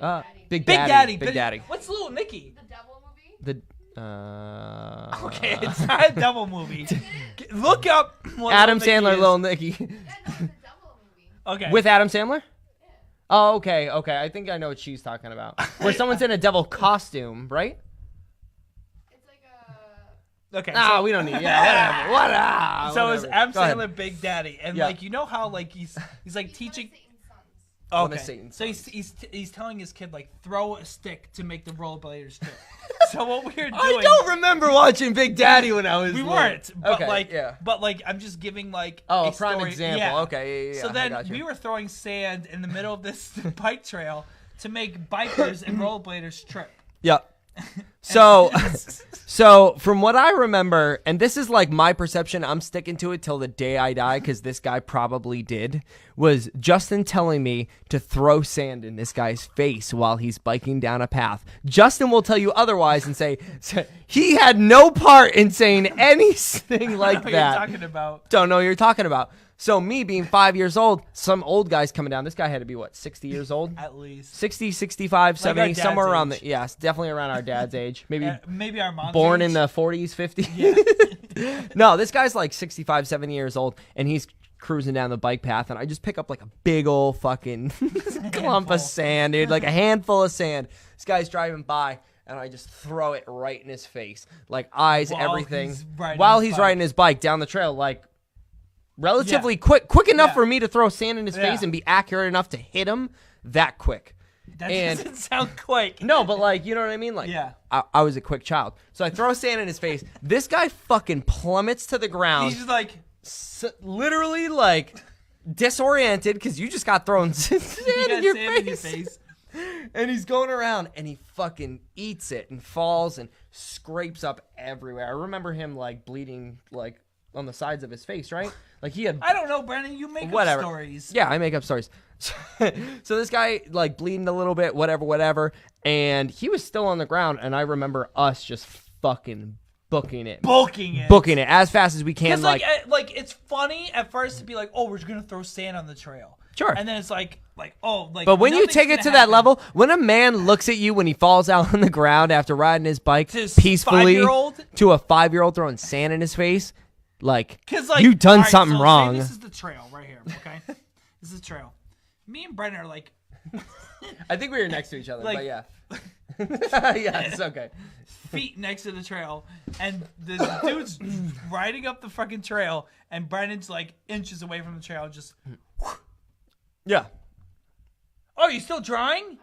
Big Daddy. Daddy. Big Daddy. What's Little Nicky? The devil movie? Okay, it's not a devil movie. Look up what Adam Little Nicky Sandler, is. Little Nicky. Okay. With Adam Sandler? Oh, okay. I think I know what she's talking about. Where someone's in a devil costume, right? Okay. We don't need. Yeah, whatever. So it's Adam Go ahead. Sandler, Big Daddy, and Yeah. like you know how like he's like teaching. One of Okay. Satan's So he's telling his kid like throw a stick to make the rollerbladers trip. So what we were doing. I don't remember watching Big Daddy when I was. We little. weren't, but Okay, like I'm just giving like a story. prime example. Yeah. Okay, yeah. So I then got you. we were throwing sand in the middle of this bike trail to make bikers and rollerbladers trip. Yeah. So from what I remember, and this is like my perception, I'm sticking to it till the day I die because this guy probably did, was Justin telling me to throw sand in this guy's face while he's biking down a path. Justin will tell you otherwise and say he had no part in saying anything like that. You're talking about. Don't know what you're talking about. So me being 5 years old, some old guys coming down. This guy had to be, 60 years old? At least. 60, 65, 70, somewhere around age. yes, definitely around our dad's age. Maybe maybe our mom's born age. in the 40s, 50s. Yeah. No, this guy's like 65, 70 years old, and he's cruising down the bike path, and I just pick up like a big old fucking clump of sand, dude, like a handful of sand. This guy's driving by, and I just throw it right in his face. Like eyes, everything. While he's riding his bike down the trail, like, relatively quick enough for me to throw sand in his face and be accurate enough to hit him that quick. That doesn't sound quick. No, but like, you know what I mean? Like, I was a quick child. So I throw sand in his face. This guy fucking plummets to the ground. He's just like... literally like disoriented because you just got thrown sand in your face. And he's going around and he fucking eats it and falls and scrapes up everywhere. I remember him like bleeding like on the sides of his face, right? Like he had... I don't know, Brandon. You make up stories. Yeah, I make up stories. So this guy, like, bleeding a little bit, whatever. And he was still on the ground, and I remember us just fucking booking it as fast as we can. Like it's funny at first to be like, oh, we're just going to throw sand on the trail. Sure. And then it's like, oh, like... But when you take it to that level, when a man looks at you when he falls out on the ground after riding his bike peacefully to a 5-year-old throwing sand in his face... Like, you've done something wrong. This is the trail right here, okay? This is the trail. Me and Brennan are like... I think we were next to each other, like, but yeah. Yeah, it's okay. Feet next to the trail, and this dude's riding up the fucking trail, and Brennan's like inches away from the trail, just... Yeah. Oh, you still drawing?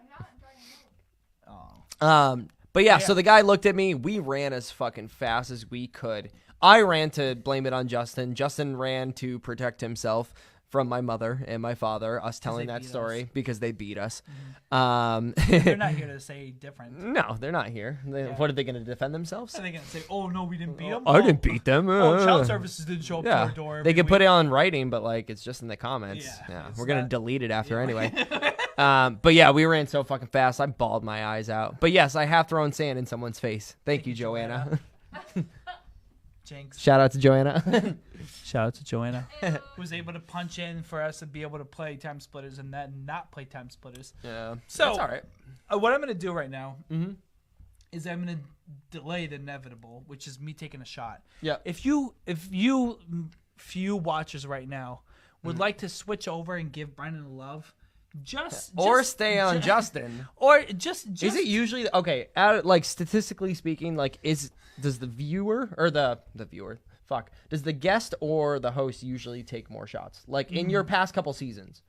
But yeah, so the guy looked at me. We ran as fucking fast as we could. I ran to blame it on Justin. Justin ran to protect himself from my mother and my father, us telling that story because they beat us. Mm-hmm. They're not here to say different. No, they're not here. What are they going to defend themselves? Are they going to say, oh, no, we didn't beat them? I didn't beat them. Child services didn't show up to our door. They could put it on writing, but like it's just in the comments. Yeah, we're going to delete it after anyway. But yeah, we ran so fucking fast. I bawled my eyes out. But yes, I have thrown sand in someone's face. Thank you, Joanna. Jinx. Shout out to Joanna. Shout out to Joanna. Was able to punch in for us to be able to play Time Splitters and then not play Time Splitters. Yeah. So, that's all right. What I'm going to do right now is I'm going to delay the inevitable, which is me taking a shot. Yeah. If you few watchers right now would like to switch over and give Brandon a love, or stay on Justin, or just is it usually okay? Like statistically speaking, like does the viewer or the viewer does the guest or the host usually take more shots? Like in your past couple seasons,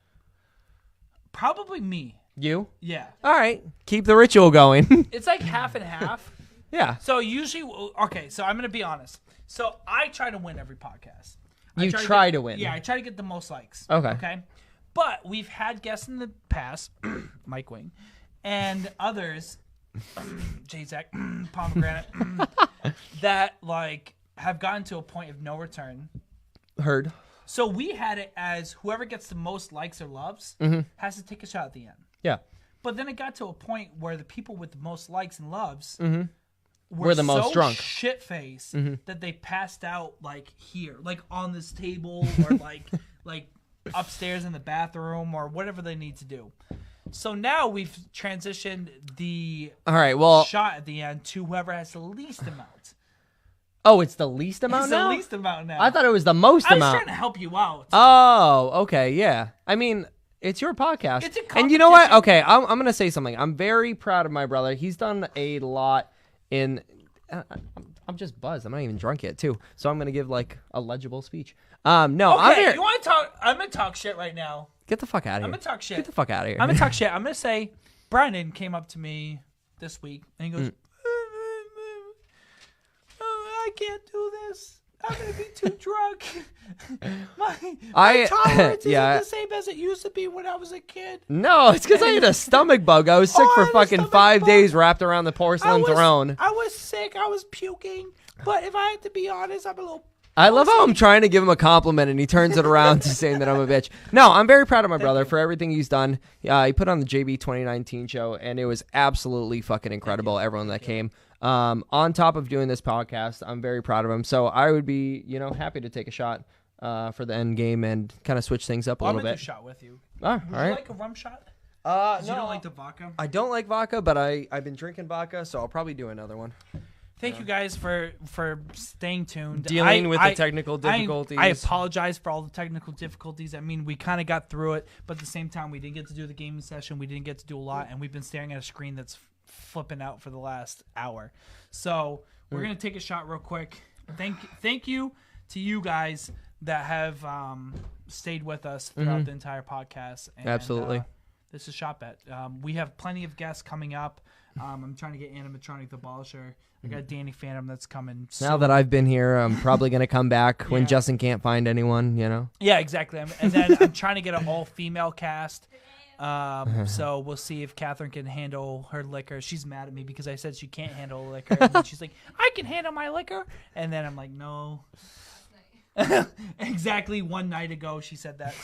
probably me. You? Yeah. All right, keep the ritual going. It's like half and half. Yeah. So usually, okay. So I'm gonna be honest. So I try to win every podcast. You try to win. Yeah, I try to get the most likes. Okay. Okay. But we've had guests in the past, Mike Wing, and others, J-Zach, Pomegranate, that like have gotten to a point of no return. Heard. So we had it as whoever gets the most likes or loves has to take a shot at the end. Yeah. But then it got to a point where the people with the most likes and loves were the most drunk, shit-faced that they passed out like here, like on this table, or like upstairs in the bathroom, or whatever they need to do. So now we've transitioned the shot at the end to whoever has the least amount. Oh, it's the least amount It's now? the least amount now. I thought it was the most amount. I was trying to help you out. Oh, okay, yeah. I mean, it's your podcast. It's a and you know what? Okay, I'm going to say something. I'm very proud of my brother. He's done a lot in... I'm just buzzed. I'm not even drunk yet, too. So I'm going to give, like, a legible speech. No, okay, I'm here. You want to talk? I'm going to talk shit right now. Get the fuck out of here. I'm going to talk shit. Get the fuck out of here. I'm going to talk shit. I'm going to say, Brandon came up to me this week, and he goes, I can't do this. I'm gonna be too drunk. My tolerance isn't the same as it used to be when I was a kid. No, it's because I had a stomach bug. I was sick for fucking 5 days wrapped around the porcelain throne. I was sick. I was puking. But if I had to be honest, I'm a little. I love how I'm trying to give him a compliment and he turns it around to saying that I'm a bitch. No, I'm very proud of my brother for everything he's done. He put on the JB 2019 show and it was absolutely fucking incredible. Everyone that came. On top of doing this podcast, I'm very proud of him. So I would be, happy to take a shot for the end game and kind of switch things up a little bit. I'm gonna do a shot with you. All Would right. you like a rum shot? No, you don't like the vodka? I don't like vodka, but I've been drinking vodka, so I'll probably do another one. Thank you guys for staying tuned. Dealing with the technical difficulties. I apologize for all the technical difficulties. I mean, we kind of got through it, but at the same time, we didn't get to do the gaming session. We didn't get to do a lot, and we've been staring at a screen that's flipping out for the last hour. So we're gonna take a shot real quick. Thank you to you guys that have stayed with us throughout the entire podcast. And, absolutely. This is ShotBet. We have plenty of guests coming up. I'm trying to get Animatronic the Abolisher. I got Danny Phantom that's coming soon. Now that I've been here, I'm probably going to come back when Justin can't find anyone, Yeah, exactly. And then I'm trying to get an all-female cast. So we'll see if Catherine can handle her liquor. She's mad at me because I said she can't handle liquor. And then she's like, I can handle my liquor. And then I'm like, no. Exactly 1 night ago she said that.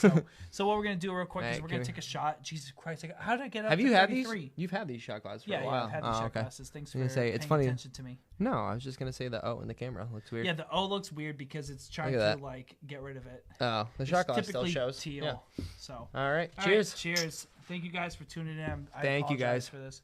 So what we're gonna do real quick is we're gonna take a shot. Jesus Christ! How did I get up? Have to you had 33? these? You've had these shot glasses for a while. I've had these shot glasses. Thanks for paying attention to me. No, I was just gonna say the O in the camera looks weird. Yeah, the O looks weird because it's trying to get rid of it. Oh, the shot glass still typically shows. Teal. Yeah. So all right, cheers. Cheers. Thank you guys for tuning in. Thank you guys for this.